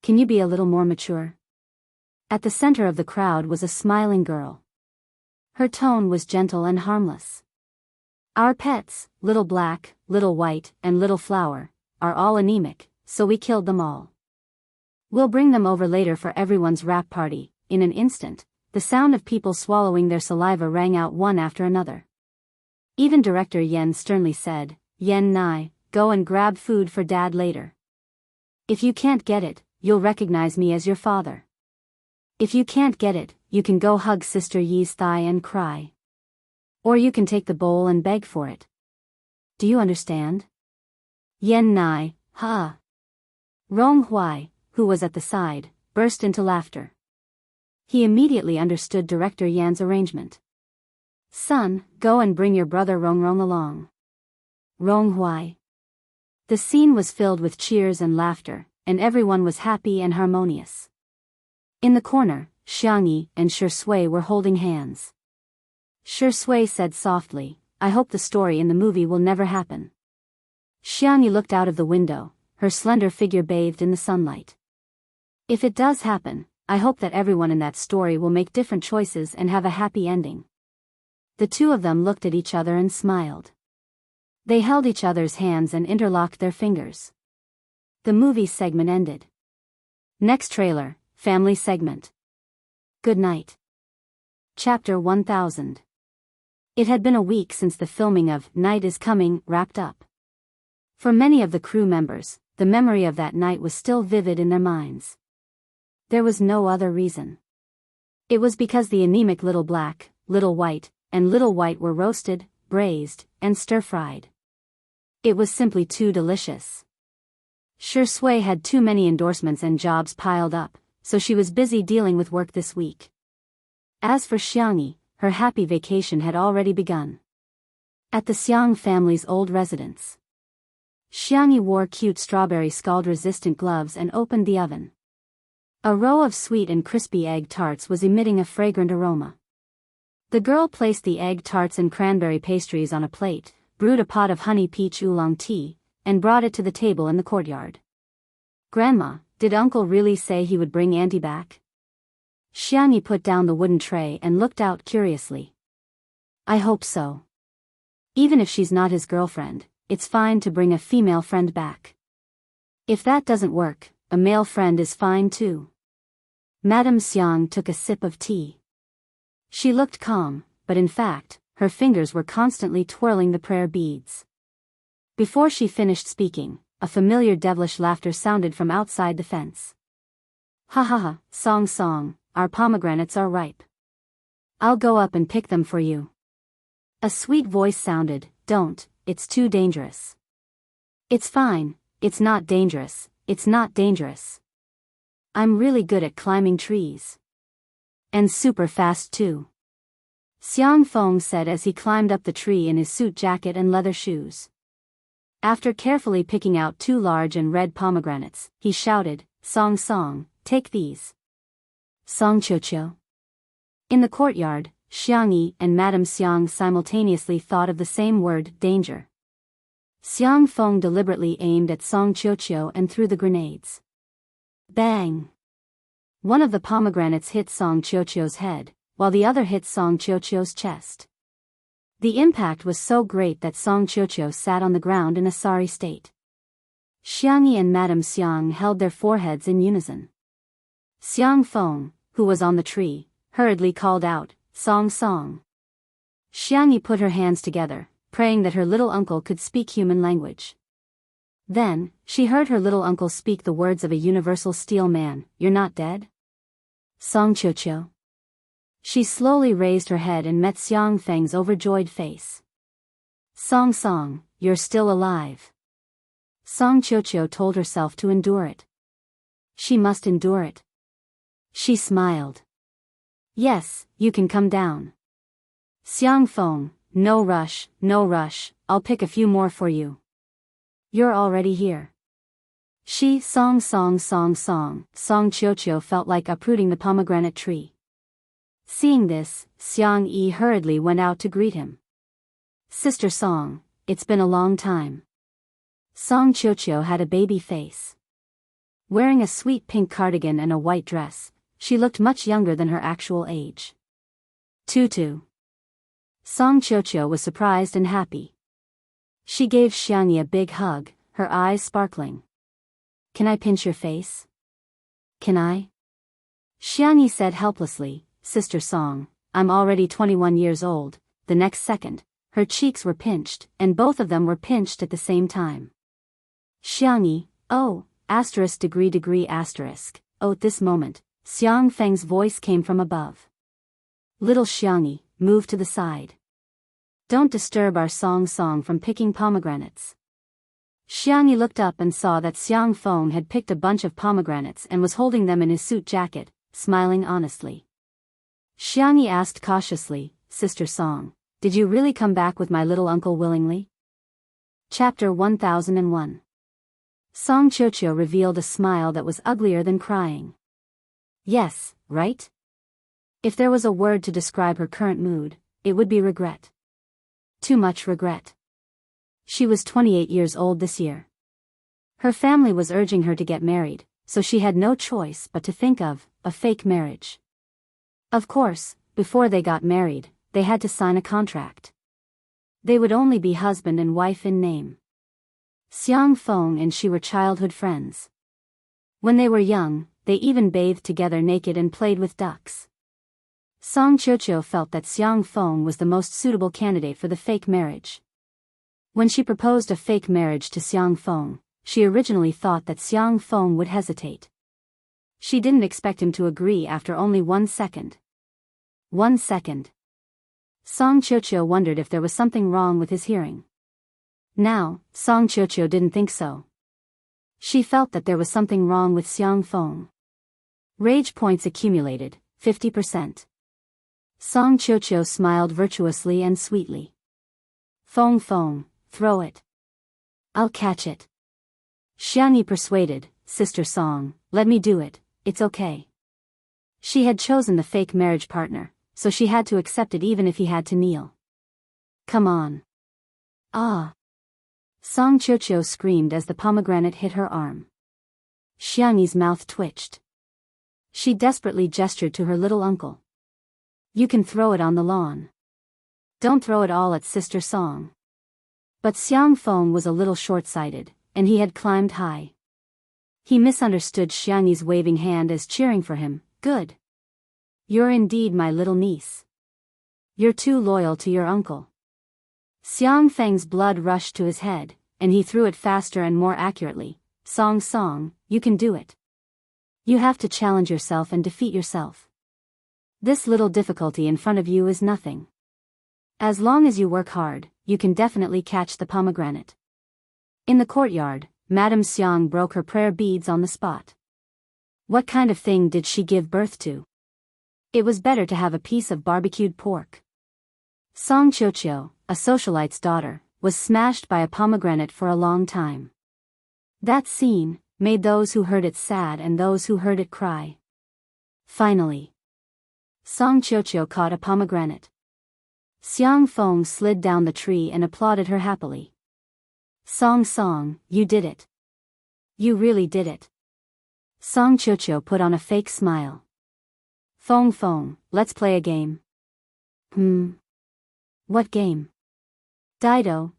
Can you be a little more mature?" At the center of the crowd was a smiling girl. Her tone was gentle and harmless. "Our pets, Little Black, Little White, and Little Flower, are all anemic, so we killed them all. We'll bring them over later for everyone's wrap party." In an instant, the sound of people swallowing their saliva rang out one after another. Even Director Yen sternly said, "Yen Nai, go and grab food for Dad later. If you can't get it, you'll recognize me as your father. If you can't get it, you can go hug Sister Yi's thigh and cry. Or you can take the bowl and beg for it. Do you understand?" Yen Nai, ha! Rong Huai, who was at the side, burst into laughter. He immediately understood Director Yan's arrangement. "Son, go and bring your brother Rongrong along. Ronghuai. The scene was filled with cheers and laughter, and everyone was happy and harmonious. In the corner, Xiangyi and Shi Sui were holding hands. Shi Sui said softly, "I hope the story in the movie will never happen." Xiangyi looked out of the window, her slender figure bathed in the sunlight. "If it does happen, I hope that everyone in that story will make different choices and have a happy ending." The two of them looked at each other and smiled. They held each other's hands and interlocked their fingers. The movie segment ended. Next trailer, family segment. Good night. Chapter 1000. It had been a week since the filming of Night is Coming wrapped up. For many of the crew members, the memory of that night was still vivid in their minds. There was no other reason. It was because the anemic Little Black, Little White, and Little White were roasted, braised, and stir-fried. It was simply too delicious. Shi Sui had too many endorsements and jobs piled up, so she was busy dealing with work this week. As for Xiangyi, her happy vacation had already begun. At the Xiang family's old residence. Xiangyi wore cute strawberry scald-resistant gloves and opened the oven. A row of sweet and crispy egg tarts was emitting a fragrant aroma. The girl placed the egg tarts and cranberry pastries on a plate, brewed a pot of honey peach oolong tea, and brought it to the table in the courtyard. "Grandma, did Uncle really say he would bring Auntie back?" Xiangyi put down the wooden tray and looked out curiously. "I hope so. Even if she's not his girlfriend, it's fine to bring a female friend back. If that doesn't work, a male friend is fine too." Madame Xiang took a sip of tea. She looked calm, but in fact, her fingers were constantly twirling the prayer beads. Before she finished speaking, a familiar devilish laughter sounded from outside the fence. "Ha ha ha, Song Song, our pomegranates are ripe. I'll go up and pick them for you." A sweet voice sounded, "Don't, it's too dangerous." "It's fine, it's not dangerous, it's not dangerous. I'm really good at climbing trees. And super fast too," Xiang Feng said as he climbed up the tree in his suit jacket and leather shoes. After carefully picking out 2 large and red pomegranates, he shouted, "Song Song, take these." "Song Qiuqiu." In the courtyard, Xiangyi and Madame Xiang simultaneously thought of the same word, danger. Xiang Feng deliberately aimed at Song Qiuqiu and threw the grenades. Bang! One of the pomegranates hit Song Qiuqiu's head, while the other hit Song Qiuqiu's chest. The impact was so great that Song Qiuqiu sat on the ground in a sorry state. Xiangyi and Madame Xiang held their foreheads in unison. Xiang Feng, who was on the tree, hurriedly called out, "Song Song." Xiangyi put her hands together, praying that her little uncle could speak human language. Then, she heard her little uncle speak the words of a universal steel man, "You're not dead? Song Qiuqiu." She slowly raised her head and met Xiang Feng's overjoyed face. "Song Song, you're still alive." Song Qiuqiu told herself to endure it. She must endure it. She smiled. "Yes, you can come down." Xiang Feng, no rush, I'll pick a few more for you." "You're already here." Song Qiuqiu felt like uprooting the pomegranate tree. Seeing this, Xiang Yi hurriedly went out to greet him. "Sister Song, it's been a long time." Song Qiuqiu had a baby face. Wearing a sweet pink cardigan and a white dress, she looked much younger than her actual age. "Tutu." Song Qiuqiu was surprised and happy. She gave Xiangyi a big hug, her eyes sparkling. "Can I pinch your face?" "Can I?" Xiangyi said helplessly, "Sister Song, I'm already 21 years old." The next second, her cheeks were pinched, and both of them were pinched at the same time. Xiangyi, "Oh, degree asterisk. Oh." At this moment, Xiang Feng's voice came from above. "Little Xiangyi, move to the side. Don't disturb our Song from picking pomegranates." Xiangyi looked up and saw that Xiang Feng had picked a bunch of pomegranates and was holding them in his suit jacket, smiling honestly. Xiangyi asked cautiously, "Sister Song, did you really come back with my little uncle willingly?" Chapter 1001. Song Chocho revealed a smile that was uglier than crying. Yes, right? If there was a word to describe her current mood, it would be regret. Too much regret. She was 28 years old this year. Her family was urging her to get married, so she had no choice but to think of a fake marriage. Of course, before they got married, they had to sign a contract. They would only be husband and wife in name. Xiang Feng and she were childhood friends. When they were young, they even bathed together naked and played with ducks. Song Chocho felt that Xiang Feng was the most suitable candidate for the fake marriage. When she proposed a fake marriage to Xiang Feng, she originally thought that Xiang Feng would hesitate. She didn't expect him to agree after only 1 second. 1 second. Song Chocho wondered if there was something wrong with his hearing. Now, Song Chocho didn't think so. She felt that there was something wrong with Xiang Feng. Rage points accumulated, 50%. Song Chocho smiled virtuously and sweetly. Feng, throw it. I'll catch it. Xiangyi persuaded, Sister Song, let me do it, it's okay. She had chosen the fake marriage partner, so she had to accept it even if he had to kneel. Come on. Ah. Song Chocho screamed as the pomegranate hit her arm. Xiangyi's mouth twitched. She desperately gestured to her little uncle. You can throw it on the lawn. Don't throw it all at Sister Song. But Xiang Feng was a little short-sighted, and he had climbed high. He misunderstood Xiangyi's waving hand as cheering for him. Good. You're indeed my little niece. You're too loyal to your uncle. Xiang Feng's blood rushed to his head, and he threw it faster and more accurately. Song, you can do it. You have to challenge yourself and defeat yourself. This little difficulty in front of you is nothing. As long as you work hard, you can definitely catch the pomegranate. In the courtyard, Madame Xiang broke her prayer beads on the spot. What kind of thing did she give birth to? It was better to have a piece of barbecued pork. Song Chocho, a socialite's daughter, was smashed by a pomegranate for a long time. That scene made those who heard it sad and those who heard it cry. Finally, Song Chocho caught a pomegranate. Xiang Feng slid down the tree and applauded her happily. Song, you did it. You really did it. Song Chocho put on a fake smile. Feng, let's play a game. What game? Dido,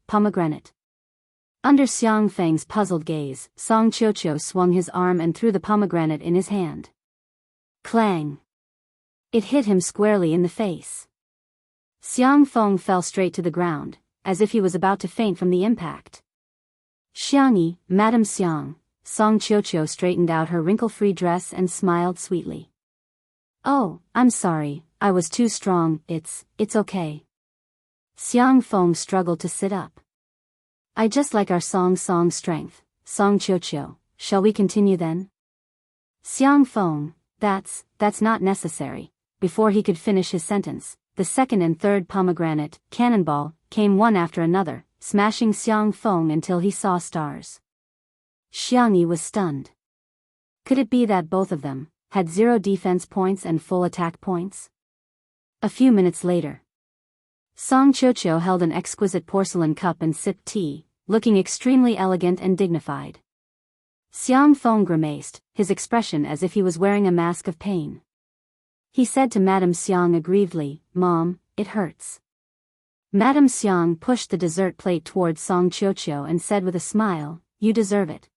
pomegranate. Under Xiang Feng's puzzled gaze, Song Chocho swung his arm and threw the pomegranate in his hand. Clang! It hit him squarely in the face. Xiang Feng fell straight to the ground, as if he was about to faint from the impact. Xiangyi, Madame Xiang, Song Chocho straightened out her wrinkle-free dress and smiled sweetly. Oh, I'm sorry, I was too strong, it's okay. Xiang Feng struggled to sit up. I just like our Song strength, Song Chocho, shall we continue then? Xiang Feng, that's not necessary. Before he could finish his sentence, the second and third pomegranate, cannonball, came one after another, smashing Xiang Feng until he saw stars. Xiangyi was stunned. Could it be that both of them had 0 defense points and full attack points? A few minutes later, Song Chocho held an exquisite porcelain cup and sipped tea, looking extremely elegant and dignified. Xiang Feng grimaced, his expression as if he was wearing a mask of pain. He said to Madame Xiang aggrievedly, Mom, it hurts. Madame Xiang pushed the dessert plate towards Song Chocho and said with a smile, You deserve it.